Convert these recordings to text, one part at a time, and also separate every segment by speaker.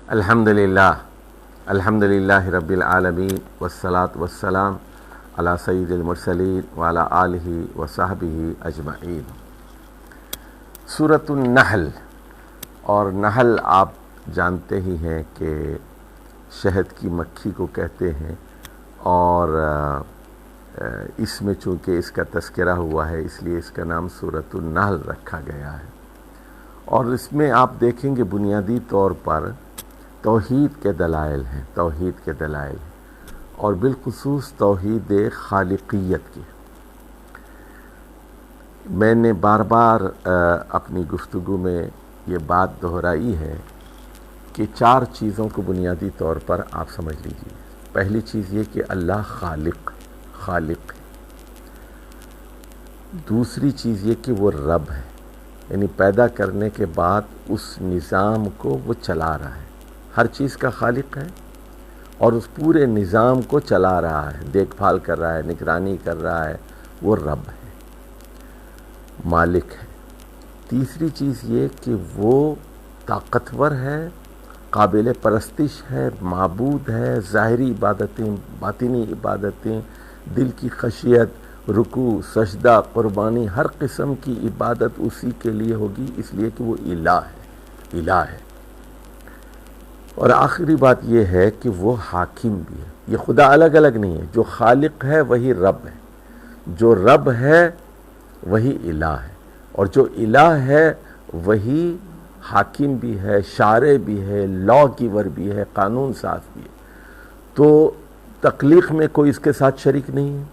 Speaker 1: الحمدللہ رب العالمین والصلاة والسلام علی سید المرسلین وعلی آلہ وصحبہ اجمعین۔ سورۃ النحل، اور نحل آپ جانتے ہی ہیں کہ شہد کی مکھی کو کہتے ہیں، اور اس میں چونکہ اس کا تذکرہ ہوا ہے اس لیے اس کا نام سورۃ النحل رکھا گیا ہے۔ اور اس میں آپ دیکھیں گے بنیادی طور پر توحید کے دلائل ہیں، توحید کے دلائل، اور بالخصوص توحید خالقیت کی۔ میں نے بار بار اپنی گفتگو میں یہ بات دہرائی ہے کہ 4 چیزوں کو بنیادی طور پر آپ سمجھ لیجیے۔ پہلی چیز یہ کہ اللہ خالق ہے۔ دوسری چیز یہ کہ وہ رب ہے، یعنی پیدا کرنے کے بعد اس نظام کو وہ چلا رہا ہے، ہر چیز کا خالق ہے اور اس پورے نظام کو چلا رہا ہے، دیکھ بھال کر رہا ہے، نگرانی کر رہا ہے، وہ رب ہے، مالک ہے۔ تیسری چیز یہ کہ وہ طاقتور ہے، قابل پرستش ہے، معبود ہے، ظاہری عبادتیں، باطنی عبادتیں، دل کی خشیت، رکوع، سجدہ، قربانی، ہر قسم کی عبادت اسی کے لیے ہوگی، اس لیے کہ وہ الہ ہے۔ اور آخری بات یہ ہے کہ وہ حاکم بھی ہے۔ یہ خدا الگ الگ نہیں ہے، جو خالق ہے وہی رب ہے، جو رب ہے وہی الہ ہے، اور جو الہ ہے وہی حاکم بھی ہے، شارع بھی ہے، لا گیور بھی ہے، قانون ساز بھی ہے۔ تو تخلیق میں کوئی اس کے ساتھ شریک نہیں ہے،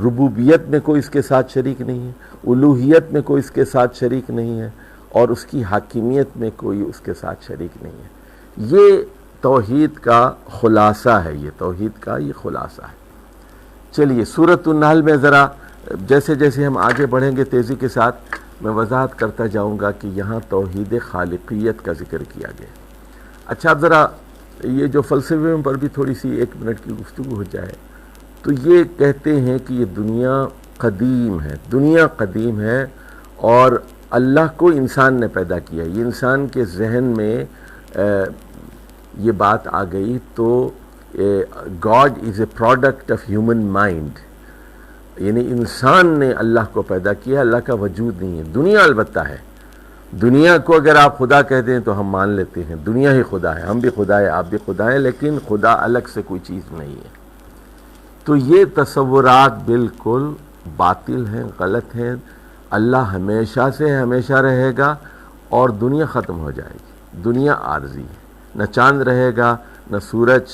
Speaker 1: ربوبیت میں کوئی اس کے ساتھ شریک نہیں ہے، الوہیت میں کوئی اس کے ساتھ شریک نہیں ہے، اور اس کی حاکمیت میں کوئی اس کے ساتھ شریک نہیں ہے۔ یہ توحید کا خلاصہ ہے، یہ توحید کا یہ خلاصہ ہے۔ چلیے سورۃ النحل میں ذرا جیسے جیسے ہم آگے بڑھیں گے تیزی کے ساتھ میں وضاحت کرتا جاؤں گا کہ یہاں توحید خالقیت کا ذکر کیا گیا۔ اچھا اب ذرا یہ جو فلسفے پر بھی تھوڑی سی 1 منٹ کی گفتگو ہو جائے تو یہ کہتے ہیں کہ یہ دنیا قدیم ہے اور اللہ کو انسان نے پیدا کیا۔ یہ انسان کے ذہن میں یہ بات آ گئی تو God is a product of human mind, یعنی انسان نے اللہ کو پیدا کیا، اللہ کا وجود نہیں ہے۔ دنیا البتہ ہے، دنیا کو اگر آپ خدا کہہ دیں تو ہم مان لیتے ہیں، دنیا ہی خدا ہے، ہم بھی خدا ہے، آپ بھی خدا ہے، لیکن خدا الگ سے کوئی چیز نہیں ہے۔ تو یہ تصورات بالکل باطل ہیں، غلط ہیں۔ اللہ ہمیشہ سے ہمیشہ رہے گا اور دنیا ختم ہو جائے گی۔ دنیا عارضی ہے، نہ چاند رہے گا، نہ سورج،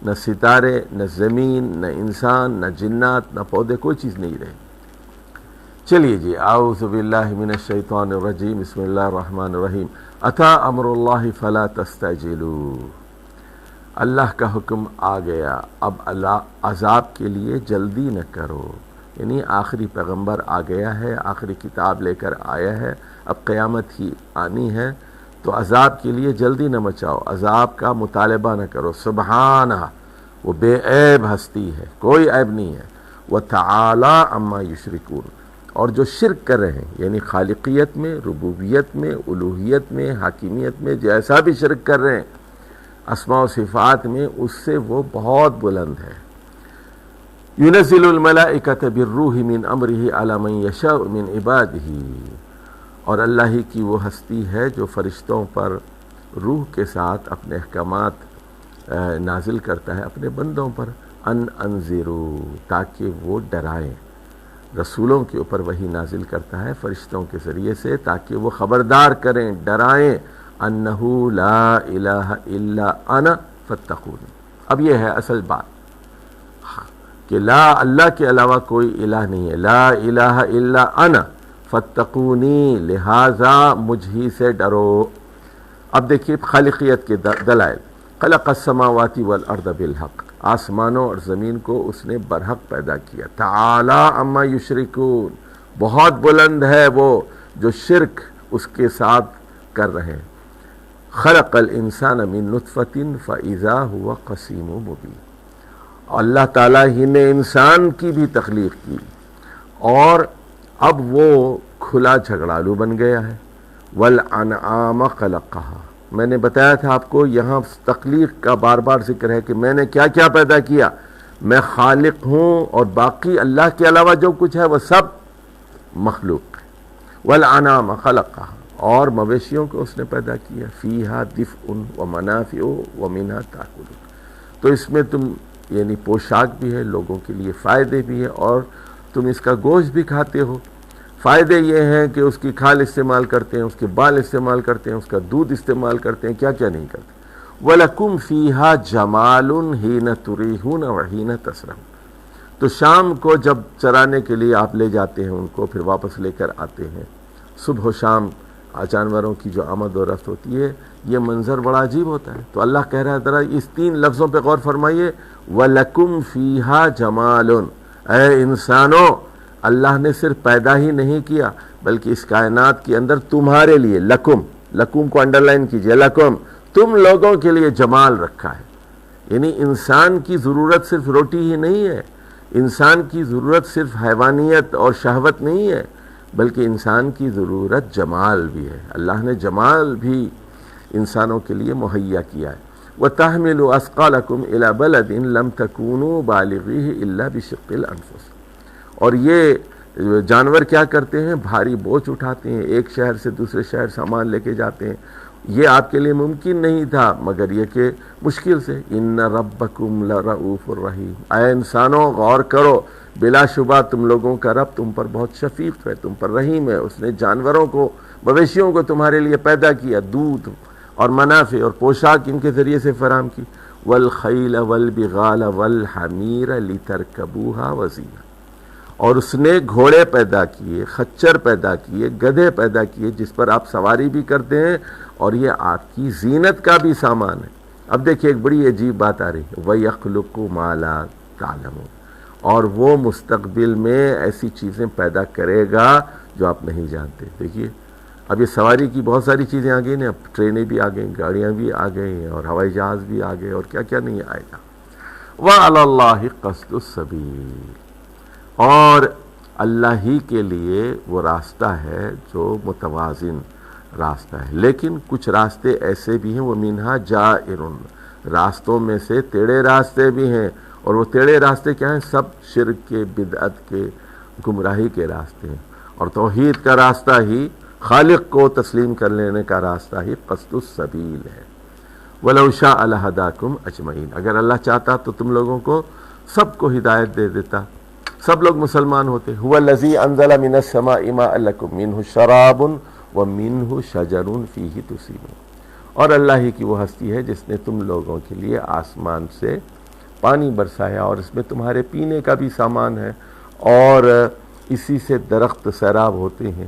Speaker 1: نہ ستارے، نہ زمین، نہ انسان، نہ جنات، نہ پودے، کوئی چیز نہیں رہے گی۔ چلیے جی، اعوذ باللہ من الشیطان الرجیم، بسم اللہ الرحمن الرحیم۔ اتی امر اللہ فلا تستعجلوا، اللہ کا حکم آ گیا، اب اللہ عذاب کے لیے جلدی نہ کرو، یعنی آخری پیغمبر آ گیا ہے، آخری کتاب لے کر آیا ہے، اب قیامت ہی آنی ہے، تو عذاب کے لیے جلدی نہ مچاؤ، عذاب کا مطالبہ نہ کرو۔ سبحانہ، وہ بے عیب ہستی ہے، کوئی عیب نہیں ہے۔ وَتَعَالَىٰ عَمَّا يُشْرِكُونَ، اور جو شرک کر رہے ہیں یعنی خالقیت میں، ربوبیت میں، الوہیت میں، حاکمیت میں، جیسا بھی شرک کر رہے ہیں اسماء و صفات میں، اس سے وہ بہت بلند ہے۔ يُنَزِّلُ الْمَلَائِكَةَ بِالرُّوحِ مِنْ أَمْرِهِ عَلَى مَنْ يَشَاءُ مِنْ عِبَادِهِ، اور اللہ ہی کی وہ ہستی ہے جو فرشتوں پر روح کے ساتھ اپنے احکامات نازل کرتا ہے اپنے بندوں پر، انذروا، تاکہ وہ ڈرائیں۔ رسولوں کے اوپر وہی نازل کرتا ہے فرشتوں کے ذریعے سے تاکہ وہ خبردار کریں، ڈرائیں، انہ لا الہ الا انا فاتقون۔ اب یہ ہے اصل بات کہ اللہ کے علاوہ کوئی الہ نہیں ہے، لا الہ الا انا فاتقونی، لہذا مجھ ہی سے ڈرو۔ اب دیکھیے خالقیت کے دلائل۔ خلق السماوات والارض بالحق، آسمانوں اور زمین کو اس نے برحق پیدا کیا۔ تعالی عما یشرکون، بہت بلند ہے وہ جو شرک اس کے ساتھ کر رہے ہیں۔ خلق الانسان من نطفۃ فاذا هو خصیم مبین، اللہ تعالیٰ ہی نے انسان کی بھی تخلیق کی اور اب وہ کھلا جھگڑالو بن گیا ہے۔ والانعام خلقها، میں نے بتایا تھا آپ کو، یہاں تخلیق کا بار بار ذکر ہے کہ میں نے کیا کیا پیدا کیا. میں خالق ہوں، اور باقی اللہ کے علاوہ جو کچھ ہے وہ سب مخلوق ہے. والانعام خلقها، اور مویشیوں کو اس نے پیدا کیا. فیہا دفء ومنافع ومنہا تاکلون. تو اس میں تم یعنی پوشاک بھی ہے، لوگوں کے لیے فائدے بھی ہے، اور تم اس کا گوشت بھی کھاتے ہو. فائدے یہ ہیں کہ اس کی کھال استعمال کرتے ہیں، اس کے بال استعمال کرتے ہیں، اس کا دودھ استعمال کرتے ہیں، کیا کیا نہیں کرتے. وَلَكُمْ فِيهَا جَمَالٌ حِينَ تُرِيحُونَ وَحِينَ تَسْرَحُونَ. تو شام کو جب چرانے کے لیے آپ لے جاتے ہیں ان کو، پھر واپس لے کر آتے ہیں، صبح و شام جانوروں کی جو آمد و رفت ہوتی ہے، یہ منظر بڑا عجیب ہوتا ہے. تو اللہ کہہ رہا ہے، ذرا اس 3 لفظوں پہ غور فرمائیے. وَلَكُمْ فِيهَا جَمَالٌ. اے انسانوں، اللہ نے صرف پیدا ہی نہیں کیا بلکہ اس کائنات کے اندر تمہارے لیے، لکم کو انڈرلائن کیجئے، لکم، تم لوگوں کے لیے جمال رکھا ہے. یعنی انسان کی ضرورت صرف روٹی ہی نہیں ہے، انسان کی ضرورت صرف حیوانیت اور شہوت نہیں ہے، بلکہ انسان کی ضرورت جمال بھی ہے. اللہ نے جمال بھی انسانوں کے لیے مہیا کیا ہے. وَتَحْمِلُ أَثْقَالَكُمْ إِلَى بَلَدٍ لَمْ تَكُونُوا بَالِغِيهِ إِلَّا بِشِقِّ الْأَنفُسِ. اور یہ جانور کیا کرتے ہیں؟ بھاری بوجھ اٹھاتے ہیں، ایک شہر سے دوسرے شہر سامان لے کے جاتے ہیں. یہ آپ کے لیے ممکن نہیں تھا مگر یہ کہ مشکل سے. إِنَّ رَبَّكُمْ لَرَؤُوفٌ رَحِيمٌ. اے انسانوں غور کرو، بلا شبہ تم لوگوں کا رب تم پر بہت شفیق ہے، تم پر رحیم ہے. اس نے جانوروں کو، مویشیوں کو تمہارے لیے پیدا کیا، دودھ اور منافع اور پوشاک ان کے ذریعے سے فراہم کی. وَالْخَيْلَ وَالْبِغَالَ وَالْحَمِيرَ لِتَرْكَبُوهَا وَزِينَةً. اور اس نے گھوڑے پیدا کیے، خچر پیدا کیے، گدھے پیدا کیے جس پر آپ سواری بھی کرتے ہیں، اور یہ آپ کی زینت کا بھی سامان ہے. اب دیکھیں ایک بڑی عجیب بات آ رہی ہے. وَيَخْلُقُ مَا لَا تَعْلَمُونَ. اور وہ مستقبل میں ایسی چیزیں پیدا کرے گا جو آپ نہیں جانتے. دیکھیے اب یہ سواری کی بہت ساری چیزیں آ گئی نا، اب ٹرینیں بھی آ گئیں، گاڑیاں بھی آ گئی، اور ہوائی جہاز بھی آ گئے، اور کیا کیا نہیں آئے گا. وَعَلَى اللَّهِ قَصْدُ السَّبِيلِ. اور اللہ ہی کے لیے وہ راستہ ہے جو متوازن راستہ ہے. لیکن کچھ راستے ایسے بھی ہیں، وہ منہا جائرن، راستوں میں سے ٹیڑھے راستے بھی ہیں. اور وہ ٹیڑھے راستے کیا ہیں؟ سب شرک کے، بدعت کے، گمراہی کے راستے ہیں. اور توحید کا راستہ ہی، خالق کو تسلیم کر لینے کا راستہ ہی قصد السبیل ہے. وَلَوْ شَاءَ لَهَدَاكُمْ أَجْمَعِينَ. اگر اللہ چاہتا تو تم لوگوں کو سب کو ہدایت دے دیتا، سب لوگ مسلمان ہوتے. هُوَ الَّذِي أَنزَلَ مِنَ السَّمَاءِ مَاءً لَكُم مِّنْهُ شَرَابٌ وَمِنْهُ شَجَرٌ فِيهِ تُسِيمُونَ. اور اللہ ہی کی وہ ہستی ہے جس نے تم لوگوں کے لیے آسمان سے پانی برسایا، اور اس میں تمہارے پینے کا بھی سامان ہے، اور اسی سے درخت سیراب ہوتے ہیں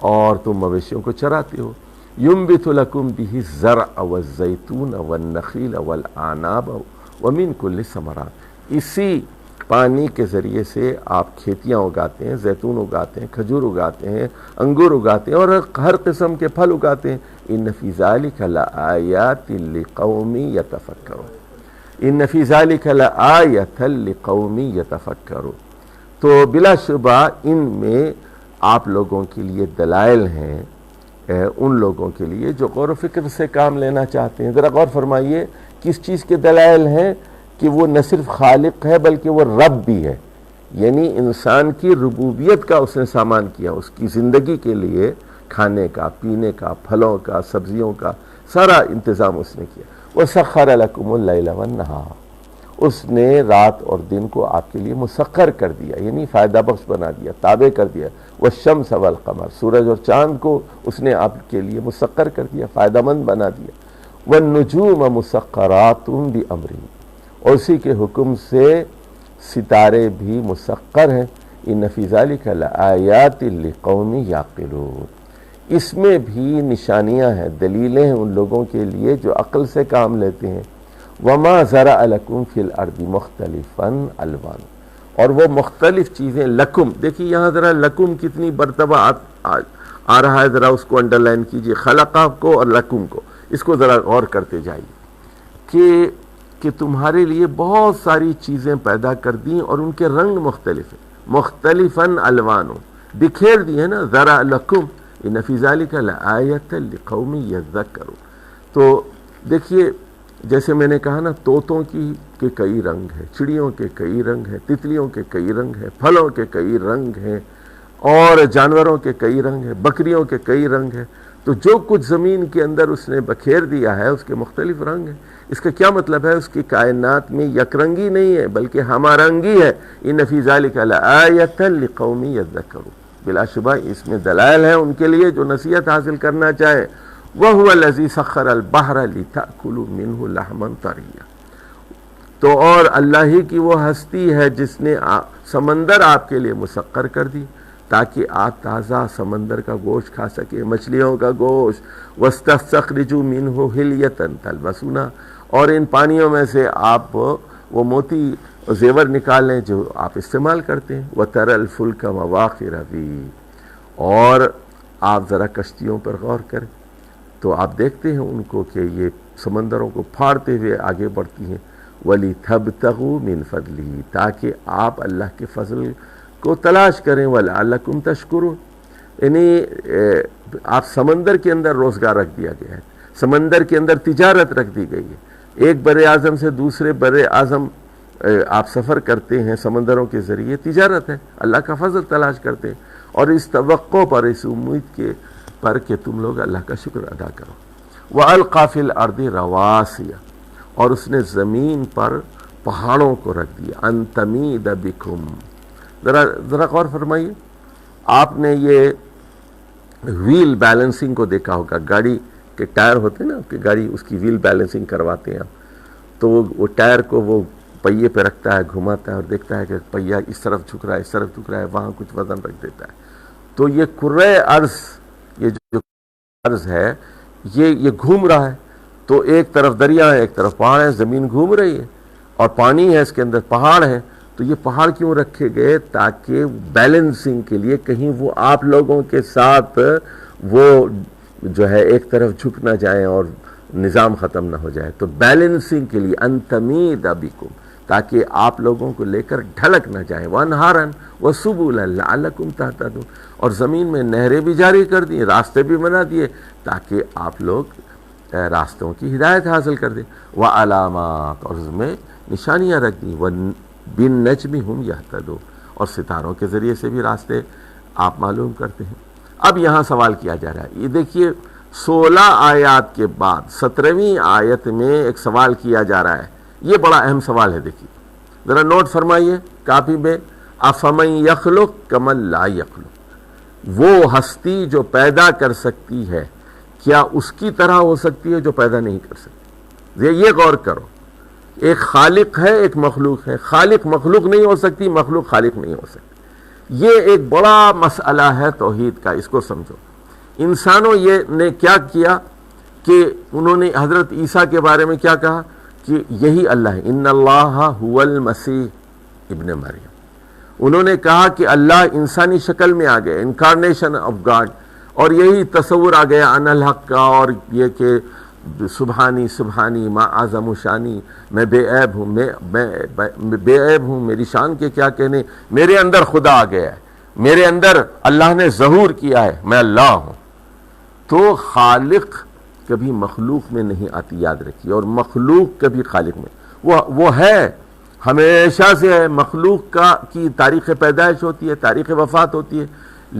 Speaker 1: اور تم مویشیوں کو چراتے ہو. يُنبِتُ لَكُم بِهِ الزَّرْعَ وَالزَّيْتُونَ وَالنَّخِيلَ وَالْأَعْنَابَ وَمِن كُلِّ الثَّمَرَاتِ. اسی پانی کے ذریعے سے آپ کھیتیاں اگاتے ہیں، زیتون اگاتے ہیں، کھجور اگاتے ہیں، انگور اگاتے ہیں، اور ہر قسم کے پھل اگاتے ہیں. إِنَّ فِي ذَلِكَ لَآيَاتٍ لِقَوْمٍ يَتَفَكَّرُونَ. إِنَّ فِي ذَلِكَ لَآيَةً لِقَوْمٍ يَتَفَكَّرُونَ. تو بلا شبہ ان میں آپ لوگوں کے لیے دلائل ہیں، ان لوگوں کے لیے جو غور و فکر سے کام لینا چاہتے ہیں. ذرا غور فرمائیے کس چیز کے دلائل ہیں؟ کہ وہ نہ صرف خالق ہے بلکہ وہ رب بھی ہے. یعنی انسان کی ربوبیت کا اس نے سامان کیا، اس کی زندگی کے لیے کھانے کا، پینے کا، پھلوں کا، سبزیوں کا سارا انتظام اس نے کیا. وَسَخَّرَ لَكُمُ اللَّيْلَ وَالنَّهَارَ. اس نے رات اور دن کو آپ کے لیے مسخر کر دیا، یعنی فائدہ بخش بنا دیا، تابع کر دیا. وَالشَّمْسَ وَالْقَمَرَ. سورج اور چاند کو اس نے آپ کے لیے مسخر کر دیا، فائدہ مند بنا دیا. وَالنُّجُومَ مُسَخَّرَاتٌ بِأَمْرِهِ. اور اسی کے حکم سے ستارے بھی مسخر ہیں. إِنَّ فِي ذَلِكَ لَآيَاتٍ لِقَوْمٍ يَعْقِلُونَ. اس میں بھی نشانیاں ہیں، دلیلیں ہیں ان لوگوں کے لیے جو عقل سے کام لیتے ہیں. وَمَا زَرَعَ لَكُمْ فِي الْأَرْضِ مُخْتَلِفًا أَلْوَانُ. اور وہ مختلف چیزیں لکم. دیکھیے یہاں ذرا لکم کتنی مرتبہ آ رہا ہے، ذرا اس کو انڈرلائن کیجئے. خلقہ کو اور لکم کو، اس کو ذرا غور کرتے جائیے کہ تمہارے لیے بہت ساری چیزیں پیدا کر دیں اور ان کے رنگ مختلف ہیں. مختلفاً الوانو بکھیر دی ہے نا. ذرا لکم إِنَّ فِي ذَلِكَ لَآيَةً لِقَوْمٍ يَذَّكَّرُونَ. تو دیکھیے جیسے میں نے کہا نا، طوطوں کے کئی رنگ ہیں، چڑیوں کے کئی رنگ ہیں، تتلیوں کے کئی رنگ ہیں، پھلوں کے کئی رنگ ہیں، اور جانوروں کے کئی رنگ ہیں، بکریوں کے کئی رنگ ہیں. تو جو کچھ زمین کے اندر اس نے بکھیر دیا ہے اس کے مختلف رنگ ہیں. اس کا کیا مطلب ہے؟ اس کی کائنات میں یک رنگی نہیں ہے بلکہ ہمہ رنگی ہے. ان فی ذلک لآیۃ لقوم یذکرون، بلا شبہ اس میں دلائل ہیں ان کے لیے جو نصیحت حاصل کرنا چاہے. وَهُوَ الَّذِي سَخَّرَ الْبَحْرَ لِتَأْكُلُوا مِنْهُ لَحْمًا طَرِيًّا، تو اور اللہ ہی کی وہ ہستی ہے جس نے سمندر آپ کے لیے مسخر کر دی تاکہ آپ تازہ سمندر کا گوشت کھا سکیں، مچھلیوں کا گوشت. وَاسْتَخْرِجُوا مِنْهُ حِلْيَةً تَلْبَسُونَ، اور ان پانیوں میں سے آپ وہ موتی زیور نکال لیں جو آپ استعمال کرتے ہیں. وَتَرَى الْفُلْكَ مَوَاخِرَ فِيهِ، اور آپ ذرا کشتیوں پر غور کریں تو آپ دیکھتے ہیں ان کو کہ یہ سمندروں کو پھاڑتے ہوئے آگے بڑھتی ہیں. وَلِتَبْتَغُوا مِنْ فَضْلِهِ، تاکہ آپ اللہ کے فضل کو تلاش کریں. وَلَعَلَّكُمْ تَشْكُرُونَ، یعنی آپ سمندر کے اندر روزگار رکھ دیا گیا ہے، سمندر کے اندر تجارت رکھ دی گئی ہے. ایک بر اعظم سے دوسرے بر اعظم آپ سفر کرتے ہیں سمندروں کے ذریعے، تجارت ہے، اللہ کا فضل تلاش کرتے ہیں، اور اس توقع پر، اس امید کے پر کہ تم لوگ اللہ کا شکر ادا کرو. وَأَلْقَى فِي الْأَرْضِ رَوَاسِيَ، اور اس نے زمین پر پہاڑوں کو رکھ دیا. أَن تَمِيدَ بِكُمْ، ذرا غور فرمائیے. آپ نے یہ ویل بیلنسنگ کو دیکھا ہوگا، گاڑی کے ٹائر ہوتے ہیں نا، کہ گاڑی اس کی ویل بیلنسنگ کرواتے ہیں آپ، تو وہ ٹائر کو وہ پہیے پہ رکھتا ہے، گھماتا ہے اور دیکھتا ہے کہ پہیا اس طرف جھک رہا ہے، اس طرف جھک رہا ہے، وہاں کچھ وزن رکھ دیتا ہے. تو یہ کرۂ ارض، یہ جو ارض ہے یہ گھوم رہا ہے، تو ایک طرف دریا ہے، ایک طرف پہاڑ ہے، زمین گھوم رہی ہے اور پانی ہے، اس کے اندر پہاڑ ہے. تو یہ پہاڑ کیوں رکھے گئے؟ تاکہ بیلنسنگ کے لیے، کہیں وہ آپ لوگوں کے ساتھ وہ جو ہے ایک طرف جھک نہ جائیں اور نظام ختم نہ ہو جائے. تو بیلنسنگ کے لیے ان تمید بکم، تاکہ آپ لوگوں کو لے کر ڈھلک نہ جائیں. وانہارن وسبلا لعلکم تہتدون، اور زمین میں نہریں بھی جاری کر دی، راستے بھی بنا دیے تاکہ آپ لوگ راستوں کی ہدایت حاصل کر دیں. وعلامات، اور اس میں نشانیاں رکھ دی. بالنجم ہم یہتدون، اور ستاروں کے ذریعے سے بھی راستے آپ معلوم کرتے ہیں. اب یہاں سوال کیا جا رہا ہے، یہ دیکھیے 16 آیات کے بعد 17ویں آیت میں ایک سوال کیا جا رہا ہے. یہ بڑا اہم سوال ہے، دیکھیے ذرا نوٹ فرمائیے کاپی میں. افمن یخلق کمن لا یخلق، وہ ہستی جو پیدا کر سکتی ہے کیا اس کی طرح ہو سکتی ہے جو پیدا نہیں کر سکتی؟ یہ غور کرو، ایک خالق ہے، ایک مخلوق ہے. خالق مخلوق نہیں ہو سکتی، مخلوق خالق نہیں ہو سکتی. یہ ایک بڑا مسئلہ ہے توحید کا، اس کو سمجھو. انسانوں نے کیا کیا کہ انہوں نے حضرت عیسیٰ کے بارے میں کیا کہا کہ یہی اللہ ہے، ان اللہ هو المسیح ابن مریم. انہوں نے کہا کہ اللہ انسانی شکل میں آ گئے، انکارنیشن آف گاڈ، اور یہی تصور آ گیا ان الحق کا، اور یہ کہ سبحانی سبحانی ما اعظم شانی، میں بے عیب ہوں، میں بے عیب ہوں، میری شان کے کیا کہنے، میرے اندر خدا آ گیا ہے، میرے اندر اللہ نے ظہور کیا ہے، میں اللہ ہوں. تو خالق کبھی مخلوق میں نہیں آتی، یاد رکھیے، اور مخلوق کبھی خالق میں. وہ ہے، ہمیشہ سے ہے. مخلوق کی تاریخ پیدائش ہوتی ہے، تاریخ وفات ہوتی ہے،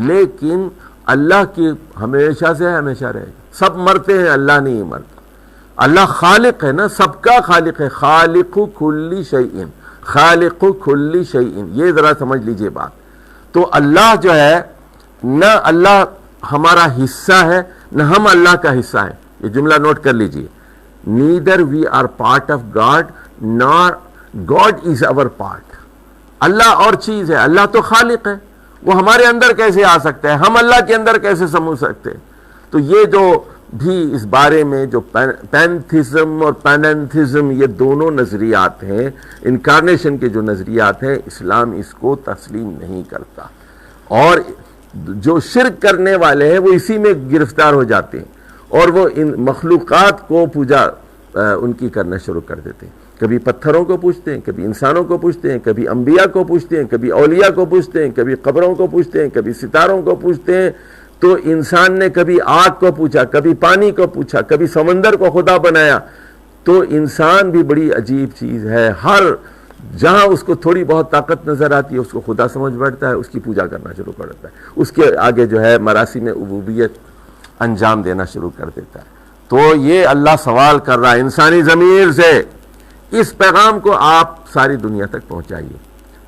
Speaker 1: لیکن اللہ کی ہمیشہ سے ہے، ہمیشہ رہے گا. سب مرتے ہیں، اللہ نہیں مرتا. اللہ خالق ہے نا، سب کا خالق ہے. خالق کل شیء، خالق کل شیء، یہ ذرا سمجھ لیجئے بات. تو اللہ جو ہے، نہ اللہ ہمارا حصہ ہے نہ ہم اللہ کا حصہ ہیں. یہ جملہ نوٹ کر لیجئے. Neither we are part of God nor God is our part. اللہ اور چیز ہے، اللہ تو خالق ہے، وہ ہمارے اندر کیسے آ سکتا ہے، ہم اللہ کے اندر کیسے سمجھ سکتے ہیں. تو یہ جو بھی اس بارے میں جو پینتھزم اور پیننتھزم، یہ دونوں نظریات ہیں، انکارنیشن کے جو نظریات ہیں، اسلام اس کو تسلیم نہیں کرتا. اور جو شرک کرنے والے ہیں وہ اسی میں گرفتار ہو جاتے ہیں، اور وہ ان مخلوقات کو پوجا ان کی کرنا شروع کر دیتے ہیں. کبھی پتھروں کو پوجتے ہیں، کبھی انسانوں کو پوجتے ہیں، کبھی انبیاء کو پوجتے ہیں، کبھی اولیاء کو پوجتے ہیں، کبھی قبروں کو پوجتے ہیں، کبھی ستاروں کو پوجتے ہیں، تو انسان نے کبھی آگ کو پوچھا، کبھی پانی کو پوچھا، کبھی سمندر کو خدا بنایا. تو انسان بھی بڑی عجیب چیز ہے، ہر جہاں اس کو تھوڑی بہت طاقت نظر آتی ہے اس کو خدا سمجھ بیٹھتا ہے، اس کی پوجا کرنا شروع کر دیتا ہے، اس کے آگے جو ہے مراسم عبودیت انجام دینا شروع کر دیتا ہے. تو یہ اللہ سوال کر رہا ہے انسانی ضمیر سے. اس پیغام کو آپ ساری دنیا تک پہنچائیے.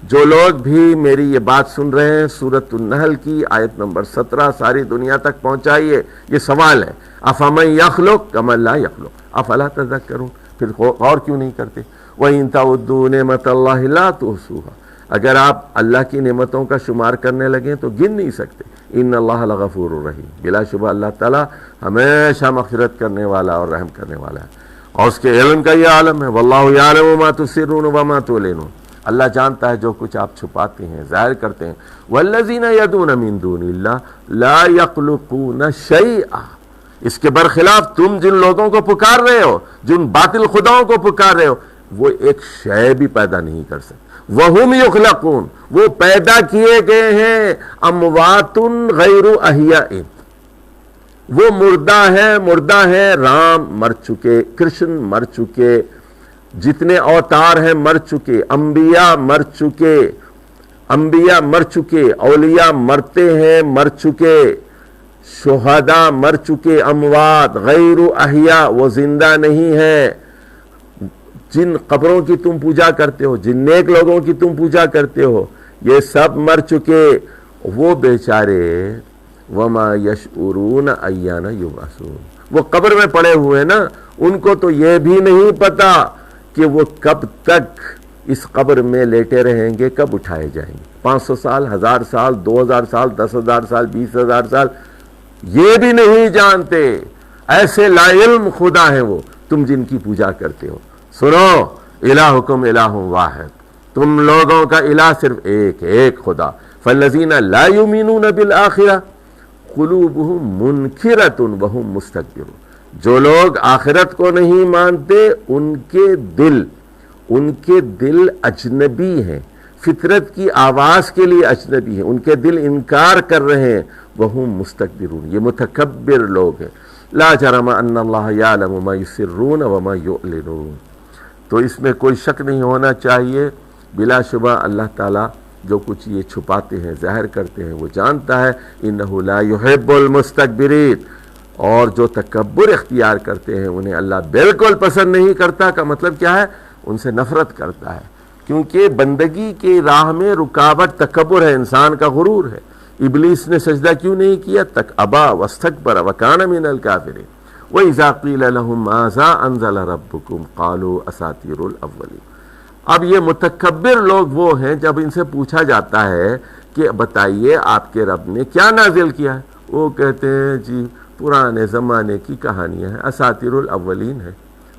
Speaker 1: جو لوگ بھی میری یہ بات سن رہے ہیں، سورۃ النحل کی آیت نمبر 17 ساری دنیا تک پہنچائیے. یہ سوال ہے، افمن یخلق کمن لا یخلق افلا تذکرون. پھر غور کیوں نہیں کرتے؟ وَإِن تَعُدُّوا نِعْمَةَ اللَّهِ لَا تُحْصُوهَا. اگر آپ اللہ کی نعمتوں کا شمار کرنے لگیں تو گن نہیں سکتے. ان اللہ لغفور الرحیم. بلا شبہ اللہ تعالیٰ ہمیشہ مغفرت کرنے والا اور رحم کرنے والا ہے، اور اس کے علم کا یہ عالم ہے. واللہ یعلم ما تسرون وما تعلنون. اللہ جانتا ہے جو کچھ آپ چھپاتے ہیں، ظاہر کرتے ہیں. والذین یدعون من دون اللہ لا یخلقون شیئا. اس کے برخلاف تم جن لوگوں کو پکار رہے ہو، جن باطل خداؤں کو پکار رہے ہو، وہ ایک شے بھی پیدا نہیں کر سکتے. وَهُمْ يُخْلَقُونَ. وہ پیدا کیے گئے ہیں. اموات غیر احیاء. وہ مردہ ہیں. رام مر چکے، کرشن مر چکے، جتنے اوتار ہیں مر چکے، انبیاء مر چکے، اولیاء مرتے ہیں، مر چکے، شہداء مر چکے. اموات غیر احیاء، وہ زندہ نہیں ہے. جن قبروں کی تم پوجا کرتے ہو، جن نیک لوگوں کی تم پوجا کرتے ہو، یہ سب مر چکے. وہ بیچارے وما یشعرون ایان یبعثون. وہ قبر میں پڑے ہوئے نا، ان کو تو یہ بھی نہیں پتا کہ وہ کب تک اس قبر میں لیٹے رہیں گے، کب اٹھائے جائیں گے. 500 سال، 1000 سال، 2000 سال، 10,000 سال، 20,000 سال، یہ بھی نہیں جانتے. ایسے لا علم خدا ہیں وہ، تم جن کی پوجا کرتے ہو. سنو، الہکم الہ واحد. تم لوگوں کا الہ صرف ایک خدا. فالذین لا یؤمنون بالآخرہ قلوبہم منکرۃ وہم مستکبرون. جو لوگ آخرت کو نہیں مانتے ان کے دل اجنبی ہیں، فطرت کی آواز کے لیے اجنبی ہیں، ان کے دل انکار کر رہے ہیں. وہم مستکبرون، یہ متکبر لوگ ہیں. لا جرم ان اللہ یعلم ما یسرون وما یعلنون. تو اس میں کوئی شک نہیں ہونا چاہیے، بلا شبہ اللہ تعالیٰ جو کچھ یہ چھپاتے ہیں، ظاہر کرتے ہیں، وہ جانتا ہے. انہ لا یحب المستکبرین. اور جو تکبر اختیار کرتے ہیں انہیں اللہ بالکل پسند نہیں کرتا. کا مطلب کیا ہے؟ ان سے نفرت کرتا ہے، کیونکہ بندگی کی راہ میں رکاوٹ تکبر ہے، انسان کا غرور ہے. ابلیس نے سجدہ کیوں نہیں کیا؟ تک ابا واستکبر وکان من الکافرین. وَإِذَا قِيلَ لَهُمْ مَاذَا أَنزَلَ رَبُّكُمْ قَالُوا أَسَاطِيرُ الْأَوَّلِينَ. اب یہ متکبر لوگ وہ ہیں جب ان سے پوچھا جاتا ہے کہ بتائیے آپ کے رب نے کیا نازل کیا ہے، وہ کہتے ہیں جی پرانے زمانے کی کہانیاں ہیں، اساطیر الاولین ہے،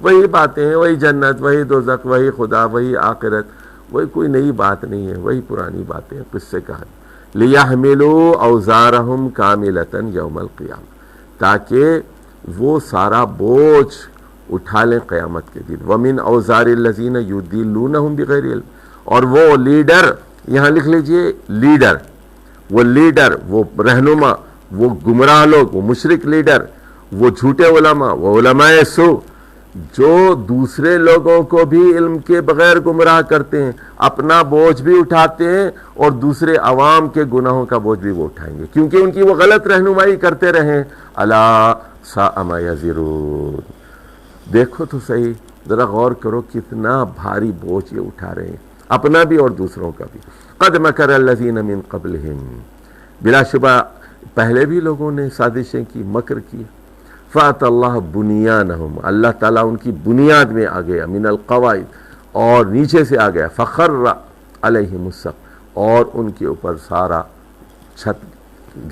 Speaker 1: وہی باتیں ہیں، وہی جنت، وہی دوزخ، وہی خدا، وہی آخرت، وہی کوئی نئی بات نہیں ہے، وہی پرانی باتیں ہیں، قصے کہانی. لِيَحْمِلُوا أَوْزَارَهُمْ كَامِلَةً يَوْمَ الْقِيَامَةِ. تاکہ وہ سارا بوجھ اٹھا لیں قیامت کے دن. وَمِنْ أَوْزَارِ الَّذِينَ يُضِلُّونَهُمْ بِغَيْرِ علم. اور وہ لیڈر، یہاں لکھ لیجئے لیڈر، وہ رہنما، وہ گمراہ لوگ، وہ مشرک لیڈر، وہ جھوٹے علماء، وہ علماء سو، جو دوسرے لوگوں کو بھی علم کے بغیر گمراہ کرتے ہیں، اپنا بوجھ بھی اٹھاتے ہیں اور دوسرے عوام کے گناہوں کا بوجھ بھی وہ اٹھائیں گے، کیونکہ ان کی وہ غلط رہنمائی کرتے رہیں. الا ساء ما یزرون. دیکھو تو صحیح، ذرا غور کرو کتنا بھاری بوجھ یہ اٹھا رہے ہیں، اپنا بھی اور دوسروں کا بھی. قد مکر الذین من قبلہم. بلا شبہ پہلے بھی لوگوں نے سازشیں کی، مکر کی. فَأَتَى اللَّهُ بُنْيَانَهُمْ. اللہ تعالیٰ ان کی بنیاد میں آ گیا، من القواعد، اور نیچے سے آ گیا. فَخَرَّ عَلَيْهِمُ السَّقْفُ. اور ان کے اوپر سارا چھت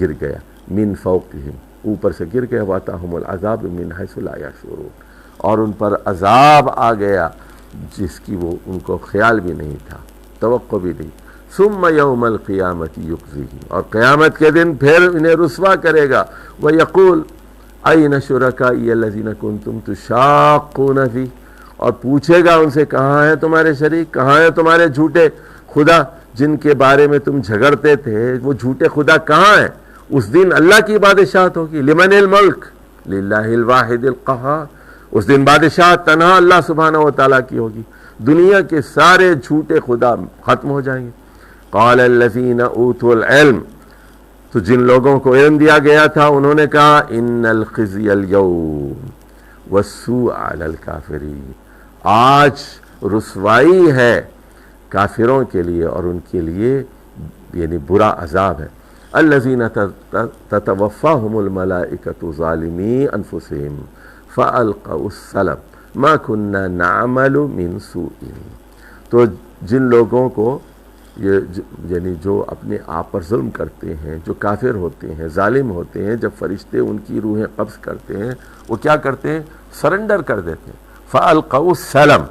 Speaker 1: گر گیا. من فوقہم، اوپر سے گر گیا. وَأَتَاهُمُ الْعَذَابُ مِنْ حَيْثُ لَا يَشْعُرُونَ. اور ان پر عذاب آ گیا جس کی وہ ان کو خیال بھی نہیں تھا، توقع بھی نہیں. ثم یوم القیامت یخزیہم. اور قیامت کے دن پھر انہیں رسوا کرے گا. وَيَقُولُ أَيْنَ شُرَكَائِيَ الَّذِينَ كُنْتُمْ تُشَاقُّونَ فِيهِ. اور پوچھے گا ان سے کہاں ہیں تمہارے شریک، کہاں ہیں تمہارے جھوٹے خدا جن کے بارے میں تم جھگڑتے تھے، وہ جھوٹے خدا کہاں ہیں؟ اس دن اللہ کی بادشاہت ہوگی. لمن الملک للہ الواحد القہار. اس دن بادشاہت تنہا اللہ سبحانہ و تعالیٰ کی ہوگی. دنیا کے سارے جھوٹے خدا ختم ہو جائیں گے. قال الذین اوتوا العلم، تو جن لوگوں کو علم دیا گیا تھا انہوں نے کہا ان الخزي اليوم والسوء علی الکافرین، آج رسوائی ہے کافروں کے لیے اور ان کے لیے یعنی برا عذاب ہے. الذین تتوفاہم الملائکۃ ظالمی انفسہم فالقوا السلم ما كنا نعمل من سوء. تو جن لوگوں کو یعنی جو اپنے آپ پر ظلم کرتے ہیں، جو کافر ہوتے ہیں، ظالم ہوتے ہیں، جب فرشتے ان کی روحیں قبض کرتے ہیں وہ کیا کرتے ہیں؟ سرنڈر کر دیتے ہیں. فالقوا السلم،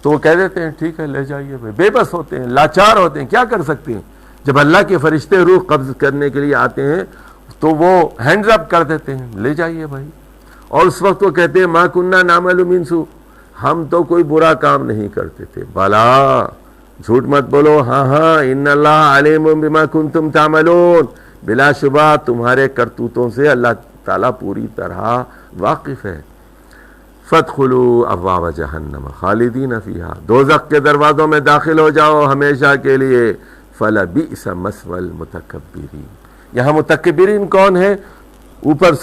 Speaker 1: تو وہ کہہ دیتے ہیں ٹھیک ہے لے جائیے بھائی. بے بس ہوتے ہیں، لاچار ہوتے ہیں، کیا کر سکتے ہیں؟ جب اللہ کے فرشتے روح قبض کرنے کے لیے آتے ہیں تو وہ ہینڈز اپ کر دیتے ہیں، لے جائیے بھائی. اور اس وقت وہ کہتے ہیں ما کننا نعمل من سوء، ہم تو کوئی برا کام نہیں کرتے تھے. بلا، جھوٹ مت بولو. ہاں ہاں، ان اللہ علیم بما کنتم تعملون، بلا شبہ تمہارے کرتوتوں سے اللہ تعالیٰ پوری طرح واقف ہے. فادخلوا ابواب جہنم خالدین فیہا، دوزخ کے دروازوں میں داخل ہو جاؤ ہمیشہ کے لیے. فلبئس مثوى المتکبرین. یہاں متکبرین کون ہے؟ اوپر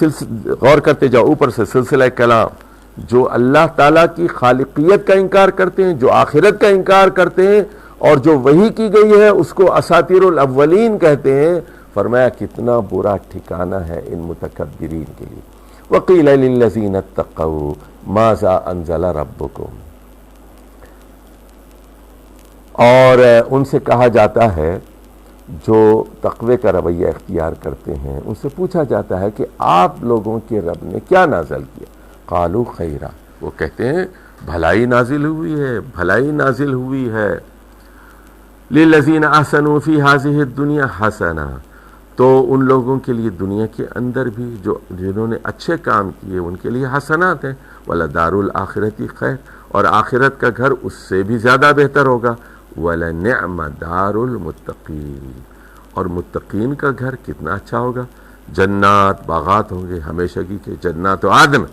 Speaker 1: غور کرتے جاؤ، اوپر سے سلسلہ کلام، جو اللہ تعالیٰ کی خالقیت کا انکار کرتے ہیں، جو آخرت کا انکار کرتے ہیں، اور جو وحی کی گئی ہے اس کو اساطیر الاولین کہتے ہیں. فرمایا کتنا برا ٹھکانہ ہے ان متکبرین کے لیے. وقیل للذین اتقوا ماذا انزل ربکم، اور ان سے کہا جاتا ہے جو تقوی کا رویہ اختیار کرتے ہیں، ان سے پوچھا جاتا ہے کہ آپ لوگوں کے رب نے کیا نازل کیا؟ قالوا خیرا، وہ کہتے ہیں بھلائی نازل ہوئی ہے، بھلائی نازل ہوئی ہے. للذین احسنوا فی ہذہ الدنیا حسنہ، تو ان لوگوں کے لیے دنیا کے اندر بھی جنہوں نے اچھے کام کیے ان کے لیے حسنات ہیں. ولدار الآخرۃ خیر، اور آخرت کا گھر اس سے بھی زیادہ بہتر ہوگا. وَلَنِعْمَ دَارُ الْمُتَّقِينَ، اور متقین کا گھر کتنا اچھا ہوگا. جنات، باغات ہوں گے ہمیشگی کے، جنات عدن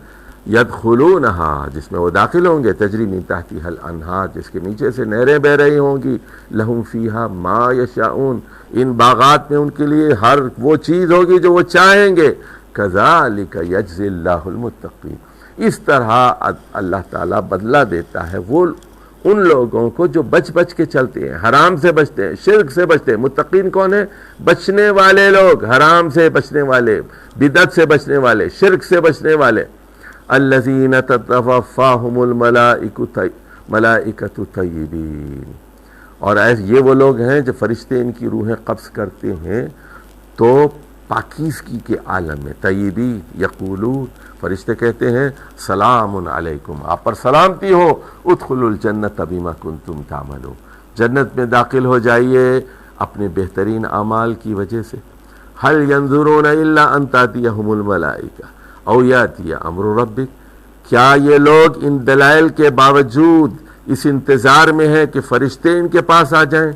Speaker 1: یدخلونہا، جس میں وہ داخل ہوں گے. تجری من تحتہا الانہار، جس کے نیچے سے نہریں بہ رہی ہوں گی. لہم فیہا ما یشاؤون، ان باغات میں ان کے لیے ہر وہ چیز ہوگی جو وہ چاہیں گے. کذالک یجزی اللہ المتقین، اس طرح اللہ تعالیٰ بدلہ دیتا ہے وہ ان لوگوں کو جو بچ بچ کے چلتے ہیں، حرام سے بچتے ہیں، شرک سے بچتے ہیں. متقین کون ہیں؟ بچنے والے لوگ، حرام سے بچنے والے، بدعت سے بچنے والے، شرک سے بچنے والے. الذین تتوفاہم الملائکۃ طیبین، اور یہ وہ لوگ ہیں جو فرشتے ان کی روحیں قبض کرتے ہیں تو پاکیزگی کے عالم میں. طیبین یقولون، فرشتے کہتے ہیں سلام علیکم، آپ پر سلامتی ہو. ادخلوا الجنۃ بما کنتم تعملون، جنت میں داخل ہو جائیے اپنے بہترین اعمال کی وجہ سے. هل ينظرون الا ان تاتيهم الملائکہ او یاتی امر ربک، کیا یہ لوگ ان دلائل کے باوجود اس انتظار میں ہے کہ فرشتے ان کے پاس آ جائیں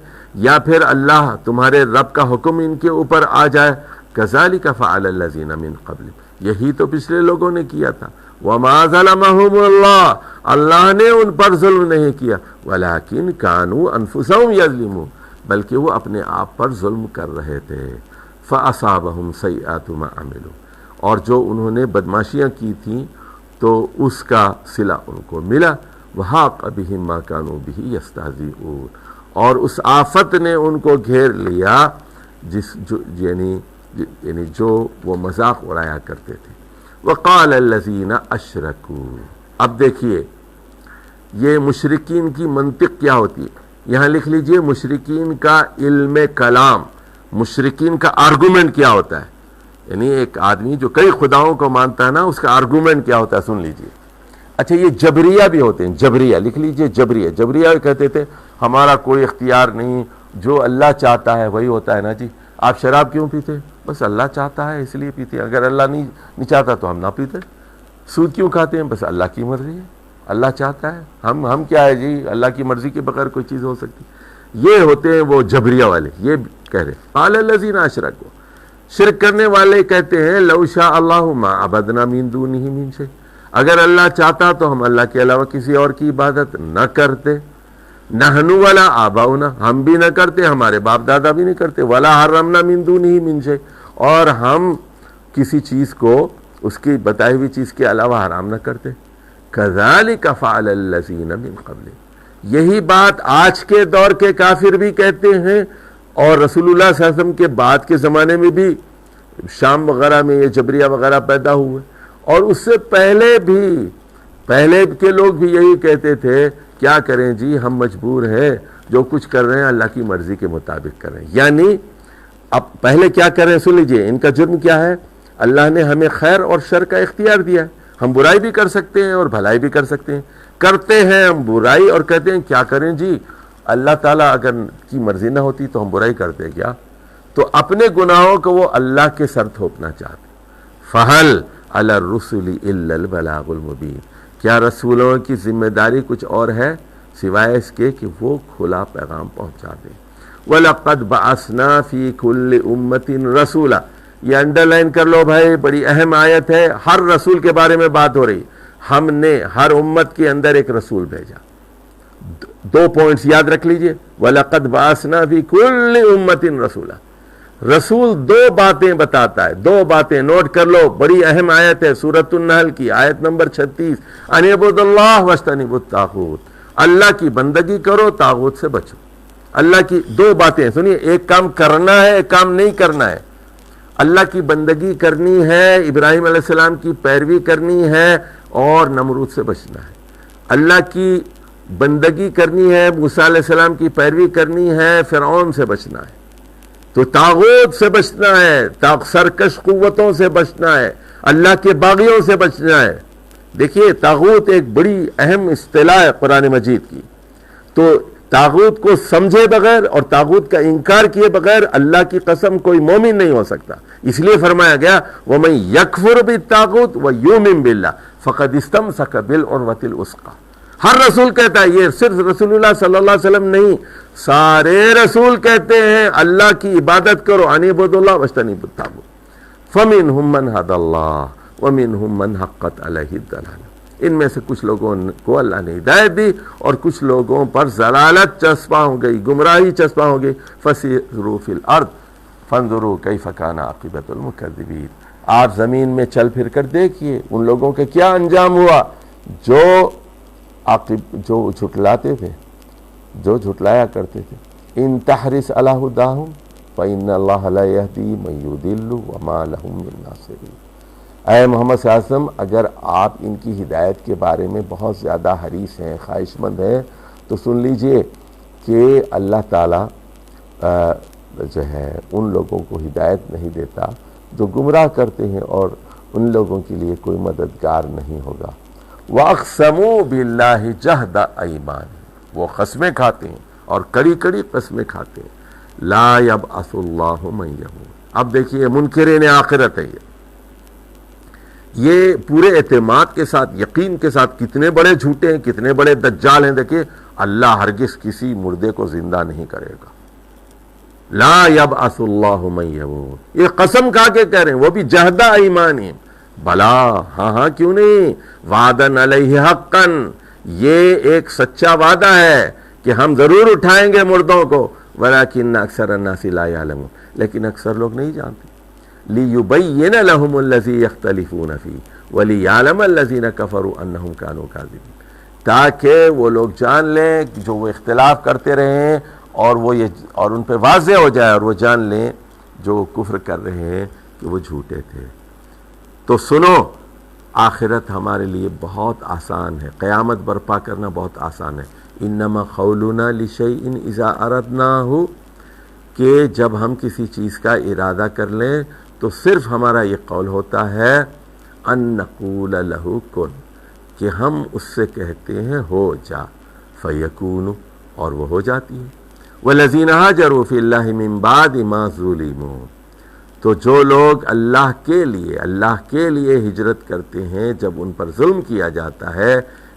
Speaker 1: یا پھر اللہ تمہارے رب کا حکم ان کے اوپر آ جائے؟ کذالک فعل الذین من قبل، یہی تو پچھلے لوگوں نے کیا تھا. وما ظلمهم اللہ، اللہ نے ان پر ظلم نہیں کیا. ولکن کانوا انفسهم یظلمون، بلکہ وہ اپنے آپ پر ظلم کر رہے تھے. فاصابهم سیئات ما عملوا، اور جو انہوں نے بدماشیاں کی تھیں تو اس کا صلہ ان کو ملا. وحاق بهم ما كانوا به یستہزئون، اور اس آفت نے ان کو گھیر لیا یعنی جو وہ مذاق اڑایا کرتے تھے. وقال الذین اشرکوا، اب دیکھیے یہ مشرکین کی منطق کیا ہوتی ہے. یہاں لکھ لیجئے مشرکین کا علم کلام، مشرکین کا آرگومنٹ کیا ہوتا ہے. یعنی ایک آدمی جو کئی خداؤں کو مانتا ہے نا، اس کا آرگومنٹ کیا ہوتا ہے، سن لیجئے. اچھا یہ جبریہ بھی ہوتے ہیں، جبریہ لکھ لیجئے. جبریہ کہتے تھے ہمارا کوئی اختیار نہیں، جو اللہ چاہتا ہے وہی ہوتا ہے نا جی. آپ شراب کیوں پیتے؟ بس اللہ چاہتا ہے اس لیے پیتے ہیں، اگر اللہ نہیں چاہتا تو ہم نہ پیتے. سود کیوں کھاتے ہیں؟ بس اللہ کی مرضی ہے، اللہ چاہتا ہے. ہم کیا ہے جی، اللہ کی مرضی کے بغیر کوئی چیز ہو سکتی؟ یہ ہوتے ہیں وہ جبریہ والے. یہ کہہ رہے قال الذین اشرکوا، شرک کرنے والے کہتے ہیں لو شاء اللہ ما عبدنا من دونہ من شیء، اگر اللہ چاہتا تو ہم اللہ کے علاوہ کسی اور کی عبادت نہ کرتے، نحن ولا آباؤنا، ہم بھی نہ کرتے، ہمارے باپ دادا بھی نہیں کرتے، ولا حرمنا من دونہ من شیء، اور ہم کسی چیز کو اس کی بتائی ہوئی چیز کے علاوہ حرام نہ کرتے۔ کذالک فعل الذین من قبل، یہی بات آج کے دور کے کافر بھی کہتے ہیں، اور رسول اللہ صلی اللہ علیہ وسلم کے بعد کے زمانے میں بھی شام وغیرہ میں یہ جبریہ وغیرہ پیدا ہوئے، اور اس سے پہلے کے لوگ بھی یہی کہتے تھے کیا کریں جی، ہم مجبور ہیں، جو کچھ کر رہے ہیں اللہ کی مرضی کے مطابق کر رہے ہیں۔ یعنی اب پہلے کیا کر رہے ہیں، سن لیجئے ان کا جرم کیا ہے، اللہ نے ہمیں خیر اور شر کا اختیار دیا ہے، ہم برائی بھی کر سکتے ہیں اور بھلائی بھی کر سکتے ہیں، کرتے ہیں ہم برائی اور کہتے ہیں کیا کریں جی، اللہ تعالیٰ اگر کی مرضی نہ ہوتی تو ہم برائی کرتے کیا، تو اپنے گناہوں کو وہ اللہ کے سر تھوپنا چاہتے۔ فَهَلْ عَلَى الرُّسُلِ إِلَّا الْبَلَاغُ الْمُبِينُ، کیا رسولوں کی ذمہ داری کچھ اور ہے سوائے اس کے کہ وہ کھلا پیغام پہنچا دیں۔ وَلَقَدْ بَعَثْنَا فِي كُلِّ أُمَّةٍ رَسُولًا، یہ انڈرلائن کر لو بھائی، بڑی اہم آیت ہے، ہر رسول کے بارے میں بات ہو رہی، ہم نے ہر امت کے اندر ایک رسول بھیجا۔ دو پوائنٹس یاد رکھ لیجئے، وَلَقَدْ بَعَثْنَا فِي كُلِّ أُمَّةٍ رَسُولًا، رسول دو باتیں بتاتا ہے، دو باتیں نوٹ کر لو، بڑی اہم آیت ہے، سورۃ النحل کی آیت نمبر 36، ان اعبدوا اللہ واجتنبوا الطاغوت، اللہ کی بندگی کرو، طاغوت سے بچو۔ اللہ کی دو باتیں سنیے، ایک کام کرنا ہے، ایک کام نہیں کرنا ہے۔ اللہ کی بندگی کرنی ہے، ابراہیم علیہ السلام کی پیروی کرنی ہے اور نمرود سے بچنا ہے۔ اللہ کی بندگی کرنی ہے، موسیٰ علیہ السلام کی پیروی کرنی ہے، فرعون سے بچنا ہے، تو طاغوت سے بچنا ہے، سرکش قوتوں سے بچنا ہے، اللہ کے باغیوں سے بچنا ہے۔ دیکھیے طاغوت ایک بڑی اہم اصطلاح ہے قرآن مجید کی، تو طاغوت کو سمجھے بغیر اور طاغوت کا انکار کیے بغیر اللہ کی قسم کوئی مومن نہیں ہو سکتا، اس لیے فرمایا گیا وَمَن يَكْفُرْ بِالطَّاغُوتِ وَيُؤْمِن بِاللَّهِ فَقَدِ اسْتَمْسَكَ بِالْعُرْوَةِ الْوُثْقَىٰ۔ ہر رسول کہتا ہے، یہ صرف رسول اللہ صلی اللہ علیہ وسلم نہیں، سارے رسول کہتے ہیں اللہ کی عبادت کرو، ان اعبدوا اللہ واجتنبوا الطاغوت۔ فَمِنْهُم مَّنْ هَدَى اللَّهُ وَمِنْهُم مَّنْ حَقَّتْ عَلَيْهِ الضَّلَالَةُ، ان میں سے کچھ لوگوں کو اللہ نے ہدایت دی اور کچھ لوگوں پر ضلالت چسپاں ہو گئی، گمراہی چسپاں ہو گئی۔ فَسِیرُوا فِی الْأَرْضِ فَانظُرُوا کَیْفَ کَانَ عَاقِبَةُ الْمُکَذِّبِینَ، آپ زمین میں چل پھر کر دیکھیے ان لوگوں کے کیا انجام ہوا جو جھٹلاتے تھے، جو جھٹلایا کرتے تھے۔ ان تحرص علی ھداھم فإن اللہ لا یہدی من یضل وما لهم من ناصرین، اے محمد صلی اللہ علیہ وسلم اگر آپ ان کی ہدایت کے بارے میں بہت زیادہ حریص ہیں، خواہش مند ہیں، تو سن لیجئے کہ اللہ تعالیٰ جو ہے ان لوگوں کو ہدایت نہیں دیتا جو گمراہ کرتے ہیں، اور ان لوگوں کے لیے کوئی مددگار نہیں ہوگا۔ وَأَقْسَمُوا بِاللَّهِ جَهْدَ أَيْمَانِهِمْ، وہ قسمیں کھاتے ہیں اور کڑی کڑی قسمیں کھاتے ہیں۔ لَا يَبْعَثُ اللَّهُ مَن يَمُوتُ، اب دیکھیے منکرین آخرت ہے، یہ پورے اعتماد کے ساتھ، یقین کے ساتھ، کتنے بڑے جھوٹے ہیں، کتنے بڑے دجال ہیں۔ دیکھیے اللہ ہرگز کسی مردے کو زندہ نہیں کرے گا۔ لا یبعث اللہ من یموت، یہ قسم کھا کے کہہ رہے ہیں، وہ بھی جہد ایمانہم، بلا ہاں کیوں نہیں، وعدن علیہ حقا، یہ ایک سچا وعدہ ہے کہ ہم ضرور اٹھائیں گے مردوں کو، ولکن اکثر الناس لا یعلمون، لیکن اکثر لوگ نہیں جانتے۔ لِيُبَيِّنَ لَهُمُ الَّذِي يَخْتَلِفُونَ فِيهِ وَلِيَعْلَمَ الَّذِينَ كَفَرُوا أَنَّهُمْ كَانُوا كَاذِبِينَ، تاکہ وہ لوگ جان لیں کہ جو وہ اختلاف کرتے رہے ہیں اور ان پہ واضح ہو جائے، اور وہ جان لیں جو کفر کر رہے ہیں کہ وہ جھوٹے تھے۔ تو سنو، آخرت ہمارے لیے بہت آسان ہے، قیامت برپا کرنا بہت آسان ہے۔ انما قولنا لشیء اذا اردناہ، کہ جب ہم کسی چیز کا ارادہ کر لیں تو صرف ہمارا یہ قول ہوتا ہے ان نقول لہ کن، کہ ہم اس سے کہتے ہیں ہو جا، فیکون، اور وہ ہو جاتی ہے۔ والذین ہاجروا فی اللہ من بعد ما ظلموا، تو جو لوگ اللہ کے لیے ہجرت کرتے ہیں جب ان پر ظلم کیا جاتا ہے،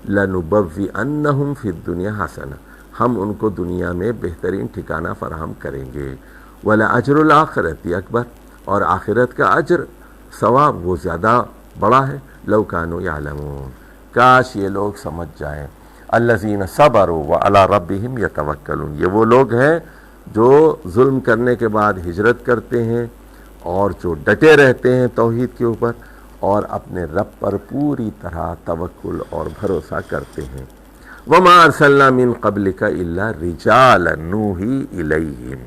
Speaker 1: لنبوئنہم فی الدنیا حسنہ، ہم ان کو دنیا میں بہترین ٹھکانہ فراہم کریں گے۔ وَلَأَجْرُ الْآخِرَةِ اکبر، اور آخرت کا اجر ثواب وہ زیادہ بڑا ہے. لو کانوا یعلمون، کاش یہ لوگ سمجھ جائیں. الذین صبروا وعلی ربہم یتوکلون، یہ وہ لوگ ہیں جو ظلم کرنے کے بعد ہجرت کرتے ہیں اور جو ڈٹے رہتے ہیں توحید کے اوپر اور اپنے رب پر پوری طرح توکل اور بھروسہ کرتے ہیں. وما ارسلنا من قبلک الا رجالا نوحی الیہم،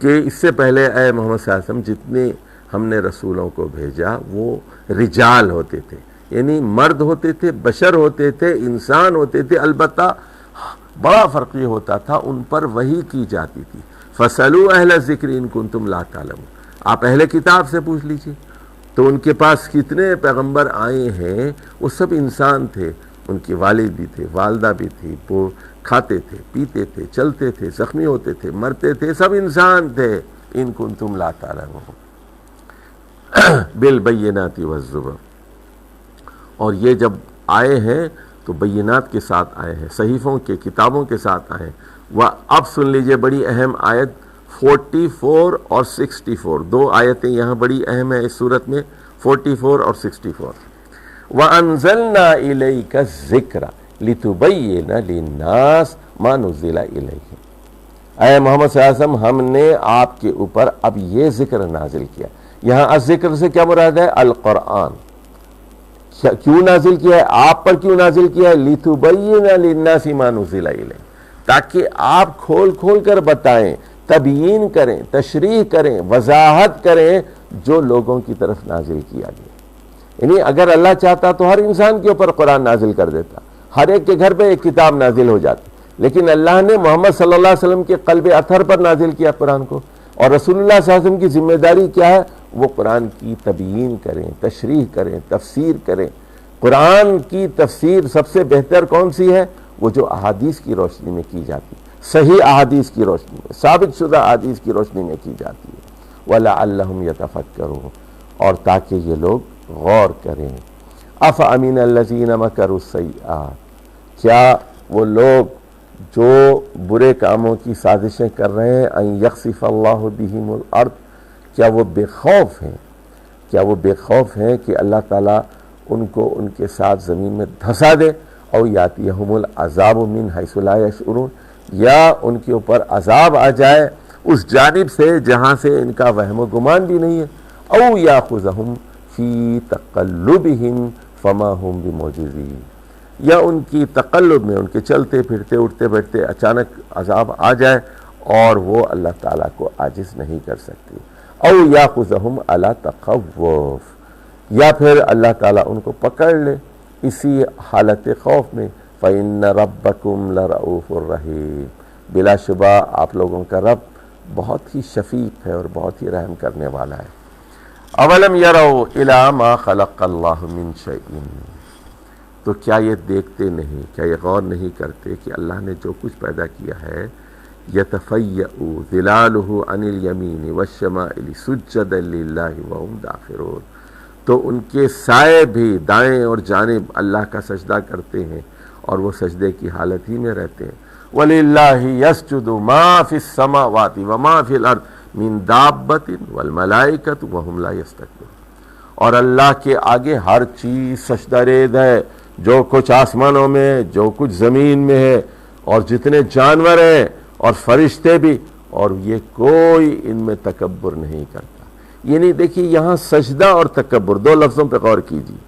Speaker 1: کہ اس سے پہلے اے محمد صلی اللہ علیہ وسلم جتنے ہم نے رسولوں کو بھیجا وہ رجال ہوتے تھے، یعنی مرد ہوتے تھے، بشر ہوتے تھے، انسان ہوتے تھے. البتہ بڑا فرق یہ ہوتا تھا ان پر وحی کی جاتی تھی. فَاسْأَلُوا أَهْلَ الذِّكْرِ إِن كُنتُمْ لَا تَعْلَمُونَ، آپ اہل کتاب سے پوچھ لیجئے. تو ان کے پاس کتنے پیغمبر آئے ہیں وہ سب انسان تھے، ان کی والد بھی تھے، والدہ بھی تھی، وہ کھاتے تھے، پیتے تھے، چلتے تھے، زخمی ہوتے تھے، مرتے تھے، سب انسان تھے. ان کنتم لا تعلمون بالبینات والزبر، اور یہ جب آئے ہیں تو بینات کے ساتھ آئے ہیں، صحیفوں کے کتابوں کے ساتھ آئے ہیں. اب سن لیجئے بڑی اہم آیت 44 اور 64، دو آیتیں یہاں بڑی اہم ہیں اس صورت میں، 44 اور 64. وَأَنزَلْنَا إِلَيْكَ الذِّكْرَ لِتُبَيِّنَ لِلنَّاسِ مَا نُزِّلَ إِلَيْهِمْ، اے محمد صلی اللہ علیہ وسلم ہم نے آپ کے اوپر اب یہ ذکر نازل کیا. یہاں الذکر سے کیا مراد ہے؟ القرآن. کیوں نازل کیا ہے؟ آپ پر کیوں نازل کیا ہے؟ لِتُبَيِّنَ لِلنَّاسِ مَا نُزِّلَ إِلَيْهِمْ، تاکہ آپ کھول کھول کر بتائیں، تبیین کریں، تشریح کریں، وضاحت کریں جو لوگوں کی طرف نازل کیا گیا. یعنی اگر اللہ چاہتا تو ہر انسان کے اوپر قرآن نازل کر دیتا، ہر ایک کے گھر پہ ایک کتاب نازل ہو جاتی، لیکن اللہ نے محمد صلی اللہ علیہ وسلم کے قلب اطہر پر نازل کیا قرآن کو. اور رسول اللہ صلی اللہ علیہ وسلم کی ذمہ داری کیا ہے؟ وہ قرآن کی تبیین کریں، تشریح کریں، تفسیر کریں. قرآن کی تفسیر سب سے بہتر کون سی ہے؟ وہ جو احادیث کی روشنی میں کی جاتی، صحیح احادیث کی روشنی میں، ثابت شدہ احادیث کی روشنی میں کی جاتی ہے. وَلَعَلَّهُمْ يَتَفَكَّرُونَ، اور تاکہ یہ لوگ غور کریں. أَفَأَمِنَ الَّذِينَ مَكَرُوا السَّيِّئَاتِ، کیا وہ لوگ جو برے کاموں کی سازشیں کر رہے ہیں، أَن يَخْسِفَ اللَّهُ بِهِمُ الْأَرْضَ، کیا وہ بے خوف ہیں؟ کیا وہ بے خوف ہیں کہ اللہ تعالیٰ ان کو ان کے ساتھ زمین میں دھسا دے؟ او یاتیہم العذاب من حیث لا یشعرون، یا ان کے اوپر عذاب آ جائے اس جانب سے جہاں سے ان کا وہم و گمان بھی نہیں ہے. او یاخذہم فی تقلبہم فما ہم بمعجزین، یا ان کی تقلب میں، ان کے چلتے پھرتے اٹھتے بیٹھتے اچانک عذاب آ جائے اور وہ اللہ تعالیٰ کو عاجز نہیں کر سکتی. او یاخذہم علی تخوف، یا پھر اللہ تعالیٰ ان کو پکڑ لے اسی حالت خوف میں. فَإِنَّ رَبَّكُمْ لَرَؤُوفٌ رَحِيمٌ، بلا شبہ آپ لوگوں کا رب بہت ہی شفیق ہے اور بہت ہی رحم کرنے والا ہے. اولم یروا الی ما خلق اللہ من شیء، تو کیا یہ دیکھتے نہیں، کیا یہ غور نہیں کرتے کہ اللہ نے جو کچھ پیدا کیا ہے، یتفیأ ظلالہ عن الیمین والشمائل سجدا للہ وہم داخرون، تو ان کے سائے بھی دائیں اور جانب اللہ کا سجدہ کرتے ہیں اور وہ سجدے کی حالت ہی میں رہتے ہیں. وَلِلَّهِ يَسْجُدُ مَا فِي السَّمَاوَاتِ وَمَا فِي الْأَرْضِ مِن دَابَّةٍ وَالْمَلَائِكَةُ وَهُمْ لَا يَسْتَكْبِرُونَ، اور اللہ کے آگے ہر چیز سجدہ ریز ہے، جو کچھ آسمانوں میں، جو کچھ زمین میں ہے، اور جتنے جانور ہیں اور فرشتے بھی، اور یہ کوئی ان میں تکبر نہیں کرتا. یعنی دیکھیے یہاں سجدہ اور تکبر دو لفظوں پہ غور کیجیے.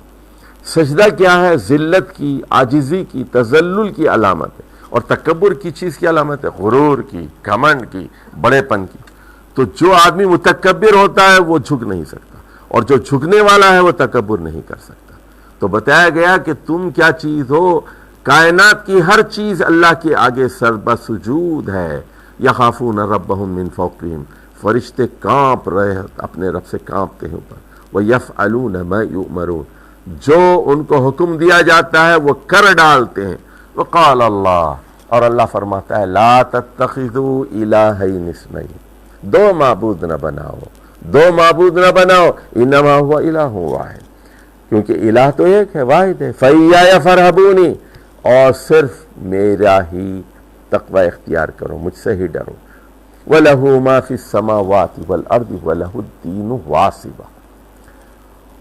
Speaker 1: سجدہ کیا ہے؟ ذلت کی، عاجزی کی، تذلل کی علامت ہے، اور تکبر کی چیز کی علامت ہے؟ غرور کی، گھمنڈ کی، بڑے پن کی. تو جو آدمی متکبر ہوتا ہے وہ جھک نہیں سکتا، اور جو جھکنے والا ہے وہ تکبر نہیں کر سکتا. تو بتایا گیا کہ تم کیا چیز ہو؟ کائنات کی ہر چیز اللہ کے آگے سجود ہے. یخافون ربہم من فوقہم، فرشتے کانپ رہے اپنے رب سے کانپتے ہیں اوپر. وَيَفْعَلُونَ مَا يُؤْمَرُونَ، جو ان کو حکم دیا جاتا ہے وہ کر ڈالتے ہیں. وقال اللہ، اور اللہ فرماتا ہے لا تتخذوا الہین اثنین، دو معبود نہ بناؤ، دو معبود نہ بناؤ، انما هو الہ واحد، کیونکہ الہ تو ایک ہے، واحد ہے. فَإِيَّايَ فَارْهَبُونِ، اور صرف میرا ہی تقوی اختیار کرو، مجھ سے ہی ڈرو. وَلَهُ مَا فِي السَّمَاوَاتِ وَالْأَرْضِ وَلَهُ الدِّينُ وَاصِبًا،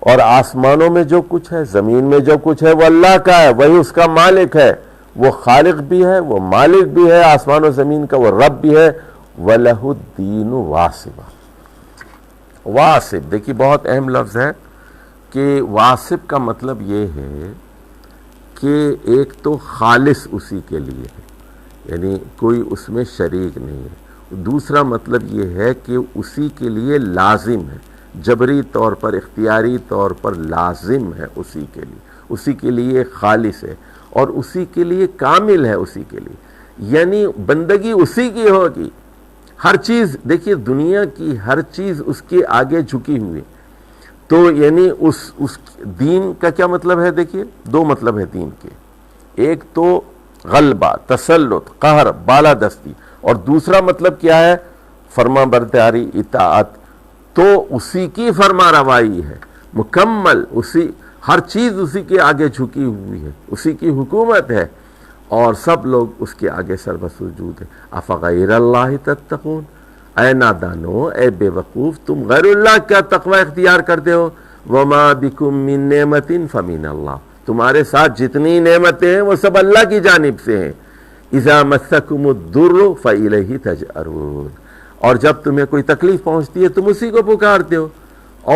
Speaker 1: اور آسمانوں میں جو کچھ ہے، زمین میں جو کچھ ہے، وہ اللہ کا ہے، وہی اس کا مالک ہے، وہ خالق بھی ہے، وہ مالک بھی ہے آسمان و زمین کا، وہ رب بھی ہے۔ وَلَهُ الدِّينُ وَاصِبًا، واصب دیکھیے بہت اہم لفظ ہے کہ واصب کا مطلب یہ ہے کہ ایک تو خالص اسی کے لیے ہے، یعنی کوئی اس میں شریک نہیں ہے، دوسرا مطلب یہ ہے کہ اسی کے لیے لازم ہے، جبری طور پر، اختیاری طور پر لازم ہے اسی کے لیے، اسی کے لیے خالص ہے اور اسی کے لیے کامل ہے، اسی کے لیے یعنی بندگی اسی کی ہوگی۔ ہر چیز دیکھیے، دنیا کی ہر چیز اس کے آگے جھکی ہوئی، تو یعنی اس دین کا کیا مطلب ہے؟ دیکھیے دو مطلب ہے دین کے، ایک تو غلبہ، تسلط، قہر، بالادستی، اور دوسرا مطلب کیا ہے؟ فرما برداری، اطاعت۔ تو اسی کی فرما روائی ہے مکمل، اسی ہر چیز اسی کے آگے جھکی ہوئی ہے، اسی کی حکومت ہے اور سب لوگ اس کے آگے سر بسجود ہے۔ افغیر اللہ تتقون، اے نادانو، اے بے وقوف، تم غیر اللہ کا تقوی اختیار کرتے ہو؟ وما بکم من نعمت فمن اللہ، تمہارے ساتھ جتنی نعمتیں ہیں وہ سب اللہ کی جانب سے ہیں۔ اذا مسکم الضر فالیہ تجأرون، اور جب تمہیں کوئی تکلیف پہنچتی ہے تم اسی کو پکارتے ہو،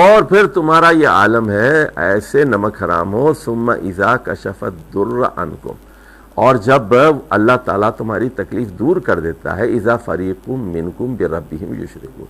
Speaker 1: اور پھر تمہارا یہ عالم ہے ایسے نمک حرام ہو۔ ثم اذا کشف الضر عنکم، اور جب اللہ تعالیٰ تمہاری تکلیف دور کر دیتا ہے، اذا فریق منکم بربہم یشرکون،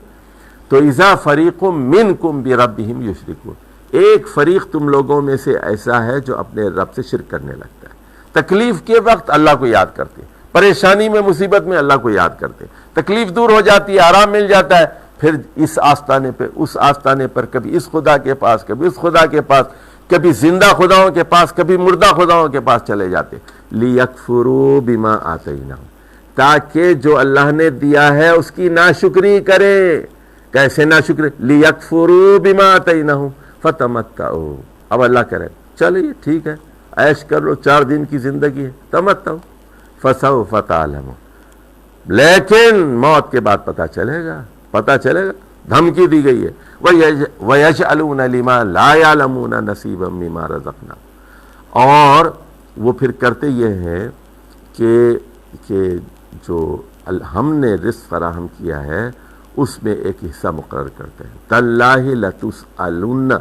Speaker 1: تو اذا فریق منکم بربہم یشرکون، ایک فریق تم لوگوں میں سے ایسا ہے جو اپنے رب سے شرک کرنے لگتا ہے۔ تکلیف کے وقت اللہ کو یاد کرتے، پریشانی میں، مصیبت میں اللہ کو یاد کرتے، تکلیف دور ہو جاتی ہے، آرام مل جاتا ہے، پھر اس آستانے پہ اس آستانے پر، کبھی اس خدا کے پاس، کبھی اس خدا کے پاس، کبھی زندہ خداؤں کے پاس، کبھی مردہ خداؤں کے پاس چلے جاتے۔ لِيَكْفُرُوا بِمَا آتَيْنَاهُمْ، تاکہ جو اللہ نے دیا ہے اس کی ناشکری کرے۔ کیسے ناشکری؟ لِيَكْفُرُوا بِمَا آتَيْنَاهُمْ فَتَمَتَّعُوا، اب اللہ کہہ رہے چلیے ٹھیک ہے، عیش کر لو، 4 دن کی زندگی ہے، تمتعوا فَسَوْفَ تَعْلَمُونَ، لیکن موت کے بعد پتہ چلے گا، پتہ چلے گا۔ دھمکی دی گئی ہے، وَيَجْعَلُونَ لِمَا لَا يَعْلَمُونَ نَصِيبًا مِّمَّا رَزَقْنَاهُمْ، اور وہ پھر کرتے یہ ہیں کہ جو ہم نے رزق فراہم کیا ہے اس میں ایک حصہ مقرر کرتے ہیں۔ تَاللَّهِ لَتُسْأَلُنَّ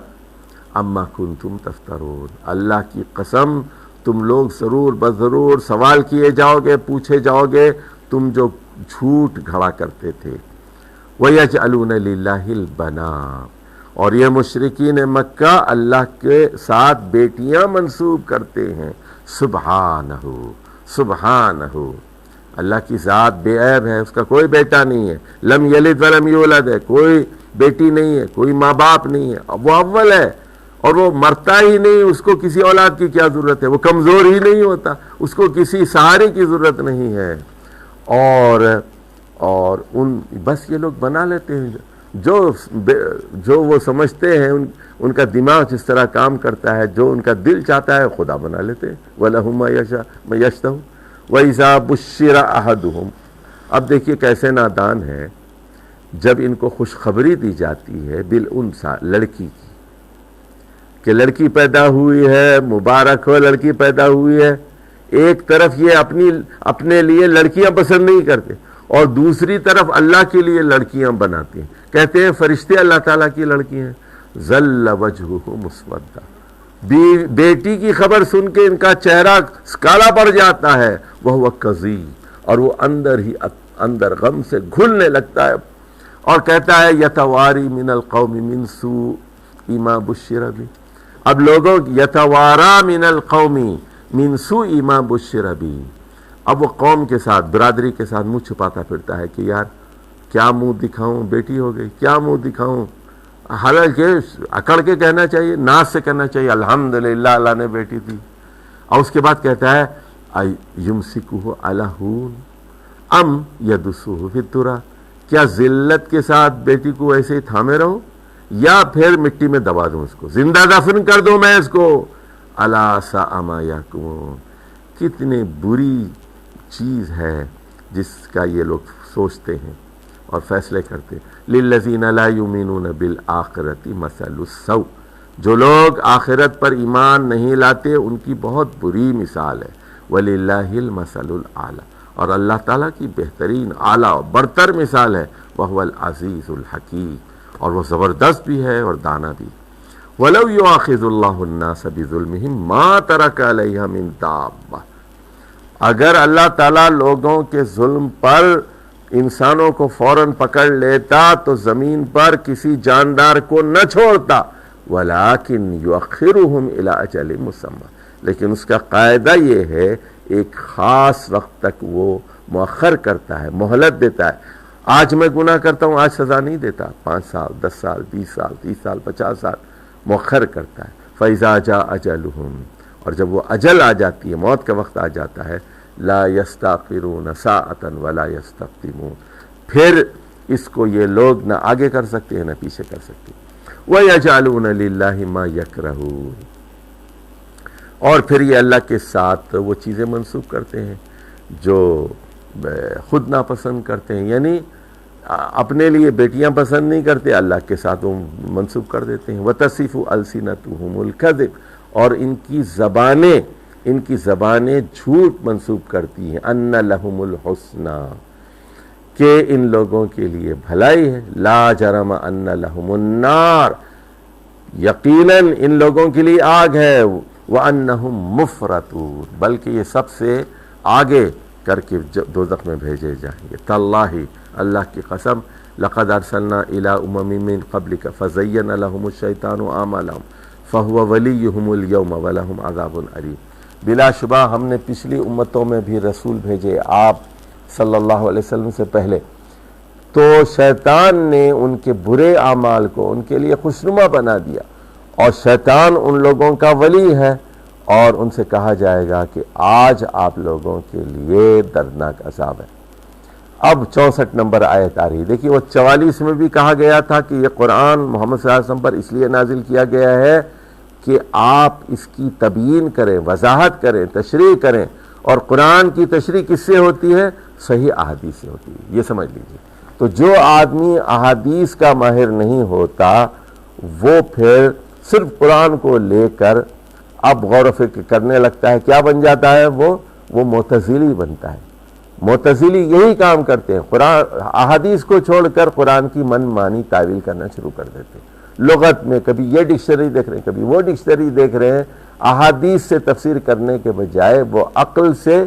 Speaker 1: عَمَّا كُنتُمْ تَفْتَرُونَ، اللہ کی قسم تم لوگ ضرور بضرور سوال کیے جاؤ گے، پوچھے جاؤ گے، تم جو جھوٹ گھڑا کرتے تھے۔ وَيَجْعَلُونَ لِلَّهِ الْبَنَاتِ، اور یہ مشرکین مکہ اللہ کے ساتھ بیٹیاں منسوب کرتے ہیں۔ سبحانہ، سبحانہ، اللہ کی ذات بے عیب ہے، اس کا کوئی بیٹا نہیں ہے۔ لم یلد ولم یولد ہے، کوئی بیٹی نہیں ہے، کوئی ماں باپ نہیں ہے، وہ اول ہے اور وہ مرتا ہی نہیں، اس کو کسی اولاد کی کیا ضرورت ہے، وہ کمزور ہی نہیں ہوتا، اس کو کسی سہارے کی ضرورت نہیں ہے۔ اور بس یہ لوگ بنا لیتے ہیں جو وہ سمجھتے ہیں، ان کا دماغ جس طرح کام کرتا ہے، جو ان کا دل چاہتا ہے خدا بنا لیتے ہیں۔ وَلَهُم مَّا يَشْتَهُونَ وَإِذَا بُشِّرَ أَحَدُهُمْ، اب دیکھیے کیسے نادان ہے، جب ان کو خوشخبری دی جاتی ہے بالانثیٰ، لڑکی کی، کہ لڑکی پیدا ہوئی ہے، مبارک ہو لڑکی پیدا ہوئی ہے، ایک طرف یہ اپنے لیے لڑکیاں پسند نہیں کرتے اور دوسری طرف اللہ کے لیے لڑکیاں بناتے ہیں، کہتے ہیں فرشتے اللہ تعالیٰ کی لڑکی ہیں۔ ظل وجہہ مسودہ، بیٹی کی خبر سن کے ان کا چہرہ کالا پڑ جاتا ہے، وہ کظیم، اور وہ اندر غم سے گھلنے لگتا ہے اور کہتا ہے یتواری من القوم من سوء ما بشر بہ، اب لوگوں یتوارا من القوم من سوء ما بشر بہ، اب وہ قوم کے ساتھ، برادری کے ساتھ منہ چھپاتا پھرتا ہے کہ یار کیا منہ دکھاؤں، بیٹی ہو گئی، کیا منہ دکھاؤں، حالانکہ اکڑ کے کہنا چاہیے، ناز سے کہنا چاہیے الحمدللہ اللہ نے بیٹی دی، اور اس کے بعد کہتا ہے یمسکہ علی ہون ام یدسہ فی التراب، کیا ذلت کے ساتھ بیٹی کو ایسے ہی تھامے رہو یا پھر مٹی میں دبا دوں، اس کو زندہ دفن کر دوں میں اس کو۔ الا ساء ما یحکمون، کتنی بری چیز ہے جس کا یہ لوگ سوچتے ہیں۔ اور فیصلے کرتے ہیں۔ للذین لا یؤمنون بالآخرۃ مثل السوء، جو لوگ آخرت پر ایمان نہیں لاتے ان کی بہت بری مثال ہے۔ وللہ المثل الاعلی، اور اللہ تعالیٰ کی بہترین اعلیٰ اور برتر مثال ہے۔ وہو العزیز الحکیم، اور وہ زبردست بھی ہے اور دانا بھی۔ وَلَوْ يُؤَاخِذُ اللَّهُ النَّاسَ بِظُلْمِهِمْ مَا تَرَكَ عَلَيْهَا مِن دَابَّةٍ، اگر اللہ تعالیٰ لوگوں کے ظلم پر انسانوں کو فوراً پکڑ لیتا تو زمین پر کسی جاندار کو نہ چھوڑتا۔ وَلَٰكِنْ يُؤَخِّرُهُمْ إِلَىٰ أَجَلٍ مُّسَمًّى، لیکن اس کا قاعدہ یہ ہے ایک خاص وقت تک وہ مؤخر کرتا ہے، مہلت دیتا ہے۔ آج میں گناہ کرتا ہوں، آج سزا نہیں دیتا، 5 سال 10 سال 20 سال 30 سال 50 سال مؤخر کرتا ہے۔ فَإِذَا جَاءَ أَجَلُهُمْ، اور جب وہ اجل آ جاتی ہے، موت کا وقت آ جاتا ہے، لَا يَسْتَأْخِرُونَ سَاعَةً وَلَا يَسْتَقْدِمُونَ، پھر اس کو یہ لوگ نہ آگے کر سکتے ہیں نہ پیچھے کر سکتے ہیں۔ وَيَجْعَلُونَ لِلَّهِ مَا يَكْرَهُونَ، اور پھر یہ اللہ کے ساتھ وہ چیزیں منسوب کرتے ہیں جو خود ناپسند کرتے ہیں، یعنی اپنے لیے بیٹیاں پسند نہیں کرتے، اللہ کے ساتھ وہ منسوب کر دیتے ہیں۔ وَتَصِفُ أَلْسِنَتُهُمُ الْكَذِبَ، اور ان کی زبانیں جھوٹ منسوب کرتی ہیں۔ أَنَّ لَهُمُ الْحُسْنَى، کہ ان لوگوں کے لیے بھلائی ہے۔ لَا جَرَمَ أَنَّ لَهُمُ النَّارِ، یقیناً ان لوگوں کے لیے آگ ہے۔ وَأَنَّهُمْ مُفْرَطُونَ، بلکہ یہ سب سے آگے کر کے دوزخ میں بھیجے جائیں گے۔ تاللہ، اللہ کی قسم، لقد ارسلنا الى امم من قبلک فزین لهم الشیطان اعمالهم فهو ولیہم اليوم ولهم عذاب علیم، بلا شبہ ہم نے پچھلی امتوں میں بھی رسول بھیجے آپ صلی اللہ علیہ وسلم سے پہلے، تو شیطان نے ان کے برے اعمال کو ان کے لیے خوشنما بنا دیا، اور شیطان ان لوگوں کا ولی ہے، اور ان سے کہا جائے گا کہ آج آپ لوگوں کے لیے دردناک عذاب ہے۔ اب 64 نمبر آیت آ رہی، دیکھیے وہ 44 میں بھی کہا گیا تھا کہ یہ قرآن محمد صلی اللہ علیہ وسلم پر اس لیے نازل کیا گیا ہے کہ آپ اس کی تبیین کریں، وضاحت کریں، تشریح کریں، اور قرآن کی تشریح کس سے ہوتی ہے؟ صحیح احادیث سے ہوتی ہے، یہ سمجھ لیجیے۔ تو جو آدمی احادیث کا ماہر نہیں ہوتا وہ پھر صرف قرآن کو لے کر اب غور و فکر کرنے لگتا ہے، کیا بن جاتا ہے؟ وہ معتزلی بنتا ہے۔ معتزلی یہی کام کرتے ہیں، قرآن احادیث کو چھوڑ کر قرآن کی من مانی تعویل کرنا شروع کر دیتے ہیں۔ لغت میں کبھی یہ ڈکشنری دیکھ رہے ہیں، کبھی وہ ڈکشنری دیکھ رہے ہیں، احادیث سے تفسیر کرنے کے بجائے وہ عقل سے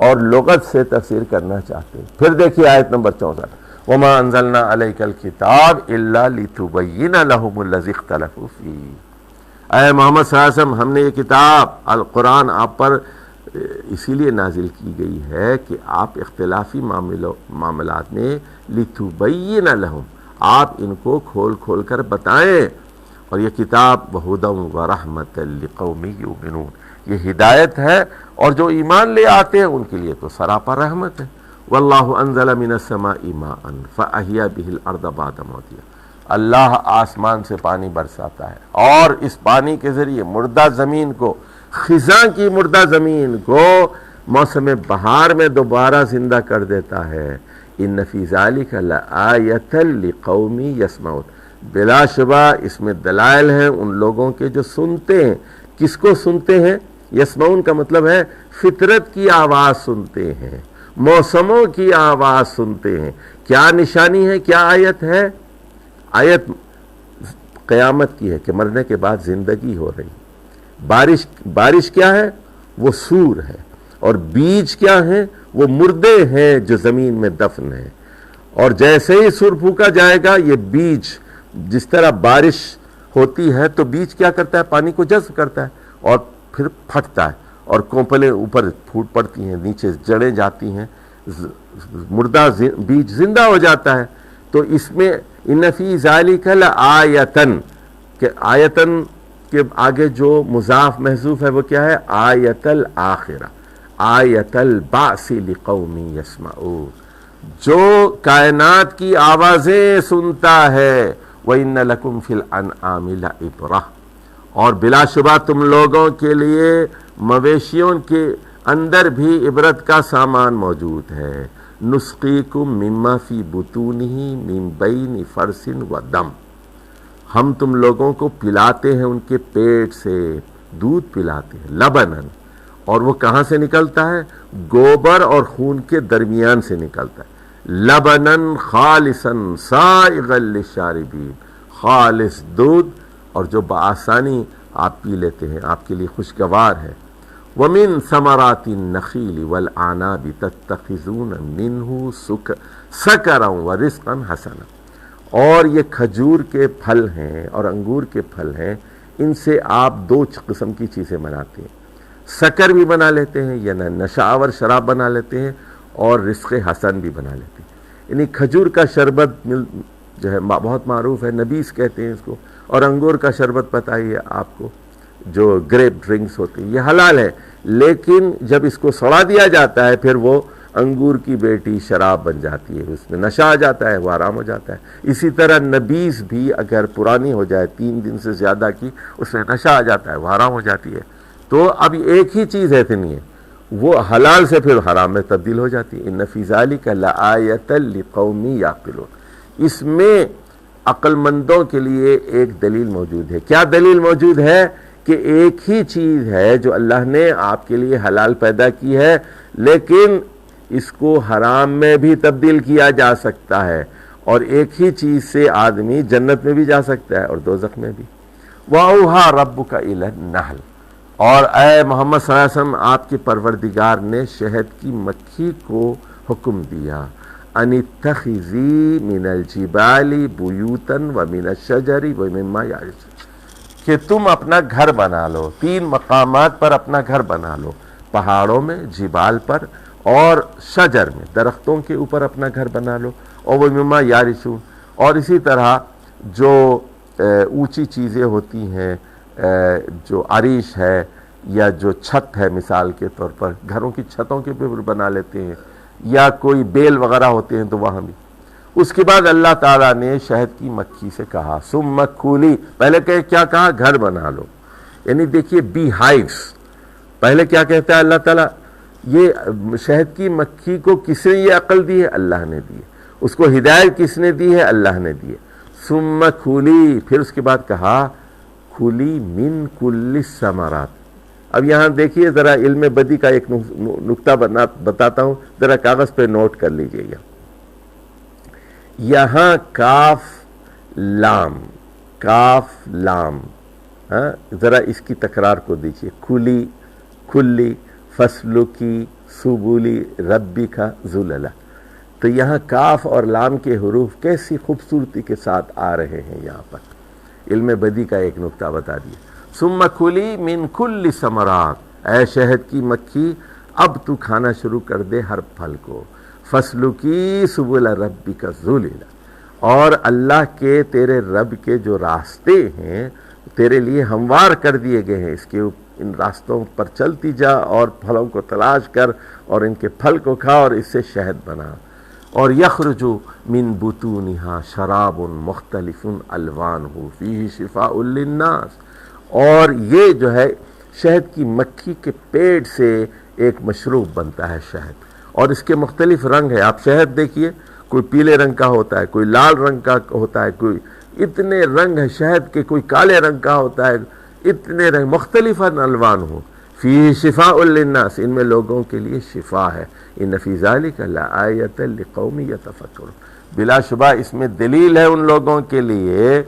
Speaker 1: اور لغت سے تفسیر کرنا چاہتے ہیں۔ پھر دیکھیے آیت نمبر 64، وَمَا أَنزَلْنَا عَلَيْكَ الْكِتَابَ إِلَّا لِتُبَيِّنَ لَهُمُ الَّذِي اخْتَلَفُوا فِيهِ، اے محمد صلی اللہ علیہ وسلم، ہم نے یہ کتاب القرآن آپ پر اسی لیے نازل کی گئی ہے کہ آپ اختلافی معاملات میں لِتُبَيِّنَ لَهُمْ، آپ ان کو کھول کھول کر بتائیں، اور یہ کتاب وَهُدًى وَرَحْمَةً لِقَوْمٍ يُؤْمِنُونَ، یہ ہدایت ہے اور جو ایمان لے آتے ہیں ان کے لیے تو سراپا رحمت ہے۔ وَاللَّهُ أَنزَلَ مِنَ السَّمَاءِ مَاءً فَأَحْيَا بِهِ الْأَرْضَ بَعْدَ مَوْتِهَا، اللہ آسمان سے پانی برساتا ہے اور اس پانی کے ذریعے مردہ زمین کو، خزاں کی مردہ زمین کو موسم بہار میں دوبارہ زندہ کر دیتا ہے۔ ان فی ذلک لآیۃ لقوم یسمعون، بلا شبہ اس میں دلائل ہیں ان لوگوں کے جو سنتے ہیں۔ کس کو سنتے ہیں؟ یسمعون کا مطلب ہے فطرت کی آواز سنتے ہیں، موسموں کی آواز سنتے ہیں۔ کیا نشانی ہے؟ کیا آیت ہے؟ آیت قیامت کی ہے کہ مرنے کے بعد زندگی ہو رہی۔ بارش کیا ہے؟ وہ سور ہے، اور بیج کیا ہیں؟ وہ مردے ہیں جو زمین میں دفن ہیں، اور جیسے ہی سور پھونکا جائے گا یہ بیج، جس طرح بارش ہوتی ہے تو بیج کیا کرتا ہے؟ پانی کو جذب کرتا ہے اور پھر پھٹتا ہے، اور کونپلیں اوپر پھوٹ پڑتی ہیں، نیچے جڑیں جاتی ہیں، مردہ بیج زندہ ہو جاتا ہے۔ تو اس میں ان فی ذالک لآیتن، کہ آیتن کے آگے جو مضاف محذوف ہے وہ کیا ہے؟ آیت الآخرہ، آیت البعث لقوم یسمعون، جو کائنات کی آوازیں سنتا ہے۔ وَإِنَّ لَكُمْ فِي الْأَنْعَامِ لَعِبْرَةً، اور بلا شبہ تم لوگوں کے لیے مویشیوں کے اندر بھی عبرت کا سامان موجود ہے۔ نسقیکم مما فی بطونہ من بین فرث و دم، ہم تم لوگوں کو پلاتے ہیں ان کے پیٹ سے، دودھ پلاتے ہیں، لبنن، اور وہ کہاں سے نکلتا ہے؟ گوبر اور خون کے درمیان سے نکلتا ہے، لبنن خالصا سائغا للشاربین، خالص دودھ اور جو بآسانی آپ پی لیتے ہیں، آپ کے لیے خوشگوار ہے۔ وَمِن ثَمَرَاتِ النَّخِيلِ وَالْأَعْنَابِ تَتَّخِذُونَ مِنْهُ سَكَرًا وَرِزْقًا حَسَنًا، اور یہ کھجور کے پھل ہیں اور انگور کے پھل ہیں، ان سے آپ دو قسم کی چیزیں بناتے ہیں، سکر بھی بنا لیتے ہیں یا نشہ شراب بنا لیتے ہیں، اور رزق حسن بھی بنا لیتے ہیں۔ یعنی کھجور کا شربت جو ہے بہت معروف ہے، نبیس کہتے ہیں اس کو، اور انگور کا شربت پتہ ہی ہے آپ کو، جو گریپ ڈرنکس ہوتے ہیں، یہ حلال ہے، لیکن جب اس کو سڑا دیا جاتا ہے پھر وہ انگور کی بیٹی شراب بن جاتی ہے، اس میں نشہ آ جاتا ہے، وہ حرام ہو جاتا ہے۔ اسی طرح نبیس بھی اگر پرانی ہو جائے 3 دن سے زیادہ کی، اس میں نشہ آ جاتا ہے، وہ حرام ہو جاتی ہے۔ تو اب ایک ہی چیز ایسے نہیں ہے، وہ حلال سے پھر حرام میں تبدیل ہو جاتی ہے۔ ان فی ذلک لآیۃ لقوم یعقلون، اس میں عقل مندوں کے لیے ایک دلیل موجود ہے۔ کیا دلیل موجود ہے؟ کہ ایک ہی چیز ہے جو اللہ نے آپ کے لیے حلال پیدا کی ہے، لیکن اس کو حرام میں بھی تبدیل کیا جا سکتا ہے، اور ایک ہی چیز سے آدمی جنت میں بھی جا سکتا ہے اور دوزخ میں بھی۔ وَأَوْحَىٰ رَبُّكَ إِلَى النَّحْلِ، اور اے محمد صلی اللہ علیہ وسلم آپ کے پروردگار نے شہد کی مکھی کو حکم دیا، ان اتخذی من الجبال بیوتا ومن الشجر ومما یعرشون، کہ تم اپنا گھر بنا لو، 3 مقامات پر اپنا گھر بنا لو، پہاڑوں میں، جبال پر، اور شجر میں، درختوں کے اوپر اپنا گھر بنا لو، اور ومما یعرشون، اور اسی طرح جو اونچی چیزیں ہوتی ہیں، جو عریش ہے یا جو چھت ہے، مثال کے طور پر گھروں کی چھتوں کے اوپر بنا لیتے ہیں، یا کوئی بیل وغیرہ ہوتے ہیں تو وہاں بھی۔ اس کے بعد اللہ تعالیٰ نے شہد کی مکھی سے کہا ثم کھولی، پہلے کیا کہا؟ گھر بنا لو، یعنی دیکھیے بی ہائیوز، پہلے کیا کہتا ہے اللہ تعالیٰ؟ یہ شہد کی مکھی کو کس نے یہ عقل دی ہے؟ اللہ نے دی ہے۔ اس کو ہدایت کس نے دی ہے؟ اللہ نے دی ہے۔ ثم کھولی، پھر اس کے بعد کہا کھلی من کل الثمرات۔ اب یہاں دیکھیے ذرا علم بدی کا ایک نقطہ بتاتا ہوں، ذرا کاغذ پہ نوٹ کر لیجئے گا۔ یہاں کاف لام، ذرا اس کی تکرار کو دیکھیے، کھلی، کھلی، فصلو کی، سبولی، ربی کا ذللہ، تو یہاں کاف اور لام کے حروف کیسی خوبصورتی کے ساتھ آ رہے ہیں یہاں پر۔ علم بدی کا ایک نقطہ بتا دیا۔ ثم کھلی من کل ثمرات، اے شہد کی مکھی اب تو کھانا شروع کر دے ہر پھل کو، فصلو کی سبل ربی کا ذللہ، اور اللہ کے تیرے رب کے جو راستے ہیں تیرے لیے ہموار کر دیے گئے ہیں، اس کے ان راستوں پر چلتی جا اور پھلوں کو تلاش کر اور ان کے پھل کو کھا اور اس سے شہد بنا۔ اور یخرج من بطونہا شراب مختلف الوانہ فیہ شفاء للناس، اور یہ جو ہے شہد کی مکھی کے پیٹ سے ایک مشروب بنتا ہے شہد، اور اس کے مختلف رنگ ہے۔ آپ شہد دیکھیے، کوئی پیلے رنگ کا ہوتا ہے، کوئی لال رنگ کا ہوتا ہے، کوئی اتنے رنگ ہے شہد کے، کوئی کالے رنگ کا ہوتا ہے، اتنے رنگ مختلف الوان ہو، فیہ شفاء للناس، ان میں لوگوں کے لیے شفا ہے۔ ان فی ذلک لآیۃ لقوم یتفکرون، بلا شبہ اس میں دلیل ہے ان لوگوں کے لیے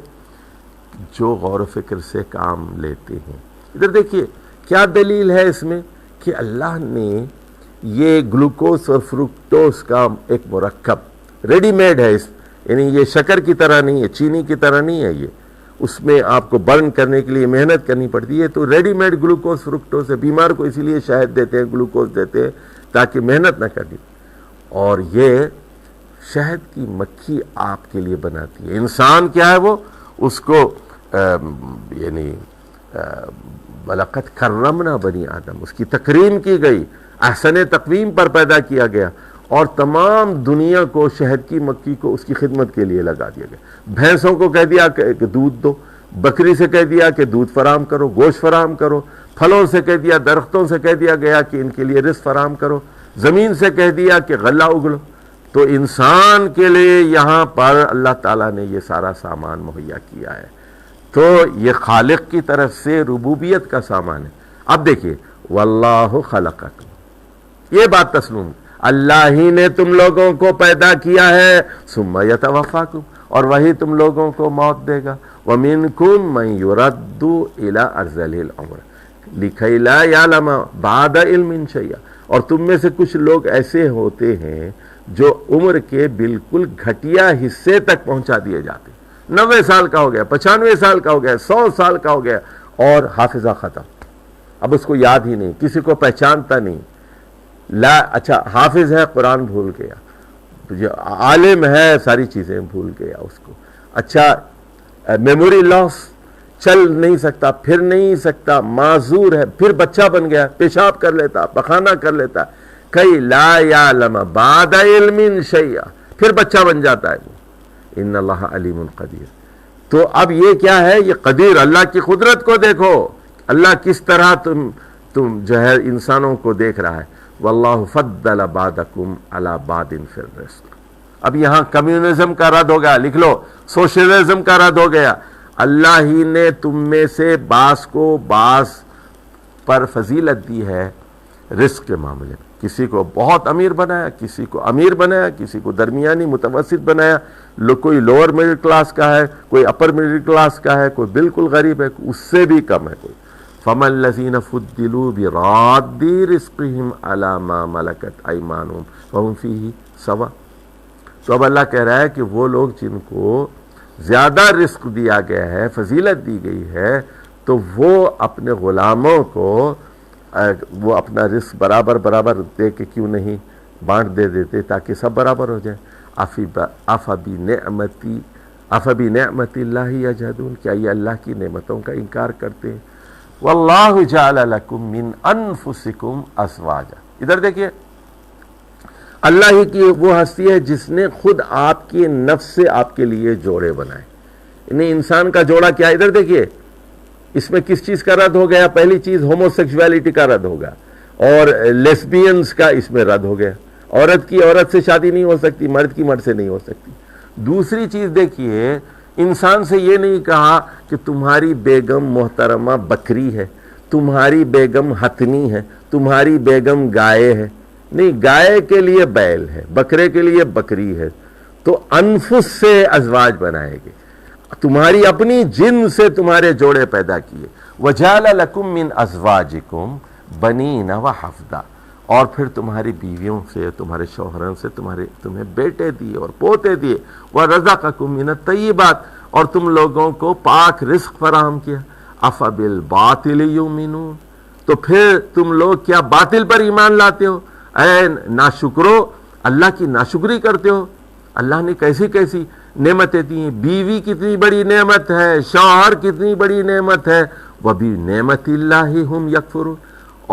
Speaker 1: جو غور و فکر سے کام لیتے ہیں۔ ادھر دیکھیے کیا دلیل ہے اس میں، کہ اللہ نے یہ گلوکوز اور فرکٹوز کا ایک مرکب ریڈی میڈ ہے، یعنی یہ شکر کی طرح نہیں ہے، چینی کی طرح نہیں ہے، یہ اس میں آپ کو برن کرنے کے لیے محنت کرنی پڑتی ہے، تو ریڈی میڈ گلوکوز فرکٹوز ہے۔ بیمار کو اسی لیے شہد دیتے ہیں، گلوکوز دیتے ہیں تاکہ محنت نہ کرنی، اور یہ شہد کی مکھی آپ کے لیے بناتی ہے۔ انسان کیا ہے وہ، اس کو یعنی وَلَقَدْ كَرَّمْنَا بنی آدم، اس کی تکریم کی گئی، احسن تقویم پر پیدا کیا گیا، اور تمام دنیا کو شہد کی مکھی کو اس کی خدمت کے لیے لگا دیا گیا۔ بھینسوں کو کہہ دیا کہ دودھ دو، بکری سے کہہ دیا کہ دودھ فراہم کرو، گوشت فراہم کرو، پھلوں سے کہہ دیا، درختوں سے کہہ دیا گیا کہ ان کے لیے رزق فراہم کرو، زمین سے کہہ دیا کہ غلہ اگلو، تو انسان کے لیے یہاں پر اللہ تعالیٰ نے یہ سارا سامان مہیا کیا ہے، تو یہ خالق کی طرف سے ربوبیت کا سامان ہے۔ اب دیکھیے واللہ خلقکم، یہ بات تسلیم، اللہ ہی نے تم لوگوں کو پیدا کیا ہے، ثم یتوفاکم، اور وہی تم لوگوں کو موت دے گا، ومنکم من یرد الی ارذل العمر لکی لا یعلم بعد علم شیئا، اور تم میں سے کچھ لوگ ایسے ہوتے ہیں جو عمر کے بالکل گھٹیا حصے تک پہنچا دیے جاتے ہیں، 90 سال کا ہو گیا، 95 سال کا ہو گیا، 100 سال کا ہو گیا، اور حافظہ ختم، اب اس کو یاد ہی نہیں، کسی کو پہچانتا نہیں، اچھا حافظ ہے قرآن بھول گیا، عالم ہے ساری چیزیں بھول گیا اس کو، اچھا میموری لاس، چل نہیں سکتا، پھر نہیں سکتا، معذور ہے، پھر بچہ بن گیا، پیشاب کر لیتا، پخانہ کر لیتا، کئی لا یعلم بعد علم شیئا، پھر بچہ بن جاتا ہے، ان اللہ علیم قدیر۔ تو اب یہ کیا ہے؟ یہ قدیر، اللہ کی قدرت کو دیکھو، اللہ کس طرح تم جو ہے انسانوں کو دیکھ رہا ہے، واللہ فضل بعضکم علی بعض فی الرزق۔ اب یہاں کمیونزم کا رد ہو گیا، لکھ لو سوشلزم کا رد ہو گیا، اللہ ہی نے تم میں سے بعض کو بعض پر فضیلت دی ہے رزق کے معاملے میں، کسی کو بہت امیر بنایا، کسی کو امیر بنایا، کسی کو درمیانی متوسط بنایا، کوئی لوور مڈل کلاس کا ہے، کوئی اپر مڈل کلاس کا ہے، کوئی بالکل غریب ہے، اس سے بھی کم ہے کوئی۔ فَمَا الَّذِينَ فُضِّلُوا بِرَادِّ رِزْقِهِمْ عَلَى مَا مَلَكَتْ أَيْمَانُهُمْ فَهُمْ فِيهِ سَوَاءٌ۔ تو اب اللہ کہہ رہا ہے کہ وہ لوگ جن کو زیادہ رزق دیا گیا ہے، فضیلت دی گئی ہے، تو وہ اپنے غلاموں کو وہ اپنا رزق برابر برابر دے کے کیوں نہیں بانٹ دے دیتے تاکہ سب برابر ہو جائیں۔ أَفَبِنِعْمَةِ اللَّهِ يَجْحَدُونَ، کیا یہ اللہ کی نعمتوں کا انکار کرتے ہیں؟ وَاللَّهُ جَعَلَ لَكُم مِّنْ أَنفُسِكُمْ أَزْوَاجًا، ادھر دیکھیے اللہ ہی کی وہ ہستی ہے جس نے خود آپ کے نفس سے آپ کے لیے جوڑے بنائے، انہیں انسان کا جوڑا کیا، ادھر دیکھیے اس میں کس چیز کا رد ہو گیا؟ پہلی چیز ہومو سیکسویلٹی کا رد ہوگا، اور لیسبینز کا اس میں رد ہو گیا، عورت کی عورت سے شادی نہیں ہو سکتی، مرد کی مرد سے نہیں ہو سکتی۔ دوسری چیز دیکھیے، انسان سے یہ نہیں کہا کہ تمہاری بیگم محترمہ بکری ہے، تمہاری بیگم ہتنی ہے، تمہاری بیگم گائے ہے، نہیں، گائے کے لیے بیل ہے، بکرے کے لیے بکری ہے، تو انفس سے ازواج بنائے گے، تمہاری اپنی جن سے تمہارے جوڑے پیدا کیے۔ وَجَعَلَ لَكُم مِّنْ أَزْوَاجِكُمْ بَنِينَ وَحَفْدًا، اور پھر تمہاری بیویوں سے، تمہارے شوہروں سے تمہیں بیٹے دیے اور پوتے دیے، وَرَزَقَكُم مِّنَ الطَّيِّبَاتِ، اور تم لوگوں کو پاک رزق فراہم کیا۔ أَفَبِالْبَاطِلِ يُؤْمِنُونَ، تو پھر تم لوگ کیا باطل پر ایمان لاتے ہو؟ اے ناشکرو، اللہ کی ناشکری کرتے ہو۔ اللہ نے کیسی کیسی نعمتیں دی ہیں، بیوی کتنی بڑی نعمت ہے، شوہر کتنی بڑی نعمت ہے، وَبِنِعْمَتِ اللَّهِ هُمْ يَكْفُرُونَ،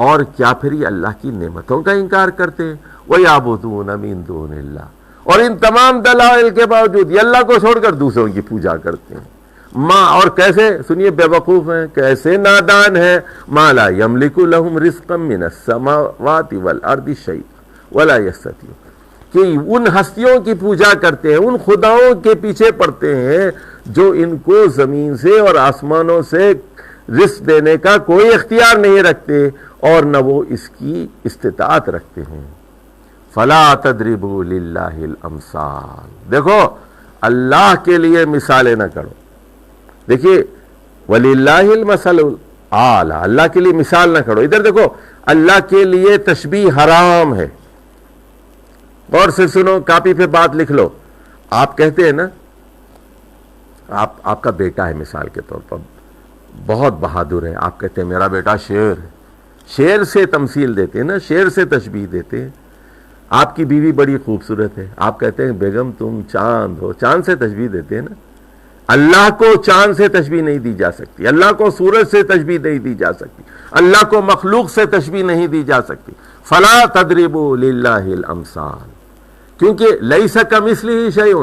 Speaker 1: اور کیا پھر یہ اللہ کی نعمتوں کا انکار کرتے ہیں؟ وَيَعْبُدُونَ مِن دُونِ اللَّهِ، اور ان تمام دلائل کے باوجود یہ اللہ کو چھوڑ کر دوسروں کی پوجا کرتے ہیں۔ اور کیسے، سنیے بے وقوف ہیں، کیسے نادان ہیں، مَا لَا يَمْلِكُ لَهُمْ رِزْقًا مِّنَ السَّمَاوَاتِ وَالْأَرْضِ شَيْئًا وَلَا يَسْتَطِيعُونَ، کہ ان ہستیوں کی پوجا کرتے ہیں، ان خداؤں کے پیچھے پڑتے ہیں جو ان کو زمین سے اور آسمانوں سے رزق دینے کا کوئی اختیار نہیں رکھتے، اور نہ وہ اس کی استطاعت رکھتے ہیں۔ فَلَا تَضْرِبُوا لِلَّهِ الْأَمْثَالَ، دیکھو اللہ کے لیے مثالیں نہ کرو، دیکھیے وَلِلَّهِ الْمَثَلُ الْأَعْلَىٰ، اللہ کے لیے مثال نہ کرو، ادھر دیکھو اللہ کے لیے تشبیہ حرام ہے، اور سے سنو، کاپی پہ بات لکھ لو۔ آپ کہتے ہیں نا، آپ کا بیٹا ہے مثال کے طور پر، بہت بہادر ہے، آپ کہتے ہیں میرا بیٹا شیر ہے، شیر سے تمثیل دیتے ہیں نا، شیر سے تشبیہ دیتے ہیں۔ آپ کی بیوی بڑی خوبصورت ہے، آپ کہتے ہیں بیگم تم چاند ہو، چاند سے تشبیہ دیتے ہیں نا۔ اللہ کو چاند سے تشبیہ نہیں دی جا سکتی، اللہ کو سورج سے تشبیہ نہیں دی جا سکتی، اللہ کو مخلوق سے تشبیہ نہیں دی جا سکتی۔ فلا تضربوا للہ الامثال، کیونکہ لیس کمثلہ شیء،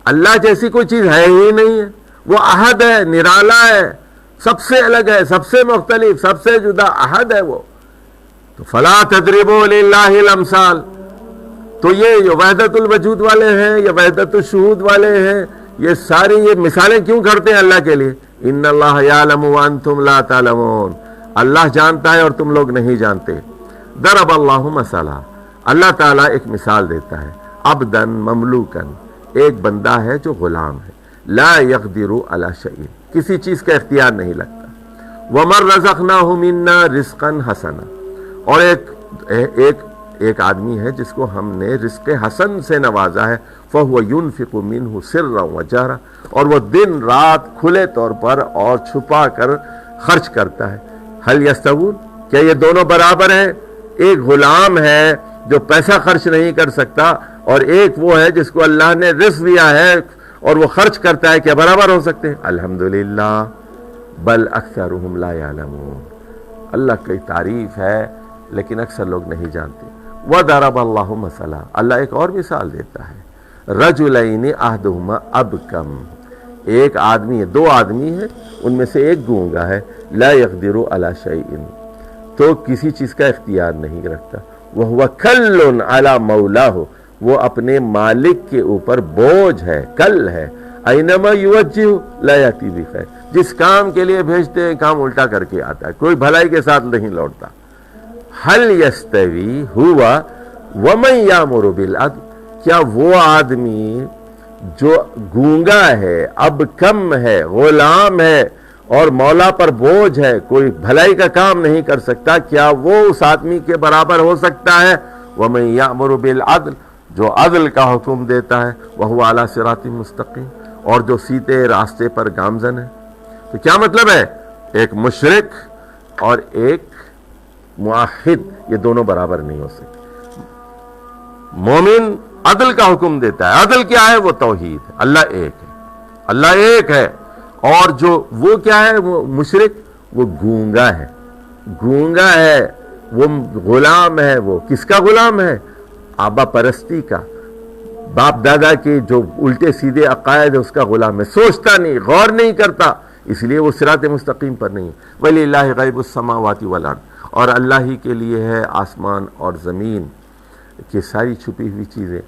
Speaker 1: اللہ جیسی کوئی چیز ہے ہی نہیں ہے، وہ احد ہے، نرالا ہے، سب سے الگ ہے، سب سے مختلف، سب سے جدا احد ہے وہ۔ تو فلا تضربوا للہ الامثال، تو یہ وحدت الوجود والے ہیں یا وحدت الشہود والے ہیں، یہ ساری یہ مثالیں کیوں کرتے ہیں اللہ کے لیے؟ ان اللہ یعلم وانتم لا تعلمون، اللہ جانتا ہے اور تم لوگ نہیں جانتے۔ ضرب اللہ مثلا، اللہ تعالیٰ ایک مثال دیتا ہے، عبدن مملوکن، ایک بندہ ہے جو غلام ہے، لا یقدر علی شیء، کسی چیز کا اختیار نہیں لگتا، ومن رزقناہ منا رزقا حسنا، اور ایک آدمی ہے جس کو ہم نے رزق حسن سے نوازا ہے، فہو ينفق منہ سرا وجہرا، اور وہ دن رات کھلے طور پر اور چھپا کر خرچ کرتا ہے۔ هل یستوون، کیا یہ دونوں برابر ہیں؟ ایک غلام ہے جو پیسہ خرچ نہیں کر سکتا، اور ایک وہ ہے جس کو اللہ نے رزق دیا ہے اور وہ خرچ کرتا ہے، کیا برابر ہو سکتے ہیں؟ الحمدللہ، بل اکثرهم لا يعلمون، اللہ کی تعریف ہے لیکن اکثر لوگ نہیں جانتے۔ وَضَرَبَ اللَّهُ مَثَلًا، اللہ ایک اور مثال دیتا ہے، رَجُلَيْنِ أَحَدُهُمَا أَبْكَمْ، ایک آدمی ہے، دو آدمی ہیں، ان میں سے ایک گونگا ہے، لا يقدر علی شیء، تو کسی چیز کا اختیار نہیں رکھتا، وَهُوَ كَلٌّ عَلَى مَوْلَاهُ، وہ اپنے مالک کے اوپر بوجھ ہے، کل ہے، اَيْنَمَا يُوَجِّهُ لَا يَأْتِي بِخَيْرٍ، جس کام کے لیے بھیجتے ہیں کام الٹا کر کے آتا ہے، کوئی بھلائی کے ساتھ نہیں لوٹتا۔ هل يستوي هو ومن يأمر بالعدل، کیا وہ آدمی جو گونگا ہے، اب کم ہے، غلام ہے اور مولا پر بوجھ ہے، کوئی بھلائی کا کام نہیں کر سکتا، کیا وہ اس آدمی کے برابر ہو سکتا ہے؟ ومن يأمر بالعدل، جو عدل کا حکم دیتا ہے، وهو على صراط مستقیم، اور جو سیدھے راستے پر گامزن ہے۔ تو کیا مطلب ہے؟ ایک مشرک اور ایک معاہد، یہ دونوں برابر نہیں ہو سکتے۔ مومن عدل کا حکم دیتا ہے، عدل کیا ہے؟ وہ توحید ہے، اللہ ایک ہے، اللہ ایک ہے، اور جو وہ کیا ہے؟ وہ مشرک، وہ گونگا ہے، گونگا ہے، وہ غلام ہے، وہ کس کا غلام ہے؟ آبا پرستی کا، باپ دادا کے جو الٹے سیدھے عقائد ہے اس کا غلام ہے، سوچتا نہیں، غور نہیں کرتا، اس لیے وہ صراط مستقیم پر نہیں۔ وَلِلَّهِ غَيْبُ السَّمَاوَاتِ وَالْأَرْضِ، اور اللہ ہی کے لیے ہے آسمان اور زمین کی ساری چھپی ہوئی چیزیں۔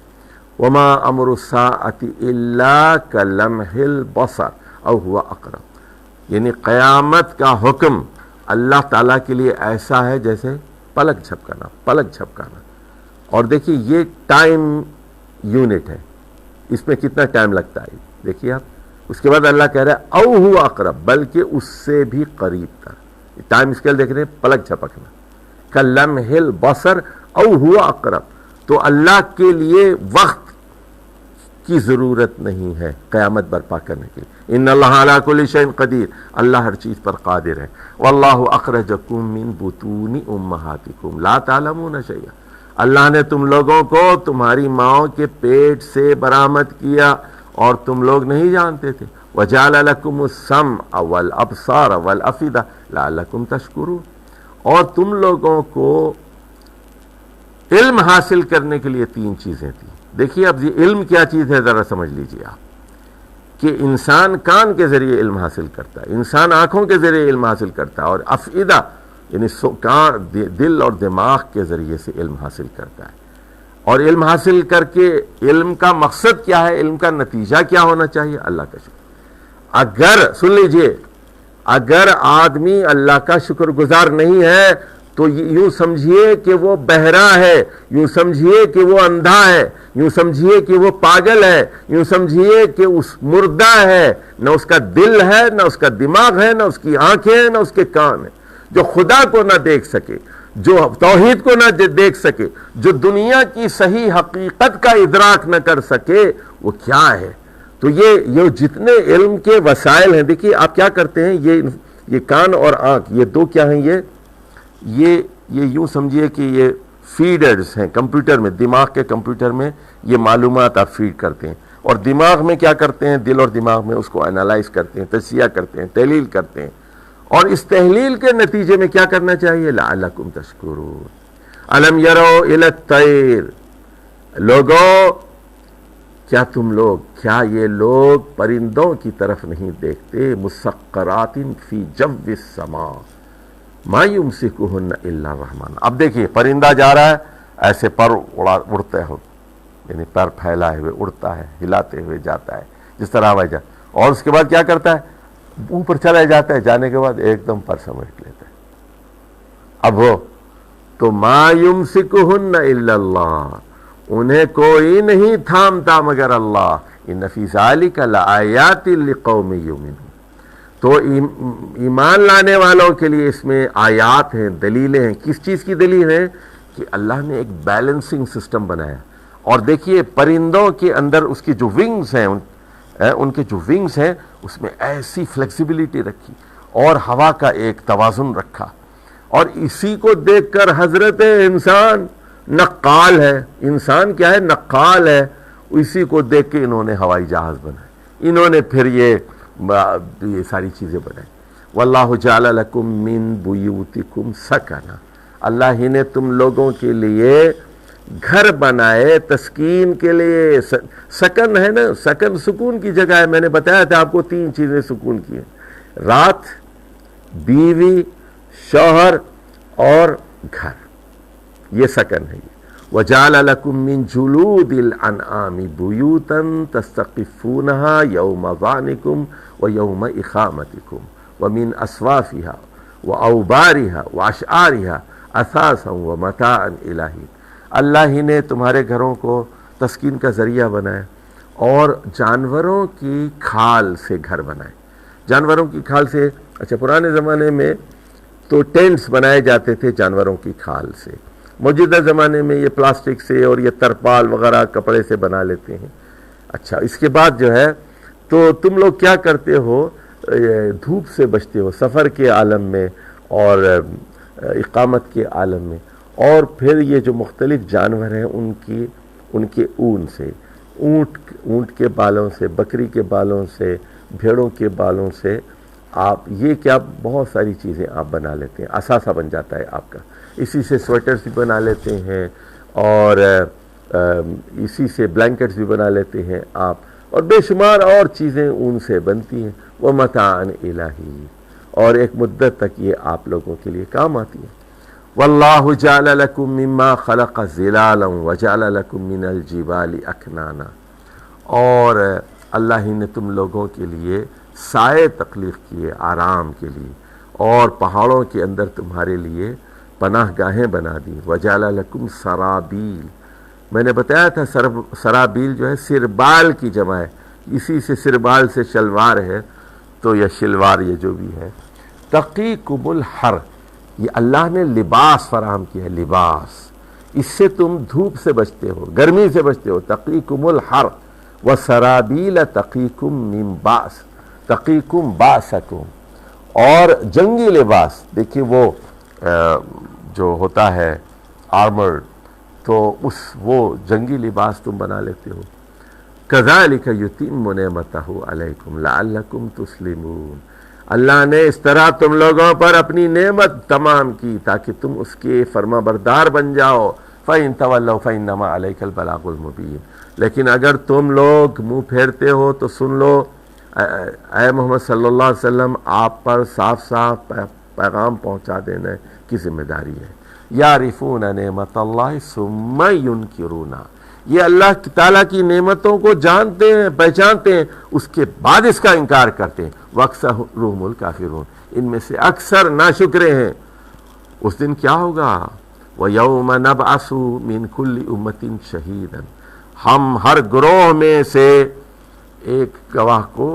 Speaker 1: وَمَا أَمْرُ السَّاعَةِ إِلَّا كَلَمْحِ الْبَصَرِ أَوْ هُوَ أَقْرَبُ، یعنی قیامت کا حکم اللہ تعالیٰ کے لیے ایسا ہے جیسے پلک جھپکانا، پلک جھپکانا۔ اور دیکھیے یہ ٹائم یونٹ ہے، اس میں کتنا ٹائم لگتا ہے دیکھیے آپ۔ اس کے بعد اللہ کہہ رہا ہے او ہوا اقرب، بلکہ اس سے بھی قریب تر، ٹائم اسکیل دیکھ رہے ہیں، پلک جھپکنا، کلمح البصر او ہوا اقرب، تو اللہ کے لیے وقت کی ضرورت نہیں ہے قیامت برپا کرنے کے لیے۔ ان اللہ علی کل شیء قدیر، اللہ ہر چیز پر قادر ہے۔ واللہ اخرجکم من بطون امہاتکم لا تعلمون شیئا، اللہ نے تم لوگوں کو تمہاری ماؤں کے پیٹ سے برآمد کیا اور تم لوگ نہیں جانتے تھے۔ وجعل لکم السمع والابصار والافئدہ لعلکم تشکرون، اور تم لوگوں کو علم حاصل کرنے کے لیے تین چیزیں تھیں۔ دیکھیے اب یہ علم کیا چیز ہے ذرا سمجھ لیجئے آپ، کہ انسان کان کے ذریعے علم حاصل کرتا ہے، انسان آنکھوں کے ذریعے علم حاصل کرتا ہے، اور افئدہ یعنی دل اور دماغ کے ذریعے سے علم حاصل کرتا ہے۔ اور علم حاصل کر کے علم کا مقصد کیا ہے، علم کا نتیجہ کیا ہونا چاہیے؟ اللہ کا شکر۔ اگر سن لیجئے، اگر آدمی اللہ کا شکر گزار نہیں ہے تو یوں سمجھیے کہ وہ بہرا ہے، یوں سمجھیے کہ وہ اندھا ہے، یوں سمجھیے کہ وہ پاگل ہے، یوں سمجھیے کہ اس مردہ ہے، نہ اس کا دل ہے، نہ اس کا دماغ ہے، نہ اس کی آنکھیں ہیں، نہ اس کے کان ہیں، جو خدا کو نہ دیکھ سکے، جو توحید کو نہ دیکھ سکے، جو دنیا کی صحیح حقیقت کا ادراک نہ کر سکے، وہ کیا ہے؟ تو یہ جتنے علم کے وسائل ہیں، دیکھیے آپ کیا کرتے ہیں، یہ کان اور آنکھ، یہ دو کیا ہیں، یہ یوں سمجھیے کہ یہ فیڈرز ہیں کمپیوٹر میں، دماغ کے کمپیوٹر میں یہ معلومات آپ فیڈ کرتے ہیں، اور دماغ میں کیا کرتے ہیں، دل اور دماغ میں اس کو انالائز کرتے ہیں، تجزیہ کرتے ہیں، تحلیل کرتے ہیں، اور اس تحلیل کے نتیجے میں کیا کرنا چاہیے؟ لعلکم تشکرون۔ الم یروا الی الطیر، لوگو کیا یہ لوگ پرندوں کی طرف نہیں دیکھتے؟ مسخرات فی جو السماء ما یمسکہن الا الرحمن۔ اب دیکھیے پرندہ جا رہا ہے، ایسے پر اڑتے ہو، یعنی پر پھیلائے ہوئے اڑتا ہے، ہلاتے ہوئے جاتا ہے جس طرح ہوائی جہاز، اور اس کے بعد کیا کرتا ہے، اوپر چلا جاتا ہے، جانے کے بعد ایک دم پر سمیٹ لیتا ہے۔ اب وہ تو ما یمسکہن الا اللہ، انہیں کوئی نہیں تھامتا مگر اللہ، ان فی ذالک لآیات لقوم یؤمنون، تو ایمان لانے والوں کے لیے اس میں آیات ہیں، دلیلیں ہیں۔ کس چیز کی دلیل ہے؟ کہ اللہ نے ایک بیلنسنگ سسٹم بنایا، اور دیکھیے پرندوں کے اندر اس کی جو ونگز ہیں، ان کے جو ونگز ہیں اس میں ایسی فلیکسیبلٹی رکھی اور ہوا کا ایک توازن رکھا، اور اسی کو دیکھ کر حضرت انسان نقال ہے، انسان کیا ہے، نقال ہے، اسی کو دیکھ کے انہوں نے ہوائی جہاز بنائے، انہوں نے پھر یہ ساری چیزیں بنائی۔ واللہ جعل لکم من بیوتکم سکنا، اللہ ہی نے تم لوگوں کے لیے گھر بنائے تسکین کے لیے۔ سکن ہے نا، سکن سکون کی جگہ ہے۔ میں نے بتایا تھا آپ کو 3 چیزیں سکون کی ہیں، رات، بیوی، شوہر اور گھر، یہ سکن ہے۔ وَجَعَلَ لَكُم مِّن جُلُودِ الْأَنْعَامِ بُيُوتًا تَسْتَخِفُونَهَا يَوْمَ ظَعْنِكُمْ وَيَوْمَ إِقَامَتِكُمْ وَمِنْ أَصْوَافِهَا وَأَوْبَارِهَا وَأَشْعَارِهَا أَثَاثًا وَمَتَاعًا إِلَىٰ حِينٍ، اللہ ہی نے تمہارے گھروں کو تسکین کا ذریعہ بنایا، اور جانوروں کی کھال سے گھر بنائے۔ جانوروں کی کھال سے، اچھا پرانے زمانے میں تو ٹینٹس بنائے جاتے تھے جانوروں کی کھال سے، موجودہ زمانے میں یہ پلاسٹک سے اور یہ ترپال وغیرہ کپڑے سے بنا لیتے ہیں۔ اچھا اس کے بعد جو ہے تو تم لوگ کیا کرتے ہو، دھوپ سے بچتے ہو سفر کے عالم میں اور اقامت کے عالم میں، اور پھر یہ جو مختلف جانور ہیں ان کے اون سے، اونٹ کے بالوں سے، بکری کے بالوں سے، بھیڑوں کے بالوں سے آپ یہ کیا بہت ساری چیزیں آپ بنا لیتے ہیں، اثاثہ بن جاتا ہے آپ کا۔ اسی سے سویٹرز بھی بنا لیتے ہیں، اور اسی سے بلینکٹس بھی بنا لیتے ہیں آپ، اور بے شمار اور چیزیں اون سے بنتی ہیں۔ وَمَتَاعًا إِلَىٰ حِينٍ، اور ایک مدت تک یہ آپ لوگوں کے لیے کام آتی ہے۔ وَاللَّهُ جَعَلَ لَكُم مِّمَّا خَلَقَ ظِلَالًا وَجَعَلَ لَكُم مِّنَ الْجِبَالِ أَكْنَانًا، اور اللہ ہی نے تم لوگوں کے لیے سائے تخلیق کیے آرام کے لیے، اور پہاڑوں کے اندر تمہارے لیے پناہ گاہیں بنا دی۔ وَجَعَلَ لَكُمْ سَرَابِيل، میں نے بتایا تھا سرابیل جو ہے سربال کی جمع ہے، اسی سے سربال سے شلوار ہے، تو یہ شلوار یہ جو بھی ہے، تقیکم الحر، یہ اللہ نے لباس فراہم کیا ہے، لباس، اس سے تم دھوپ سے بچتے ہو، گرمی سے بچتے ہو۔ تقیکم الحر وسرابیل تقیکم من باس، تقیکم باسکم، اور جنگی لباس، دیکھیے وہ جو ہوتا ہے آرمر، تو وہ جنگی لباس تم بنا لیتے ہو۔ کذالک یتم نعمتہ علیکم لعلکم تسلمون، اللہ نے اس طرح تم لوگوں پر اپنی نعمت تمام کی تاکہ تم اس کے فرما بردار بن جاؤ۔ فَإِن تَوَلَّوْا فَإِنَّمَا عَلَيْكَ الْبَلَاغُ الْمُبِينُ، لیکن اگر تم لوگ منہ پھیرتے ہو تو سن لو، اے محمد صلی اللہ علیہ وسلم، آپ پر صاف صاف پیغام پہنچا دینا کی ذمہ داری ہے۔ یعرفون نعمت اللہ ثم ینکرون، یہ اللہ تعالیٰ کی نعمتوں کو جانتے ہیں، پہچانتے ہیں، اس کے بعد اس کا انکار کرتے ہیں۔ وَأَكْثَرُهُمُ الْكَافِرُونَ، ان میں سے اکثر ناشکرے ہیں۔ اس دن کیا ہوگا؟ وَيَوْمَ نَبْعَثُ مِنْ كُلِّ أُمَّةٍ شَهِيدًا، ہم ہر گروہ میں سے ایک گواہ کو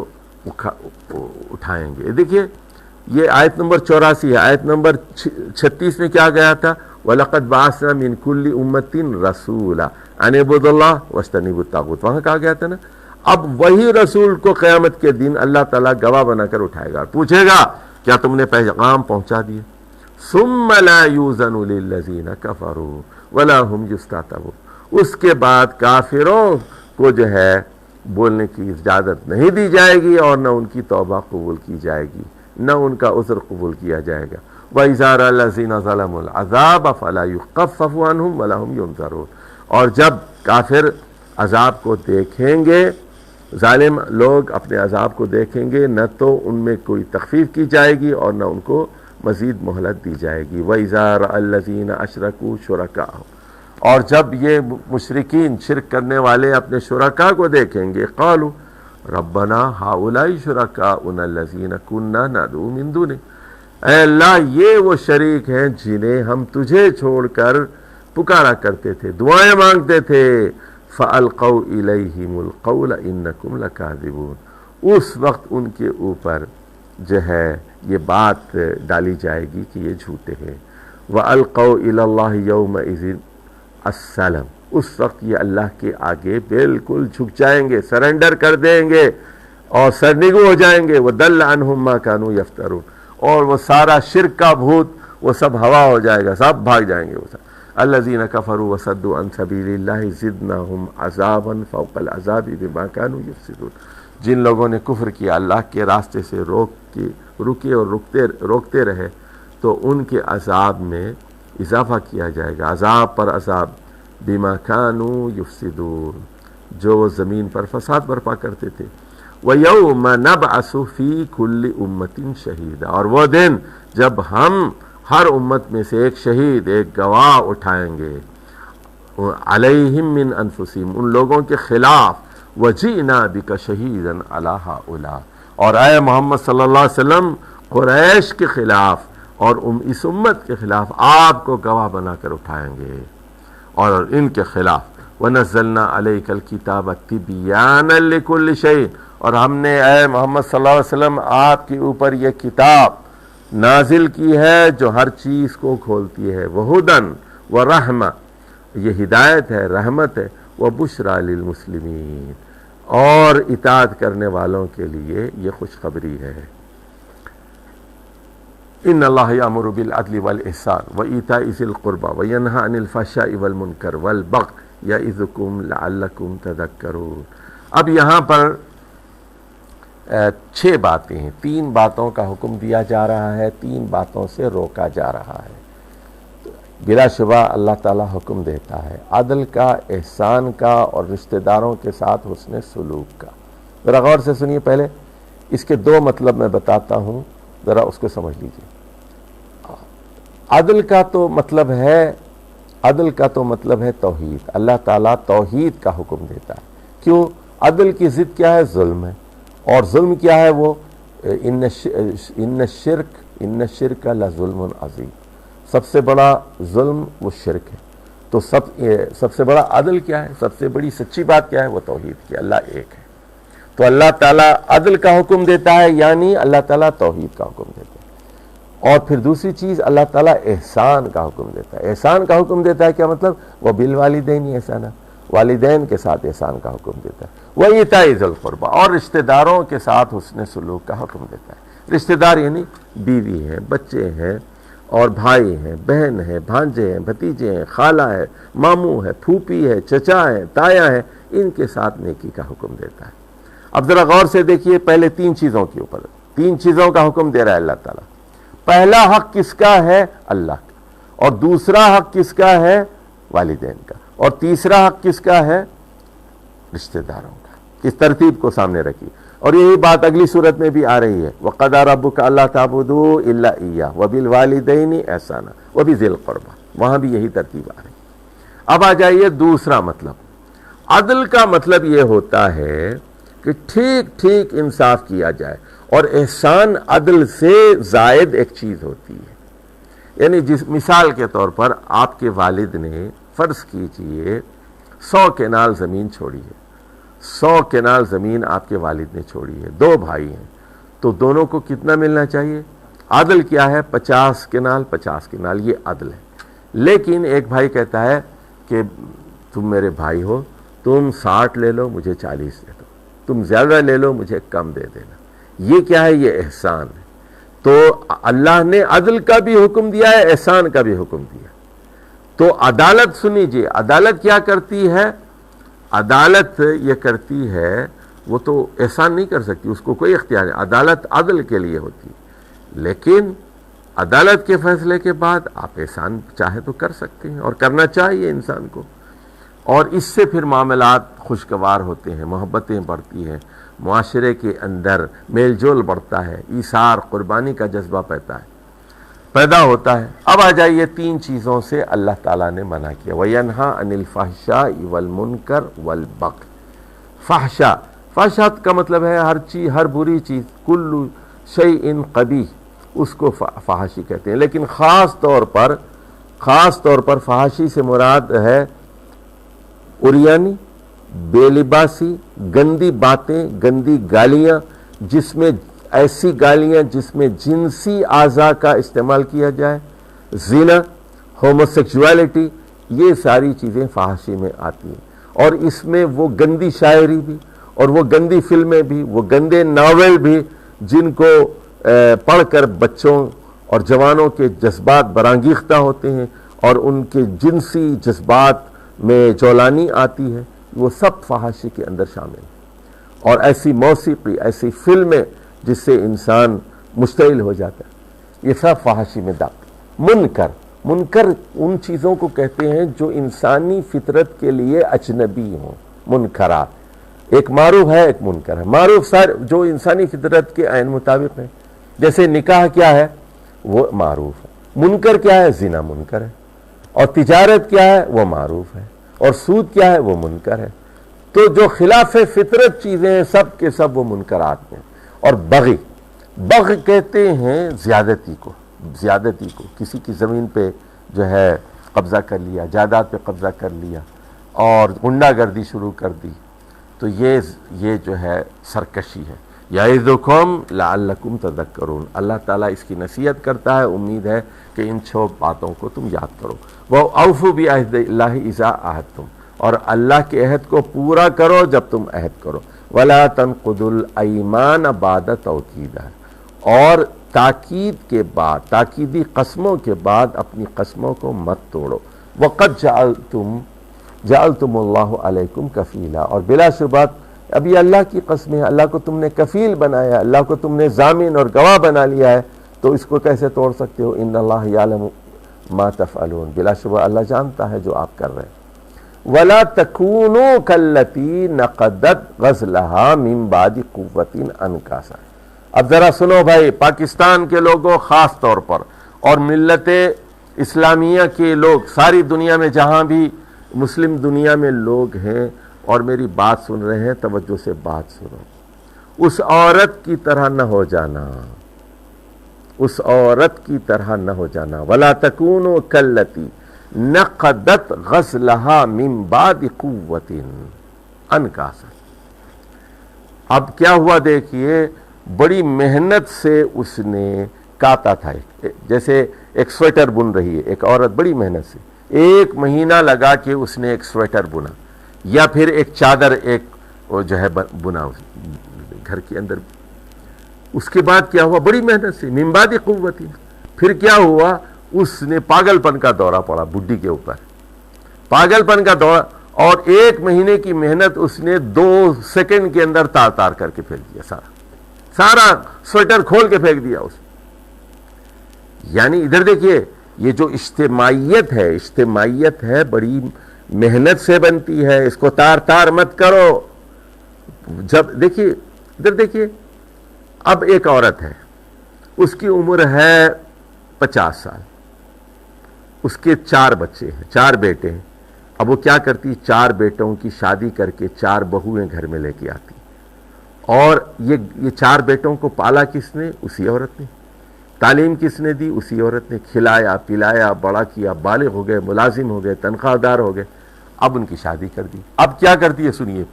Speaker 1: اٹھائیں گے۔ دیکھیے یہ آیت نمبر 84 ہے۔ آیت نمبر 36 میں کیا گیا تھا؟ وَلَقَدْ بَعَثْنَا مِنْ كُلِّ أُمَّةٍ رَسُولًا أَنِ اعْبُدُوا اللَّهَ وَاجْتَنِبُوا الطَّاغُوتَ، وہاں کہا گیا تھا نا۔ اب وہی رسول کو قیامت کے دن اللہ تعالیٰ گواہ بنا کر اٹھائے گا، پوچھے گا کیا تم نے پیغام پہنچا دیے؟ ثُمَّ لَا يُؤْذَنُ لِلَّذِينَ كَفَرُوا وَلَا هُمْ يُسْتَعْتَبُونَ، اس کے بعد کافروں کو جو ہے بولنے کی اجازت نہیں دی جائے گی، اور نہ ان کی توبہ قبول کی جائے گی، نہ ان کا عذر قبول کیا جائے گا۔ وَإِذَا رَأَى الَّذِينَ ظَلَمُوا الْعَذَابَ فَلَا يُخَفَّفُ عَنْهُمْ وَلَا هُمْ يُنظَرُونَ، اور جب کافر عذاب کو دیکھیں گے، ظالم لوگ اپنے عذاب کو دیکھیں گے، نہ تو ان میں کوئی تخفیف کی جائے گی اور نہ ان کو مزید مہلت دی جائے گی۔ وَإِذَا رَأَى الَّذِينَ أَشْرَكُوا شُرَكَاءَهُمْ، اور جب یہ مشرکین شرک کرنے والے اپنے شرکاء کو دیکھیں گے قالوا ربنا ہؤلاء شرکاؤنا الذین کنا ندعو من دونک، اے اللہ یہ وہ شریک ہیں جنہیں ہم تجھے چھوڑ کر پکارا کرتے تھے، دعائیں مانگتے تھے۔ فَأَلْقَوْا إِلَيْهِمُ الْقَوْلَ إِنَّكُمْ لَكَاذِبُونَ، اس وقت ان کے اوپر جو ہے یہ بات ڈالی جائے گی کہ یہ جھوٹے ہیں۔ وَأَلْقَوْا إِلَى اللَّهِ يَوْمَئِذٍ السَّلَمَ، اس وقت یہ اللہ کے آگے بالکل جھک جائیں گے، سرنڈر کر دیں گے اور سرنگو ہو جائیں گے۔ وَضَلَّ عَنْهُمْ مَا كَانُوا يَفْتَرُونَ، اور وہ سارا شرک کا بھوت وہ سب ہوا ہو جائے گا، سب بھاگ جائیں گے وہ سب۔ الذین کفروا وصدوا عن سبیل اللہ زدناہم عذابا فوق العذاب بما كانوا یفسدون، جن لوگوں نے کفر کیا، اللہ کے راستے سے رکے اور روکتے رہے تو ان کے عذاب میں اضافہ کیا جائے گا، عذاب پر عذاب، بما كانوا یفسدون، جو وہ زمین پر فساد برپا کرتے تھے۔ وَيَوْمَ نَبْعَثُ فِي كُلِّ أُمَّةٍ شَهِيدًا، اور وہ دن جب ہم ہر امت میں سے ایک شہید، ایک گواہ اٹھائیں گے، علیہم من انفسہم، ان لوگوں کے خلاف، وجئنا بک شہیدا علی ہؤلاء، اور اے محمد صلی اللہ علیہ وسلم قریش کے خلاف اور اس امت کے خلاف آپ کو گواہ بنا کر اٹھائیں گے اور ان کے خلاف۔ وَنَزَّلْنَا عَلَيْكَ الْكِتَابَ تِبْيَانًا لِكُلِّ شَيْءٍ، اور ہم نے اے محمد صلی اللہ علیہ وسلم آپ کے اوپر یہ کتاب نازل کی ہے جو ہر چیز کو کھولتی ہے۔ وَهُدًى وَرَحْمَةً، یہ ہدایت ہے، رحمت ہے۔ وَبُشْرَى لِلْمُسْلِمِينَ، اور اطاعت کرنے والوں کے لیے یہ خوشخبری ہے۔ ان اللہ یامر بالعدل والإحسان وإیتاء ذی القربى وینہی عن الفحشاء والمنکر والبغی یعظکم لعلکم تذکرون۔ اب یہاں پر 6 باتیں ہیں، 3 باتوں کا حکم دیا جا رہا ہے، 3 باتوں سے روکا جا رہا ہے۔ بلا شبہ اللہ تعالیٰ حکم دیتا ہے عدل کا، احسان کا، اور رشتہ داروں کے ساتھ حسن سلوک کا۔ ذرا غور سے سنیے، پہلے اس کے 2 مطلب میں بتاتا ہوں، ذرا اس کو سمجھ لیجیے۔ عدل کا تو مطلب ہے توحید، اللہ تعالیٰ توحید کا حکم دیتا ہے۔ کیوں؟ عدل کی ضد کیا ہے؟ ظلم ہے، اور ظلم کیا ہے؟ وہ ان الشرک لظلم عظیم، سب سے بڑا ظلم وہ شرک ہے۔ تو سب سے بڑا عدل کیا ہے؟ سب سے بڑی سچی بات کیا ہے؟ وہ توحید کی، اللہ ایک ہے۔ تو اللہ تعالیٰ عدل کا حکم دیتا ہے، یعنی اللہ تعالیٰ توحید کا حکم دیتا ہے۔ اور پھر دوسری چیز اللہ تعالیٰ احسان کا حکم دیتا ہے۔ احسان کا حکم دیتا ہے کیا مطلب؟ وہ بالوالدین احسانا، والدین کے ساتھ احسان کا حکم دیتا ہے۔ وَإِيتَاءِ ذِي الْقُرْبَى، اور رشتہ داروں کے ساتھ حسن سلوک کا حکم دیتا ہے۔ رشتہ دار یعنی بیوی ہیں، بچے ہیں، اور بھائی ہیں، بہن ہیں، بھانجے ہیں، بھتیجے ہیں، خالہ ہے، ماموں ہے، پھوپھی ہے، چچا ہے، تایا ہے، ان کے ساتھ نیکی کا حکم دیتا ہے۔ اب ذرا غور سے دیکھیے، پہلے 3 چیزوں کے اوپر 3 چیزوں کا حکم دے رہا ہے اللہ تعالیٰ۔ پہلا حق کس کا ہے؟ اللہ کا، اور دوسرا حق کس کا ہے؟ والدین کا، اور تیسرا حق کس کا ہے؟ رشتہ داروں کا۔ اس ترتیب کو سامنے رکھیے، اور یہی بات اگلی صورت میں بھی آ رہی ہے، وَقَضَىٰ رَبُّكَ أَلَّا تَعْبُدُوا إِلَّا إِيَّاهُ وَبِالْوَالِدَيْنِ إِحْسَانًا وَبِذِي الْقُرْبَىٰ، وہاں بھی یہی ترتیب آ رہی ہے۔ اب آ جائیے دوسرا مطلب۔ عدل کا مطلب یہ ہوتا ہے کہ ٹھیک ٹھیک انصاف کیا جائے، اور احسان عدل سے زائد ایک چیز ہوتی ہے۔ یعنی مثال کے طور پر آپ کے والد نے فرض کیجئے 100 کنال زمین چھوڑی ہے، 100 کنال زمین آپ کے والد نے چھوڑی ہے، 2 بھائی ہیں، تو دونوں کو کتنا ملنا چاہیے؟ عدل کیا ہے؟ 50 کنال 50 کنال، یہ عدل ہے۔ لیکن ایک بھائی کہتا ہے کہ تم میرے بھائی ہو، تم 60 لے لو، مجھے 40 دے دو، تم زیادہ لے لو، مجھے کم دے دینا۔ یہ کیا ہے؟ یہ احسان ہے۔ تو اللہ نے عدل کا بھی حکم دیا ہے، احسان کا بھی حکم دیا۔ تو عدالت سنیجیے، عدالت کیا کرتی ہے؟ عدالت یہ کرتی ہے، وہ تو احسان نہیں کر سکتی، اس کو کوئی اختیار نہیں، عدالت عدل کے لیے ہوتی ہے۔ لیکن عدالت کے فیصلے کے بعد آپ احسان چاہے تو کر سکتے ہیں، اور کرنا چاہیے انسان کو، اور اس سے پھر معاملات خوشگوار ہوتے ہیں، محبتیں بڑھتی ہیں، معاشرے کے اندر میل جول بڑھتا ہے، ایثار قربانی کا جذبہ پیدا ہے۔ پیدا ہوتا ہے۔ اب آ جائیے 3 چیزوں سے اللہ تعالیٰ نے منع کیا، وَيَنْهَا عَنِ الْفَحْشَاءِ وَالْمُنْكَرِ وَالْبَغْيِ۔ فحشا کا مطلب ہے ہر چیز، ہر بری چیز، کل شیء قبیح، اس کو فحاشی کہتے ہیں۔ لیکن خاص طور پر فحاشی سے مراد ہے عریانی، بے لباسی، گندی باتیں، گندی گالیاں، ایسی گالیاں جس میں جنسی اعضاء کا استعمال کیا جائے، زنا، ہوموسیکسولیٹی، یہ ساری چیزیں فحاشی میں آتی ہیں۔ اور اس میں وہ گندی شاعری بھی، اور وہ گندی فلمیں بھی، وہ گندے ناول بھی جن کو پڑھ کر بچوں اور جوانوں کے جذبات برانگیختہ ہوتے ہیں اور ان کے جنسی جذبات میں جولانی آتی ہے، وہ سب فحاشی کے اندر شامل ہیں۔ اور ایسی موسیقی، ایسی فلمیں جس سے انسان مشتعل ہو جاتا ہے، یہ سب فحاشی میں داخل۔ منکر ان چیزوں کو کہتے ہیں جو انسانی فطرت کے لیے اجنبی ہوں، منکرات۔ ایک معروف ہے، ایک منکر ہے۔ معروف جو انسانی فطرت کے عین مطابق ہے، جیسے نکاح کیا ہے وہ معروف ہے، منکر کیا ہے، زنا منکر ہے، اور تجارت کیا ہے وہ معروف ہے، اور سود کیا ہے وہ منکر ہے۔ تو جو خلاف فطرت چیزیں ہیں سب کے سب وہ منکرات ہیں۔ اور بغی کہتے ہیں زیادتی کو، کسی کی زمین پہ جو ہے قبضہ کر لیا، جائیداد پہ قبضہ کر لیا اور غنڈہ گردی شروع کر دی، تو یہ جو ہے سرکشی ہے۔ یعظکم لعلکم تذکرون، اللہ تعالیٰ اس کی نصیحت کرتا ہے، امید ہے کہ ان 6 باتوں کو تم یاد کرو۔ وَأَوْفُوا بِعَهْدِ اللَّهِ إِذَا عَاهَدتُّمْ، اور اللہ کے عہد کو پورا کرو جب تم عہد کرو۔ وَلَا تَنْقُضُوا الْأَيْمَانَ بَعْدَ تَوْكِيدِهَا، اور تاکید کے بعد، تاکیدی قسموں کے بعد اپنی قسموں کو مت توڑو۔ وَقَدْ جَعَلْتُمُ اللَّهُ عَلَيْكُمْ كَفِيلًا، اور بلا شبہ اب یہ اللہ کی قسم ہے، اللہ کو تم نے کفیل بنایا، اللہ کو تم نے ضامن اور گواہ بنا لیا ہے، تو اس کو کیسے توڑ سکتے ہو؟ ان اللہ یعلم ما تفعلون، بلا شبہ اللہ جانتا ہے جو آپ کر رہے ہیں۔ وَلَا تَكُونُوا كَالَّتِي نَقَضَتْ غَزْلَهَا مِن بَعْدِ قُوَّةٍ أَنْكَاثًا۔ اب ذرا سنو بھائی، پاکستان کے لوگوں خاص طور پر، اور ملت اسلامیہ کے لوگ، ساری دنیا میں جہاں بھی مسلم دنیا میں لوگ ہیں اور میری بات سن رہے ہیں، توجہ سے بات سنو۔ اس عورت کی طرح نہ ہو جانا، اس عورت کی طرح نہ ہو جانا۔ وَلَا تَكُونُوا كَالَّتِي نَقَضَتْ غَزْلَهَا مِن بَعْدِ قُوَّةٍ أَنْكَاثًا۔ اب کیا ہوا دیکھیے، بڑی محنت سے اس نے کاتا تھا، جیسے ایک سویٹر بن رہی ہے ایک عورت، بڑی محنت سے 1 مہینہ لگا کے اس نے ایک سویٹر بنا، یا پھر ایک چادر جو ہے بنا گھر کے اندر۔ اس کے بعد کیا ہوا، بڑی محنت سے من بعد قوت، پھر کیا ہوا، اس نے پاگل پن کا دورہ پڑا بڈھی کے اوپر، پاگل پن کا دورہ، اور 1 مہینے کی محنت اس نے 2 سیکنڈ کے اندر تار کر کے پھینک دیا، سارا سویٹر کھول کے پھینک دیا اس۔ یعنی ادھر دیکھیے، یہ جو اجتماعیت ہے بڑی محنت سے بنتی ہے، اس کو تار مت کرو۔ جب دیکھیے ادھر دیکھیے، اب ایک عورت ہے، اس کی عمر ہے 50 سال، اس کے 4 بچے ہیں، 4 بیٹے ہیں۔ اب وہ کیا کرتی، 4 بیٹوں کی شادی کر کے 4 بہویں گھر میں لے کے آتی، اور یہ 4 بیٹوں کو پالا کس نے؟ اسی عورت نے۔ تعلیم کس نے دی؟ اسی عورت نے۔ کھلایا پلایا بڑا کیا، بالغ ہو گئے، ملازم ہو گئے، تنخواہ دار ہو گئے، اب ان کی شادی کر دی۔ اب کیا کرتی ہے سنیے،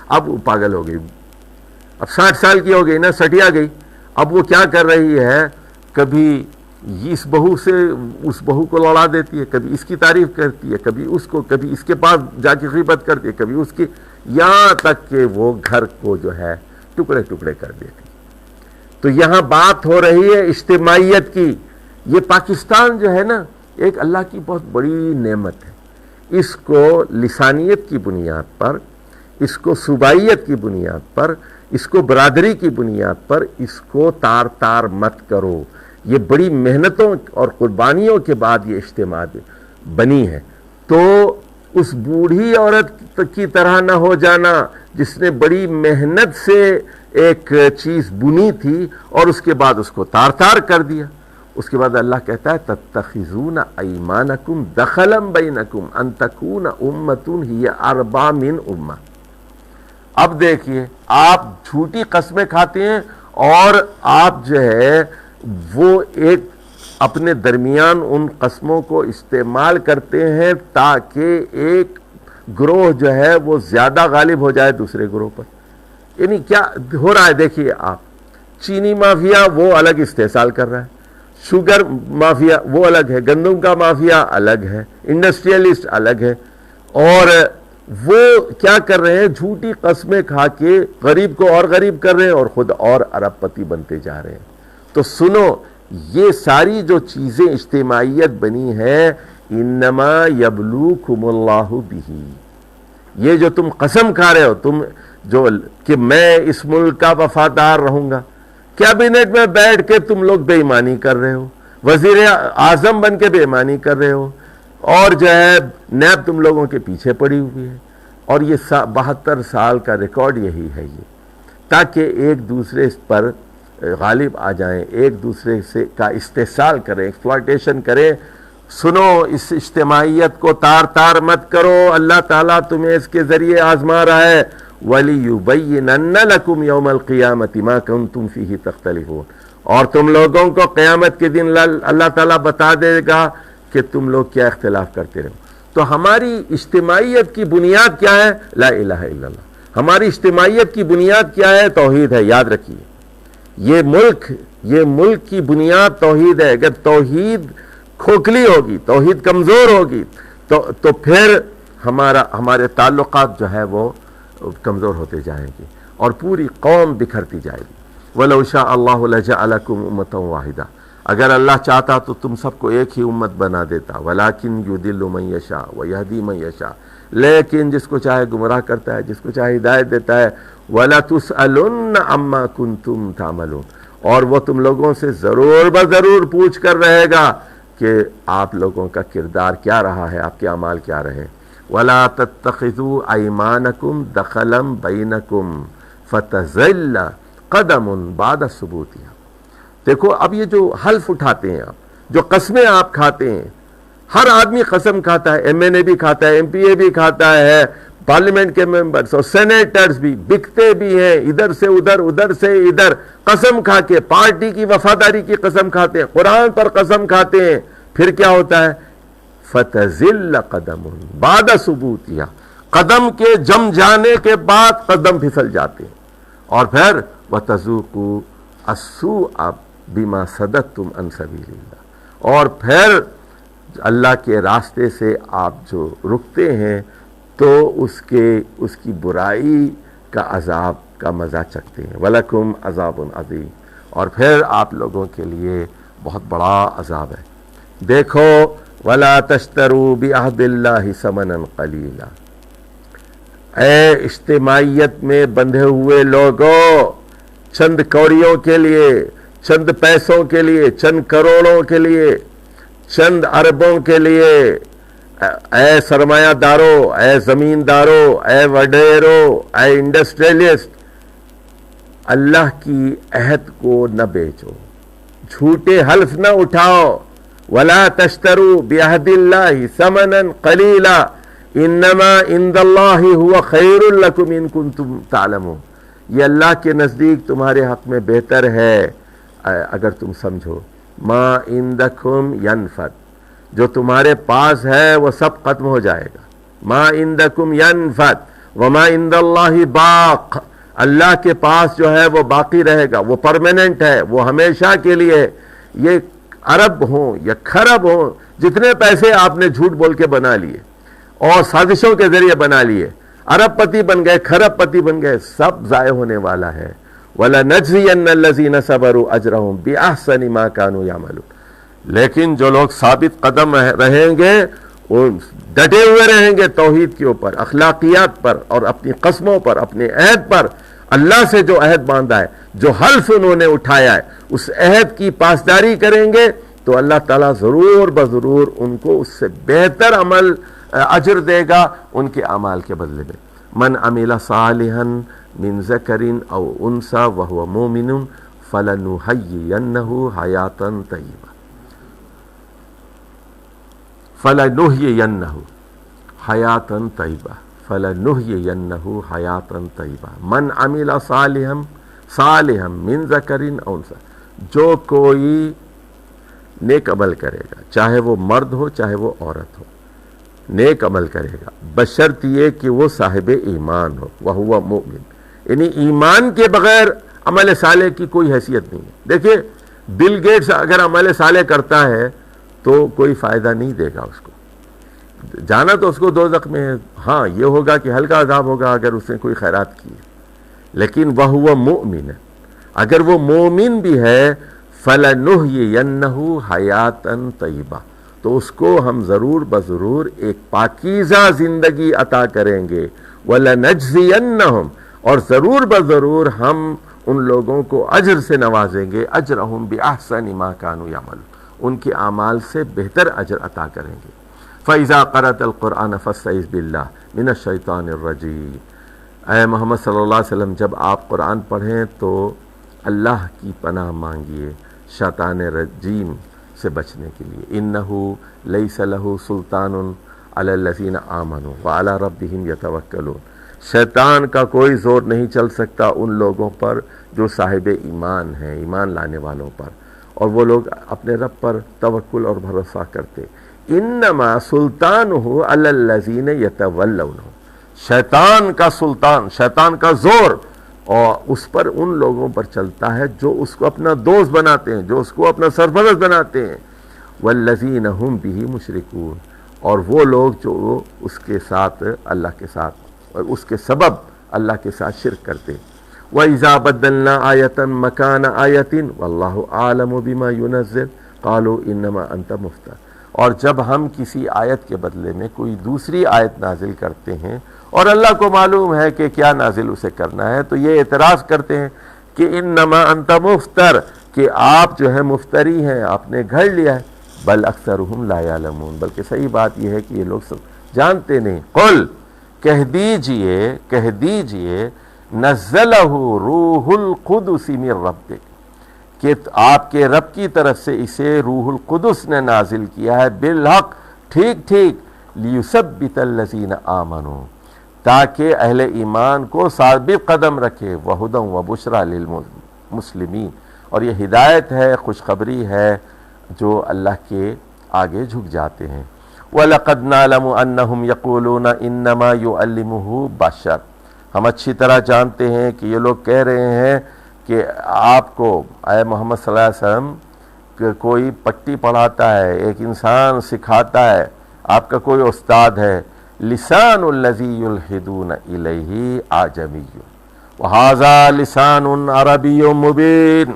Speaker 1: اب وہ پاگل ہو گئی، اب 60 سال کی ہو گئی نا، سٹیا گئی۔ اب وہ کیا کر رہی ہے، کبھی اس بہو سے اس بہو کو لڑا دیتی ہے، کبھی اس کی تعریف کرتی ہے، کبھی اس کو، کبھی اس کے پاس جا کے غیبت کرتی ہے، کبھی اس کی، یہاں تک کہ وہ گھر کو جو ہے ٹکڑے ٹکڑے کر دیتی۔ تو یہاں بات ہو رہی ہے اجتماعیت کی۔ یہ پاکستان جو ہے نا، ایک اللہ کی بہت بڑی نعمت ہے، اس کو لسانیت کی بنیاد پر، اس کو صوبائیت کی بنیاد پر، اس کو برادری کی بنیاد پر، اس کو تار مت کرو۔ یہ بڑی محنتوں اور قربانیوں کے بعد یہ اجتماع بنی ہے، تو اس بوڑھی عورت کی طرح نہ ہو جانا جس نے بڑی محنت سے ایک چیز بنی تھی اور اس کے بعد اس کو تار کر دیا۔ اس کے بعد اللہ کہتا ہے تتخذون ایمانکم دخلا بینکم ان تکون امۃ ہی اربع من امہ. اب دیکھیے آپ جھوٹی قسمیں کھاتے ہیں اور آپ جو ہے وہ ایک اپنے درمیان ان قسموں کو استعمال کرتے ہیں تاکہ ایک گروہ جو ہے وہ زیادہ غالب ہو جائے دوسرے گروہ پر. یعنی کیا ہو رہا ہے دیکھیے آپ, چینی مافیا وہ الگ استحصال کر رہا ہے, شوگر مافیا وہ الگ ہے, گندم کا مافیا الگ ہے, انڈسٹریلسٹ الگ ہے, اور وہ کیا کر رہے ہیں, جھوٹی قسمیں کھا کے غریب کو اور غریب کر رہے ہیں اور خود اور ارب پتی بنتے جا رہے ہیں. تو سنو, یہ ساری جو چیزیں اجتماعیت بنی ہے انما یبلوکم اللہ بہ, یہ جو تم قسم کھا رہے ہو تم جو کہ میں اس ملک کا وفادار رہوں گا, کیبنٹ میں بیٹھ کے تم لوگ بے ایمانی کر رہے ہو, وزیر اعظم بن کے بے ایمانی کر رہے ہو, اور جو ہے نیب تم لوگوں کے پیچھے پڑی ہوئی ہے, اور یہ 72 سال کا ریکارڈ یہی ہے یہ, تاکہ ایک دوسرے پر غالب آ جائیں, ایک دوسرے سے کا استحصال کریں, ایکسپلائٹیشن کریں. سنو, اس اجتماعیت کو تار تار مت کرو, اللہ تعالیٰ تمہیں اس کے ذریعے آزما رہا ہے. وَلِيُبَيِّنَنَّ لَكُمْ يَوْمَ الْقِيَامَةِ مَا كُنْتُمْ فِيهِ تَخْتَلِفُونَ, اور تم لوگوں کو قیامت کے دن اللہ تعالیٰ بتا دے گا کہ تم لوگ کیا اختلاف کرتے رہو. تو ہماری اجتماعیت کی بنیاد کیا ہے؟ لا الہ الا اللہ. ہماری اجتماعیت کی بنیاد کیا ہے؟ توحید ہے. یاد رکھیے, یہ ملک کی بنیاد توحید ہے. اگر توحید کھوکھلی ہوگی, توحید کمزور ہوگی, تو پھر ہمارے تعلقات جو ہے وہ کمزور ہوتے جائیں گے اور پوری قوم بکھرتی جائے گی. وَلَوْ شَاءَ اللَّهُ لَجَعَلَكُمْ أُمَّةً وَاحِدَةً, اگر اللہ چاہتا تو تم سب کو ایک ہی امت بنا دیتا. وَلَكِنْ يُضِلُّ مَن يَشَاءُ وَيَهْدِي مَن يَشَاءُ, لیکن جس کو چاہے گمراہ کرتا ہے, جس کو چاہے ہدایت دیتا ہے. وَلَتُسْأَلُنَّ عَمَّا كُنْتُمْ تَعْمَلُونَ, اور وہ تم لوگوں سے ضرور بضرور پوچھ کر رہے گا کہ آپ لوگوں کا کردار کیا رہا ہے, آپ کے اعمال کیا رہے. وَلَا تَتَّخِذُوا أَيْمَانَكُمْ دَخَلًا بَيْنَكُمْ فَتَزِلَّ قَدَمٌ بَعْدَ ثُبُوتِهَا. دیکھو اب یہ جو حلف اٹھاتے ہیں آپ, جو قسمیں آپ کھاتے ہیں, ہر آدمی قسم کھاتا ہے, ایم این اے بھی کھاتا ہے, ایم پی اے بھی کھاتا ہے, پارلیمنٹ کے ممبرز اور سینیٹرز بھی بکتے بھی ہیں, ادھر سے ادھر, ادھر سے ادھر, قسم کھا کے پارٹی کی وفاداری کی قسم کھاتے ہیں, قرآن پر قسم کھاتے ہیں. پھر کیا ہوتا ہے؟ فَتَزِلَّ قَدَمٌ بَعْدَ ثُبُوتِهَا, قدم کے جم جانے کے بعد قدم پھسل جاتے ہیں. اور پھر وَتَذُوقُوا السُّوءَ بِمَا صَدَدتُّمْ عَنْ سَبِيلِ اللَّهِ, اور پھر اللہ کے راستے سے آپ جو رکتے ہیں تو اس کی برائی کا عذاب کا مزہ چکھتے ہیں. وَلَكُمْ عَذَابٌ عَظِيمٌ, اور پھر آپ لوگوں کے لیے بہت بڑا عذاب ہے. دیکھو, وَلَا تَشْتَرُوا بِعَهْدِ اللَّهِ ثَمَنًا قَلِيلًا, اے اجتماعیت میں بندھے ہوئے لوگوں, چند کوڑیوں کے لیے, چند پیسوں کے لیے, چند کروڑوں کے لیے, چند اربوں کے لیے, اے سرمایہ دارو, اے زمیندارو, اے وڈیرو, اے انڈسٹریلسٹ, اللہ کی عہد کو نہ بیچو, جھوٹے حلف نہ اٹھاؤ. وَلَا تَشْتَرُوا بِعَهْدِ اللَّهِ ثَمَنًا قَلِيلًا إِنَّمَا عِندَ اللَّهِ هُوَ خَيْرٌ لَكُمْ إِن كُنتُمْ تَعْلَمُونَ, یہ اللہ کے نزدیک تمہارے حق میں بہتر ہے اگر تم سمجھو. مَا عِندَكُمْ يَنْفَدُ, جو تمہارے پاس ہے وہ سب ختم ہو جائے گا. مَا عِندَكُمْ يَنْفَدُ وَمَا عِندَ اللَّهِ بَاقٍ, اللہ کے پاس جو ہے وہ باقی رہے گا, وہ پرماننٹ ہے, وہ ہمیشہ کے لیے. یہ عرب ہوں یا خرب ہوں, جتنے پیسے آپ نے جھوٹ بول کے بنا لیے اور سازشوں کے ذریعے بنا لیے, عرب پتی بن گئے, خرب پتی بن گئے, سب ضائع ہونے والا ہے. وَلَنَجْزِيَنَّ الَّذِينَ صَبَرُوا أَجْرَهُمْ بِأَحْسَنِ مَا كَانُوا يَعْمَلُونَ, لیکن جو لوگ ثابت قدم رہیں گے, وہ ڈٹے ہوئے رہیں گے توحید کے اوپر, اخلاقیات پر اور اپنی قسموں پر, اپنے عہد پر, اللہ سے جو عہد باندھا ہے, جو حلف انہوں نے اٹھایا ہے, اس عہد کی پاسداری کریں گے تو اللہ تعالیٰ ضرور بضرور ان کو اس سے بہتر عمل اجر دے گا ان کے اعمال کے بدلے میں. من عمل صالحا من ذکر او انثى وهو مؤمن فلنحيينه حیاتا طیبہ. فَلَنُحْيِيَنَّهُ حَيَاتًا طَيِّبَةً فَلَنُحْيِيَنَّهُ حَيَاتًا طَيِّبَةً مَنْ عَمِلَ صَالِحًا مِنْ ذَكَرٍ أَوْ أُنْثَىٰ، جو کوئی نیک عمل کرے گا، چاہے وہ مرد ہو چاہے وہ عورت ہو، نیک عمل کرے گا بشرط یہ کہ وہ صاحب ایمان ہو، وَهُوَ مُؤْمِن، یعنی ایمان کے بغیر عمل صالح کی کوئی حیثیت نہیں ہے۔ دیکھیں بل گیٹس اگر عمل صالح کرتا ہے تو کوئی فائدہ نہیں دے گا اس کو، جانا تو اس کو دوزخ میں ہے، ہاں یہ ہوگا کہ ہلکا عذاب ہوگا اگر اس نے کوئی خیرات کی، لیکن وَهُوَ مُؤْمِنٌ، اگر وہ مومن بھی ہے فَلَنُحْيِيَنَّهُ حَيَاتًا طَيِّبَةً، تو اس کو ہم ضرور بضرور ایک پاکیزہ زندگی عطا کریں گے، وَلَنَجْزِيَنَّهُمْ، اور ضرور بضرور ہم ان لوگوں کو اجر سے نوازیں گے، اجرہم بِأَحْسَنِ مَا كَانُوا يَعْمَلُونَ، ان کے اعمال سے بہتر اجر عطا کریں گے۔ فَإِذَا قَرَأْتَ الْقُرْآنَ فَاسْتَعِذْ بِاللَّهِ مِنَ الشَّيْطَانِ الرَّجِيمِ، اے محمد صلی اللہ علیہ وسلم جب آپ قرآن پڑھیں تو اللہ کی پناہ مانگیے شیطان رجیم سے بچنے کے لیے۔ إِنَّهُ لَيْسَ لَهُ سُلْطَانٌ عَلَى الَّذِينَ آمَنُوا وَعَلَى رَبِّهِمْ يَتَوَكَّلُونَ، شیطان کا کوئی زور نہیں چل سکتا ان لوگوں پر جو صاحب ایمان ہیں، ایمان لانے والوں پر، اور وہ لوگ اپنے رب پر توکل اور بھروسہ کرتے۔ انما سلطانہ علی الذین یتولونہ، شیطان کا سلطان، شیطان کا زور اور اس پر ان لوگوں پر چلتا ہے جو اس کو اپنا دوست بناتے ہیں، جو اس کو اپنا سرپرست بناتے ہیں۔ والذین ھم بہ مشرکون، اور وہ لوگ جو اس کے ساتھ اللہ کے ساتھ اور اس کے سبب اللہ کے ساتھ شرک کرتے۔ وَإِذَا بَدَّلْنَا آیَةً مَكَانَ آیَةٍ وَاللَّهُ أَعْلَمُ بِمَا يُنَزِّلُ قَالُوا إِنَّمَا أَنْتَ مُفْتَرٍ، اور جب ہم کسی آیت کے بدلے میں کوئی دوسری آیت نازل کرتے ہیں اور اللہ کو معلوم ہے کہ کیا نازل اسے کرنا ہے، تو یہ اعتراض کرتے ہیں کہ انما انت مفتر، کہ آپ جو ہے مفتری ہیں، آپ نے گھڑ لیا ہے۔ بل اکثرهم لا يعلمون، بلکہ صحیح بات یہ ہے کہ یہ لوگ سب جانتے نہیں۔ قل، کہہ دیجئے نزلہ روح القدس من ربک، کہ آپ کے رب کی طرف سے اسے روح القدس نے نازل کیا ہے، بالحق، ٹھیک لیثبت الذین آمنوا، تاکہ اہل ایمان کو ثابت قدم رکھے، وہدی وبشریٰ للمسلمین، اور یہ ہدایت ہے، خوشخبری ہے جو اللہ کے آگے جھک جاتے ہیں۔ وَلَقَدْ نَعْلَمُ أَنَّهُمْ يَقُولُونَ إِنَّمَا يُعَلِّمُهُ بَشَرٌ، ہم اچھی طرح جانتے ہیں کہ یہ لوگ کہہ رہے ہیں کہ آپ کو اے محمد صلی اللہ علیہ وسلم کہ کوئی پٹی پڑھاتا ہے، ایک انسان سکھاتا ہے، آپ کا کوئی استاد ہے۔ لسان الذی یلحدون الیہ اعجمی وہذا لسان عربی مبین،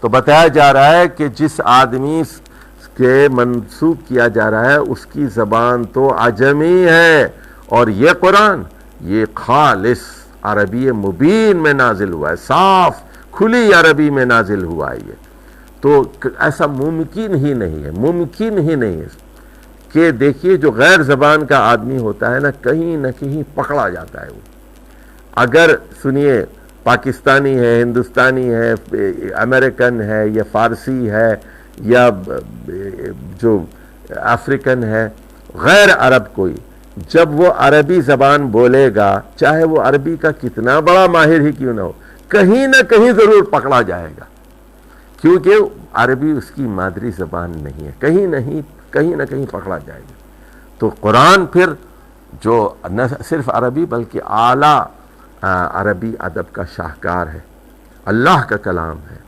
Speaker 1: تو بتایا جا رہا ہے کہ جس آدمی کے منسوب کیا جا رہا ہے اس کی زبان تو عجمی ہے، اور یہ قرآن یہ خالص عربی مبین میں نازل ہوا ہے، صاف کھلی عربی میں نازل ہوا ہے۔ یہ تو ایسا ممکن ہی نہیں ہے کہ دیکھیے جو غیر زبان کا آدمی ہوتا ہے نا کہیں پکڑا جاتا ہے۔ وہ اگر سنیے پاکستانی ہے، ہندوستانی ہے، امریکن ہے، یا فارسی ہے، یا جو افریقن ہے، غیر عرب کوئی، جب وہ عربی زبان بولے گا، چاہے وہ عربی کا کتنا بڑا ماہر ہی کیوں نہ ہو، کہیں نہ کہیں ضرور پکڑا جائے گا، کیونکہ عربی اس کی مادری زبان نہیں ہے، کہیں نہ کہیں پکڑا جائے گا۔ تو قرآن پھر جو نہ صرف عربی بلکہ اعلیٰ عربی ادب کا شاہکار ہے، اللہ کا کلام ہے،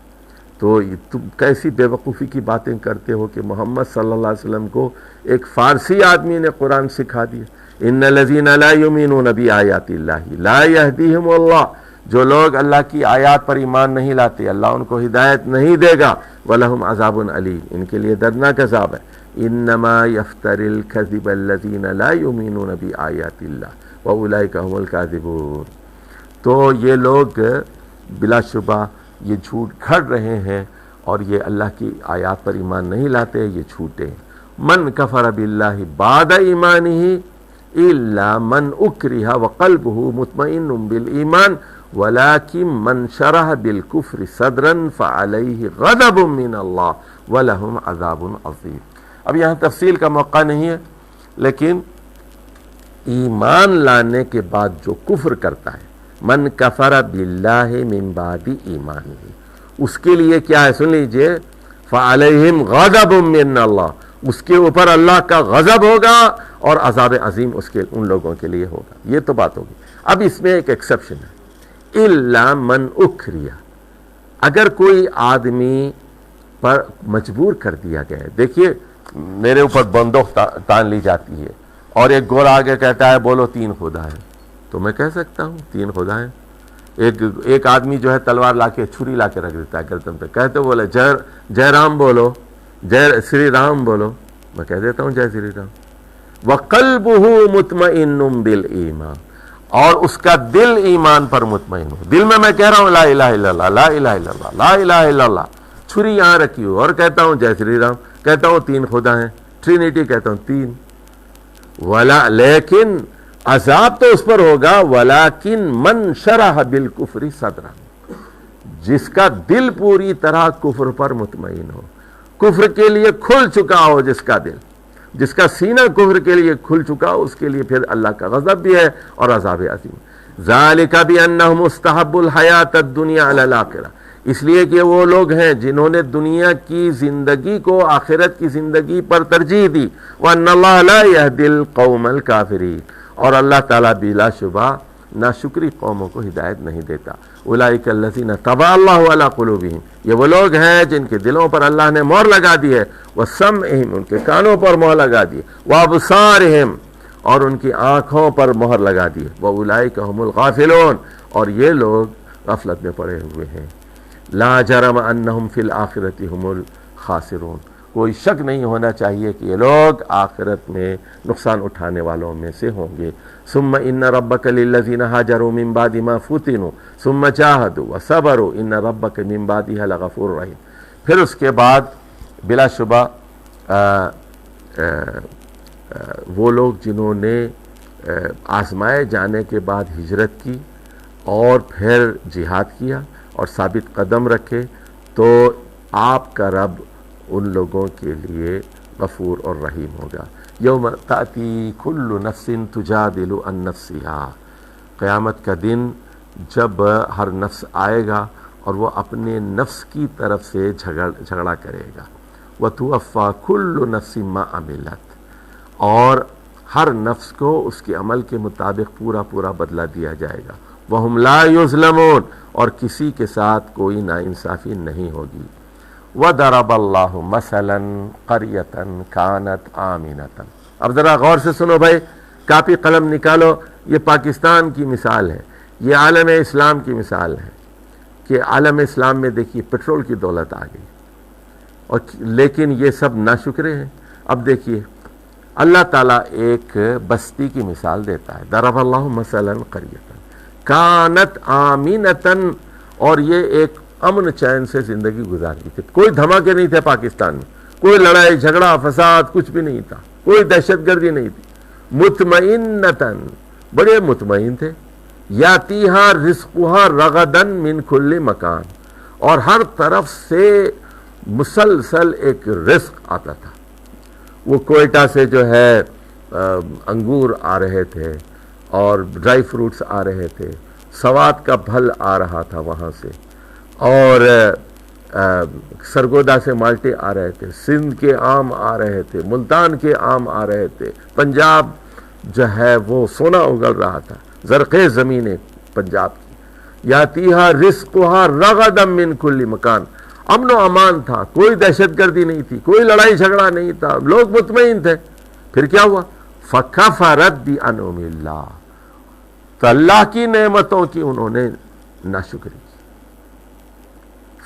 Speaker 1: تو تم کیسی بے وقوفی کی باتیں کرتے ہو کہ محمد صلی اللہ علیہ وسلم کو ایک فارسی آدمی نے قرآن سکھا دیا۔ ان الذین لا یؤمنون بآیات اللہ لا یہدیہم اللہ، جو لوگ اللہ کی آیات پر ایمان نہیں لاتے اللہ ان کو ہدایت نہیں دے گا، وَلَهُمْ عَذَابٌ عَلِيمٌ، ان کے لیے دردناک عذاب ہے۔ انما یفتر الکذب الذین لا یؤمنون بآیات اللہ وَأُولَئِکَ هُمُ الکاذبون، تو یہ لوگ بلا شبہ یہ جھوٹ گھڑ رہے ہیں اور یہ اللہ کی آیات پر ایمان نہیں لاتے، یہ جھوٹے ہیں۔ من کفر باللہ بعد ایمانہ الا من اکرہ وقلبہ مطمئن بالایمان ولکن من شرح بالکفر صدرا فعلیہ غضب من اللہ ولہم عذاب عظیم۔ اب یہاں تفصیل کا موقع نہیں ہے، لیکن ایمان لانے کے بعد جو کفر کرتا ہے، من کفر باللہ من بعد ایمانہ، اس کے لیے کیا ہے؟ سن لیجئے، فعلیہم غضب من اللہ، اس کے اوپر اللہ کا غضب ہوگا اور عذاب عظیم ان لوگوں کے لیے ہوگا. یہ تو بات ہوگی. اب اس میں ایک ایکسیپشن ہے، الا من اکریہ، اگر کوئی آدمی پر مجبور کر دیا گیا ہے. دیکھیے میرے اوپر بندوق تان لی جاتی ہے اور ایک گور آگے کہتا ہے بولو 3 خدا ہے، تو میں کہہ سکتا ہوں 3 خدا ہیں. ایک آدمی جو ہے تلوار لا کے چھری لا کے رکھ دیتا ہے گردن پہ، کہتے بولے جے رام بولو، جے سری رام بولو، میں کہہ دیتا ہوں جے سری رام. وَقَلْبُهُ مُطْمَئِنٌ بِالْإِيمَانِ، اور اس کا دل ایمان پر مطمئن ہو. دل میں کہہ رہا ہوں لا الہ الا اللہ، لا الہ الا اللہ، لا الہ الا اللہ، چھری یہاں رکھی ہو اور کہتا ہوں جے سری رام، کہتا ہوں 3 خدا ہیں، ٹرینیٹی کہتا ہوں 3. لیکن عذاب تو اس پر ہوگا، وَلَكِنْ مَنْ شَرَحَ بِالْكُفْرِ صَدْرًا، جس کا دل پوری طرح کفر پر مطمئن ہو، کفر کے لیے کھل چکا ہو، جس کا سینہ کفر کے لیے کھل چکا ہو، اس کے لیے پھر اللہ کا غضب بھی ہے اور عذاب عظیم. ذَلِكَ بِأَنَّهُمْ اسْتَحَبُّوا الْحَيَاةَ الدُّنْيَا عَلَى الْآخِرَةِ، اس لیے کہ وہ لوگ ہیں جنہوں نے دنیا کی زندگی کو آخرت کی زندگی پر ترجیح دی. وَأَنَّ اللَّهَ لَا يَهْدِي الْقَوْمَ الْكَافِرِينَ، اور اللہ تعالیٰ بلا شبہ ناشکری قوموں کو ہدایت نہیں دیتا. اولئک الذین طبع اللہ علی قلوبہم، یہ وہ لوگ ہیں جن کے دلوں پر اللہ نے مہر لگا دی ہے، وسمعہم، ان کے کانوں پر مہر لگا دی ہے، وابصارہم، اور ان کی آنکھوں پر مہر لگا دی ہے، واولئک هم الغافلون، اور یہ لوگ غفلت میں پڑے ہوئے ہیں. لا جرم انہم فی الآخرۃ هم الخاسرون، کوئی شک نہیں ہونا چاہیے کہ یہ لوگ آخرت میں نقصان اٹھانے والوں میں سے ہوں گے. ثم ان ربک للذین ہاجروا من بعد ما فتنوا ثم جاہدوا وصبروا ان ربک من بعدها لغفور رحیم. پھر اس کے بعد بلا شبہ وہ لوگ جنہوں نے آزمائے جانے کے بعد ہجرت کی اور پھر جہاد کیا اور ثابت قدم رکھے، تو آپ کا رب ان لوگوں کے لیے غفور اور رحیم ہوگا. یوم تأتی کل نفس تجادل عن نفسها، قیامت کا دن جب ہر نفس آئے گا اور وہ اپنے نفس کی طرف سے جھگڑا کرے گا. وتوفی کل نفس ما عملت، اور ہر نفس کو اس کے عمل کے مطابق پورا بدلہ دیا جائے گا. وہم لا یظلمون، اور کسی کے ساتھ کوئی ناانصافی نہیں ہوگی. وَضَرَبَ اللَّهُ مَثَلًا قَرْيَةً كَانَتْ آمِنَةً. اب ذرا غور سے سنو بھائی، کاپی قلم نکالو. یہ پاکستان کی مثال ہے، یہ عالم اسلام کی مثال ہے کہ عالم اسلام میں دیکھیے پٹرول کی دولت آ گئی، اور لیکن یہ سب ناشکرے ہیں. اب دیکھیے اللہ تعالیٰ ایک بستی کی مثال دیتا ہے. ضرب اللہ مثلا قریۃ کانت آمینۃ، اور یہ ایک امن چین سے زندگی گزارتی تھی. کوئی دھماکے نہیں تھے پاکستان میں، کوئی لڑائی جھگڑا فساد کچھ بھی نہیں تھا، کوئی دہشت گردی نہیں تھی. مطمئنۃ، بڑے مطمئن تھے. یاتیہا رزقہا رغدن من کل مکان، اور ہر طرف سے مسلسل ایک رزق آتا تھا. وہ کوئٹہ سے جو ہے انگور آ رہے تھے اور ڈرائی فروٹس آ رہے تھے، سوات کا پھل آ رہا تھا وہاں سے، اور سرگودا سے مالٹے آ رہے تھے، سندھ کے آم آ رہے تھے، ملتان کے آم آ رہے تھے. پنجاب جو ہے وہ سونا اگل رہا تھا، زرخیز زمینیں پنجاب کی. یاتیہا رزقہا رغدا من کل مکان، امن و امان تھا، کوئی دہشت گردی نہیں تھی، کوئی لڑائی جھگڑا نہیں تھا، لوگ مطمئن تھے. پھر کیا ہوا؟ فَكَفَرَتْ بِأَنْعُمِ اللَّهِ، تو اللہ کی نعمتوں کی انہوں نے ناشکری کی.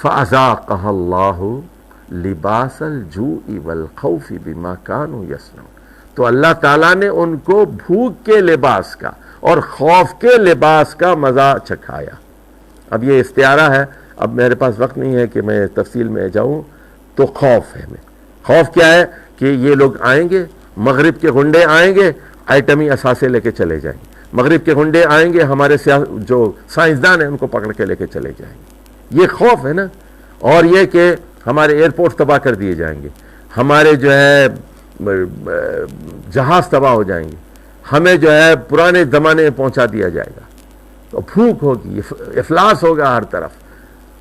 Speaker 1: فَأَذَاقَهَا اللَّهُ لِبَاسَ الْجُوعِ وَالْخَوْفِ بِمَا كَانُوا يَصْنَعُونَ، تو اللہ تعالیٰ نے ان کو بھوک کے لباس کا اور خوف کے لباس کا مزہ چکھایا. اب یہ استعارہ ہے، اب میرے پاس وقت نہیں ہے کہ میں تفصیل میں جاؤں. تو خوف ہے، میں خوف کیا ہے کہ یہ لوگ آئیں گے، مغرب کے غنڈے آئیں گے، ایٹمی اثاثے لے کے چلے جائیں گے. مغرب کے غنڈے آئیں گے، ہمارے جو سائنسدان ہیں ان کو پکڑ کے لے کے چلے جائیں گے. یہ خوف ہے نا. اور یہ کہ ہمارے ایئرپورٹ تباہ کر دیے جائیں گے، ہمارے جو ہے جہاز تباہ ہو جائیں گے، ہمیں جو ہے پرانے زمانے میں پہنچا دیا جائے گا، تو پھونک ہوگی، افلاس ہوگا ہر طرف۔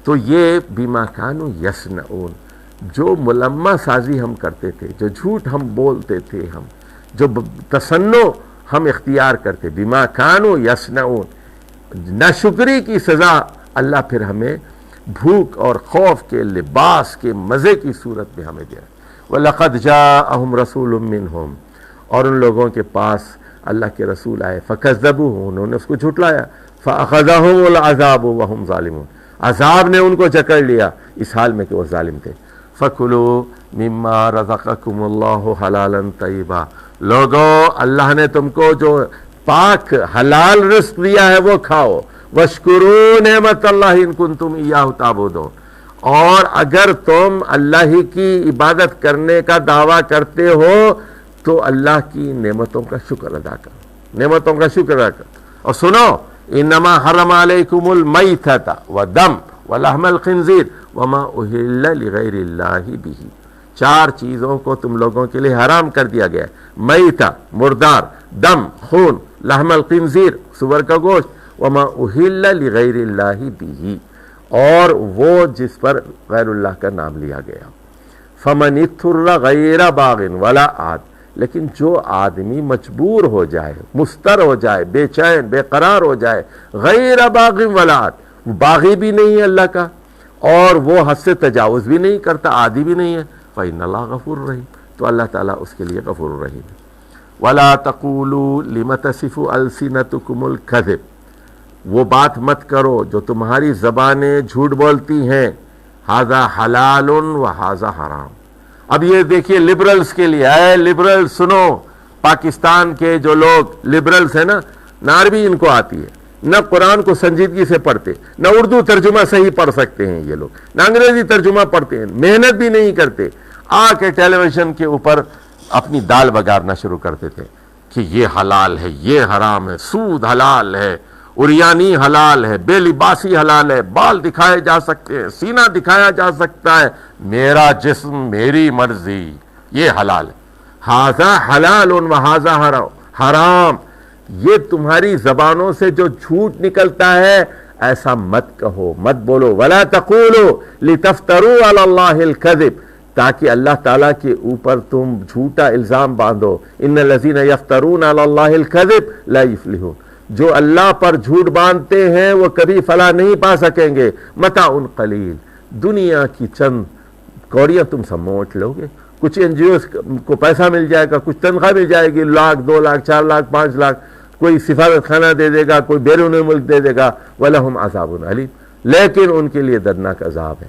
Speaker 1: تو یہ بما کانوا یصنعون، جو ملمہ سازی ہم کرتے تھے، جو جھوٹ ہم بولتے تھے، ہم جو تصنع ہم اختیار کرتے، بما کانوا یصنعون، ناشکری کی سزا اللہ پھر ہمیں بھوک اور خوف کے لباس کے مزے کی صورت میں ہمیں دیا۔ وَلَقَدْ جَاءَهُمْ رَسُولٌ مِّنْهُمْ، اور ان لوگوں کے پاس اللہ کے رسول آئے، فَكَذَّبُوهُ، انہوں نے اس کو جھٹلایا، فَأَخَذَهُمُ الْعَذَابُ وَهُمْ ظَالِمُونَ، عذاب نے ان کو جکڑ لیا اس حال میں کہ وہ ظالم تھے۔ فَكُلُوا مِمَّا رَزَقَكُمُ اللَّهُ حَلَالًا طَيِّبًا، لوگو اللہ نے تم کو جو پاک حلال رزق دیا ہے وہ کھاؤ، وَاشْكُرُوا نِعْمَتَ اللَّهِ إِن كُنتُمْ إِيَّاهُ تَعْبُدُونَ، اور اگر تم اللہ ہی کی عبادت کرنے کا دعویٰ کرتے ہو تو اللہ کی نعمتوں کا شکر ادا کرو، نعمتوں کا شکر ادا کرو۔ اور سنو، انما حرم علیکم المیتۃ والدم ولحم الخنزیر وما اہل لغیر اللہ بہ، چار چیزوں کو تم لوگوں کے لیے حرام کر دیا گیا ہے، میتہ مردار، دم خون، لحم الخنزیر سور کا گوشت، وما اہل لغیر اللہ بہ، اور وہ جس پر غیر اللہ کا نام لیا گیا۔ فمن اضطر غیر باغ ولا عاد، لیکن جو آدمی مجبور ہو جائے، مضطر ہو جائے، بے چین بے قرار ہو جائے، غیر باغ ولا عاد، وہ باغی بھی نہیں ہے اللہ کا اور وہ حد سے تجاوز بھی نہیں کرتا، عادی بھی نہیں ہے، فإن اللہ غفور رحیم، تو اللہ تعالیٰ اس کے لیے غفور رحیم ہے۔ ولا تقولوا لم تصف السنتکم الکذب، وہ بات مت کرو جو تمہاری زبانیں جھوٹ بولتی ہیں، ھذا حلال و ھذا حرام۔ اب یہ دیکھیے لبرلز کے لیے، اے لبرل سنو، پاکستان کے جو لوگ لبرلز ہیں نا، نہ عربی ان کو آتی ہے، نہ قرآن کو سنجیدگی سے پڑھتے، نہ اردو ترجمہ صحیح پڑھ سکتے ہیں یہ لوگ، نہ انگریزی ترجمہ پڑھتے ہیں، محنت بھی نہیں کرتے، آ کے ٹیلی ویژن کے اوپر اپنی دال بگارنا شروع کرتے تھے کہ یہ حلال ہے، یہ حرام ہے، سود حلال ہے، اریانی حلال ہے، بے لباسی حلال ہے، بال دکھائے جا سکتے ہیں، سینہ دکھایا جا سکتا ہے، میرا جسم میری مرضی، یہ حلال ہے، ھذا حلال و ھذا حرام۔ یہ تمہاری زبانوں سے جو جھوٹ نکلتا ہے ایسا مت کہو، مت بولو، ولا تقولوا لتفتروا علی اللہ الکذب، تاکہ اللہ تعالیٰ کے اوپر تم جھوٹا الزام باندھو، ان الذین یفترون علی اللہ الکذب لا یفلحون، جو اللہ پر جھوٹ باندھتے ہیں وہ کبھی فلاح نہیں پا سکیں گے، متاع قلیل، دنیا کی چند کوڑیاں تم سب موٹ لو گے، کچھ این جی اوز کو پیسہ مل جائے گا، کچھ تنخواہ مل جائے گی، 1 لاکھ 2 لاکھ 4 لاکھ 5 لاکھ، کوئی سفارت خانہ دے دے گا، کوئی بیرون ملک دے دے گا، وَلَهُمْ عَذَابٌ عَلِيمٌ، لیکن ان کے لیے دردناک عذاب ہے۔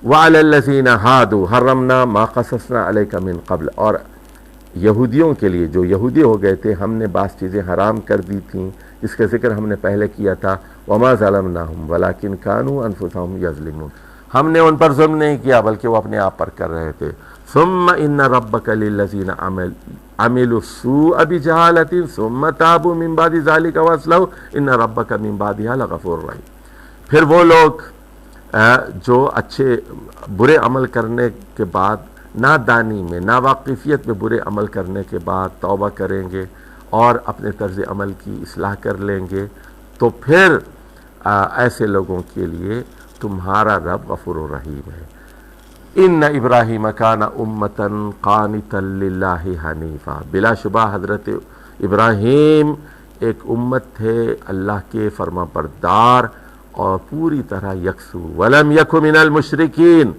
Speaker 1: وَعَلَى الَّذِينَ هَادُوا حَرَّمْنَا مَا قَصَصْنَا عَلَيْكَ مِن قَبْلُ، اور یہودیوں کے لیے جو یہودی ہو گئے تھے ہم نے بعض چیزیں حرام کر دی تھیں جس کا ذکر ہم نے پہلے کیا تھا، وَمَا ظَلَمْنَاهُمْ وَلَكِنْ كَانُوا أَنفُسَهُمْ يَظْلِمُونَ، ہم نے ان پر ظلم نہیں کیا بلکہ وہ اپنے آپ پر کر رہے تھے۔ ثم ان ربک للذین عملوا السوء بجہالۃ ثم تابوا من بعد ذلک واصلحوا ان ربک من بعدها لغفور رحیم، پھر وہ لوگ جو اچھے برے عمل کرنے کے بعد نادانی میں ناواقفیت میں برے عمل کرنے کے بعد توبہ کریں گے اور اپنے طرز عمل کی اصلاح کر لیں گے تو پھر ایسے لوگوں کے لیے تمہارا رب غفور الرحیم ہے۔ ان ابراہیم کان امتا قانتا للہ حنیفا، بلا شبہ حضرت ابراہیم ایک امت تھے اللہ کے فرما بردار اور پوری طرح یکسو، ولم یک من المشرکین،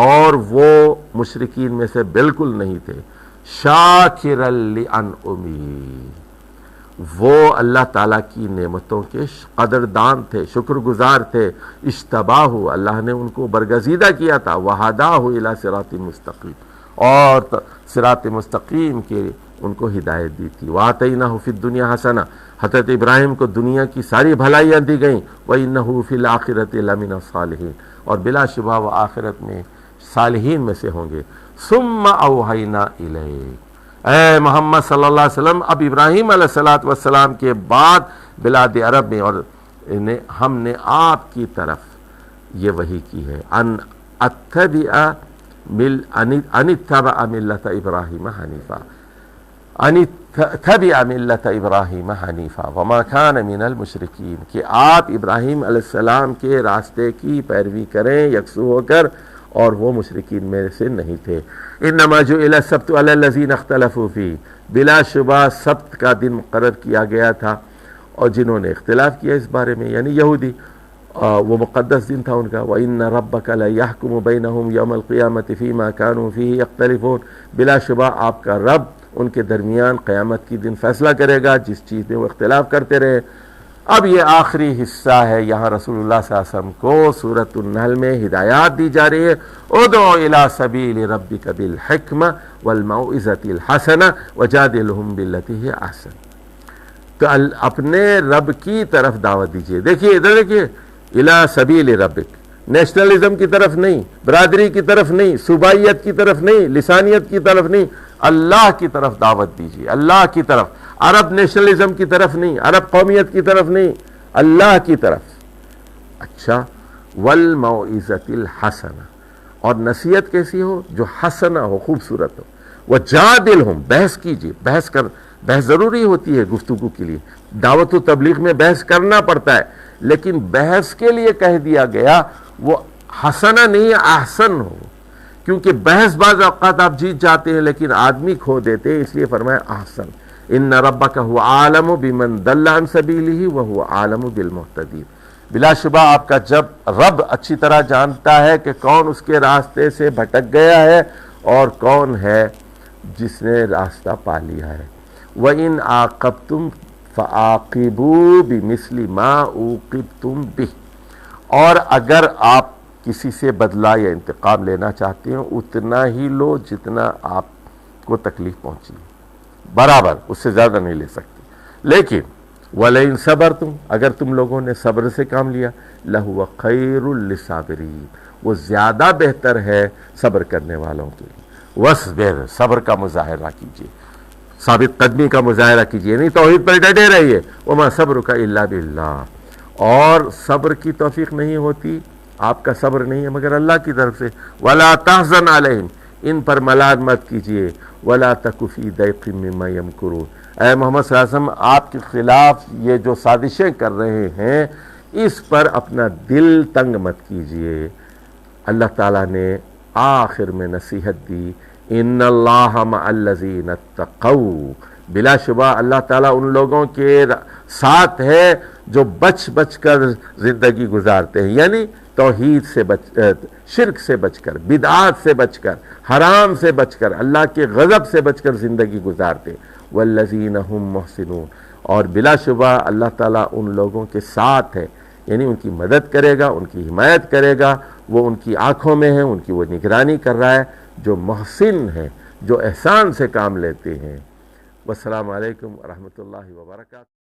Speaker 1: اور وہ مشرکین میں سے بالکل نہیں تھے، شاکرا لانعمہ، وہ اللہ تعالیٰ کی نعمتوں کے قدردان تھے، شکر گزار تھے، اجتباہ، اللہ نے ان کو برگزیدہ کیا تھا، وہداہ الی صراط مستقیم، اور صراط مستقیم کے ان کو ہدایت دی تھی، وآتیناہ فی الدنیا حسنہ، حضرت ابراہیم کو دنیا کی ساری بھلائیاں دی گئیں، وإنہ فی الآخرۃ لمن الصالحین، اور بلا شبہ وہ آخرت میں صالحین میں سے ہوں گے۔ ثم اوحینا الیک، اے محمد صلی اللہ علیہ وسلم، اب ابراہیم علیہ السلام کے بعد بلاد عرب میں اور ہم نے آپ کی طرف یہ وحی کی ہے، ان اتبع ان اتبع ملت ابراہیم حنیفا ان اتبع ملت ابراہیم حنیفا وما کان من المشرکین، کہ آپ ابراہیم علیہ السلام کے راستے کی پیروی کریں یکسو ہو کر، اور وہ مشرکین میں سے نہیں تھے۔ انما جعل السبت علی الذین اختلفوا فیہ، بلا شبہ سبت کا دن مقرر کیا گیا تھا، اور جنہوں نے اختلاف کیا اس بارے میں یعنی یہودی، وہ مقدس دن تھا ان کا۔ وَإِنَّ رَبَّكَ لَيَحْكُمُ بَيْنَهُمْ يَوْمَ الْقِيَامَةِ فِي مَا كَانُوا فِيهِ يَخْتَلِفُونَ، بلا شبہ آپ کا رب ان کے درمیان قیامت کی دن فیصلہ کرے گا جس چیز میں وہ اختلاف کرتے رہے۔ اب یہ آخری حصہ ہے، یہاں رسول اللہ صلی اللہ علیہ وسلم کو سورۃ النحل میں ہدایات دی جا رہی ہے، ادعو الی سبیل ربک بالحکمہ والموعظۃ الحسنہ وجادلہم باللتی ہی احسن، تو اپنے رب کی طرف دعوت دیجیے۔ دیکھیے ادھر دیکھیے، الی سبیل ربک، نیشنلزم کی طرف نہیں، برادری کی طرف نہیں، صوبائیت کی طرف نہیں، لسانیت کی طرف نہیں، اللہ کی طرف دعوت دیجیے، اللہ کی طرف، عرب نیشنلزم کی طرف نہیں، عرب قومیت کی طرف نہیں، اللہ کی طرف۔ اچھا، والموعظۃ الحسنہ، اور نصیحت کیسی ہو؟ جو حسنہ ہو، خوبصورت ہو۔ وجادلہم، بحث کیجیے، بحث ضروری ہوتی ہے گفتگو کے لیے، دعوت و تبلیغ میں بحث کرنا پڑتا ہے، لیکن بحث کے لیے کہہ دیا گیا وہ حسنہ نہیں احسن ہو، کیونکہ بحث بعض اوقات آپ جیت جاتے ہیں لیکن آدمی کھو دیتے ہیں، اس لیے فرمایا احسن۔ ان ربک هو عالم بمن ضل عن سبیلہ وهو عالم بالمہتدین، بلا شبہ آپ کا جب رب اچھی طرح جانتا ہے کہ کون اس کے راستے سے بھٹک گیا ہے اور کون ہے جس نے راستہ پا لیا ہے۔ وَإِنْ عَاقَبْتُمْ فَعَاقِبُوا بِمِثْلِ مَا عُوقِبْتُمْ بِهِ، اور اگر آپ کسی سے بدلہ یا انتقام لینا چاہتے ہیں اتنا ہی لو جتنا آپ کو تکلیف پہنچی، برابر، اس سے زیادہ نہیں لے سکتے۔ لیکن وَلَئِن صَبَرْتُمْ، اگر تم لوگوں نے صبر سے کام لیا، لَهُوَ خَيْرٌ لِلصَّابِرِينَ، وہ زیادہ بہتر ہے صبر کرنے والوں کے لیے۔ وَاصْبِرْ، صبر کا مظاہرہ کیجیے، ثابت قدمی کا مظاہرہ کیجیے، نہیں توحید پر ڈٹے رہیے۔ وَمَا صَبْرُكَ إِلَّا بِاللَّهِ، اور صبر کی توفیق نہیں ہوتی، آپ کا صبر نہیں ہے مگر اللہ کی طرف سے۔ وَلَا تَحْزَنْ عَلَيْهِمْ، ان پر ملال مت کیجیے۔ وَلَا تَكُ فِي ضَيْقٍ مِّمَّا يَمْكُرُونَ، اے محمد صلی اللہ علیہ وسلم آپ کے خلاف یہ جو سازشیں کر رہے ہیں اس پر اپنا دل تنگ مت کیجیے۔ اللہ تعالیٰ نے آخر میں نصیحت دی، ان اللہ مع الذین اتقوا، بلا شبہ اللہ تعالیٰ ان لوگوں کے ساتھ ہے جو بچ بچ کر زندگی گزارتے ہیں، یعنی توحید سے شرک سے بچ کر، بدعات سے بچ کر، حرام سے بچ کر، اللہ کے غضب سے بچ کر زندگی گزارتے۔ والذین هم محسنون، اور بلا شبہ اللہ تعالیٰ ان لوگوں کے ساتھ ہے، یعنی ان کی مدد کرے گا، ان کی حمایت کرے گا، وہ ان کی آنکھوں میں ہے، ان کی وہ نگرانی کر رہا ہے، جو محسن ہیں، جو احسان سے کام لیتے ہیں۔ والسلام علیکم ورحمۃ اللہ وبرکاتہ۔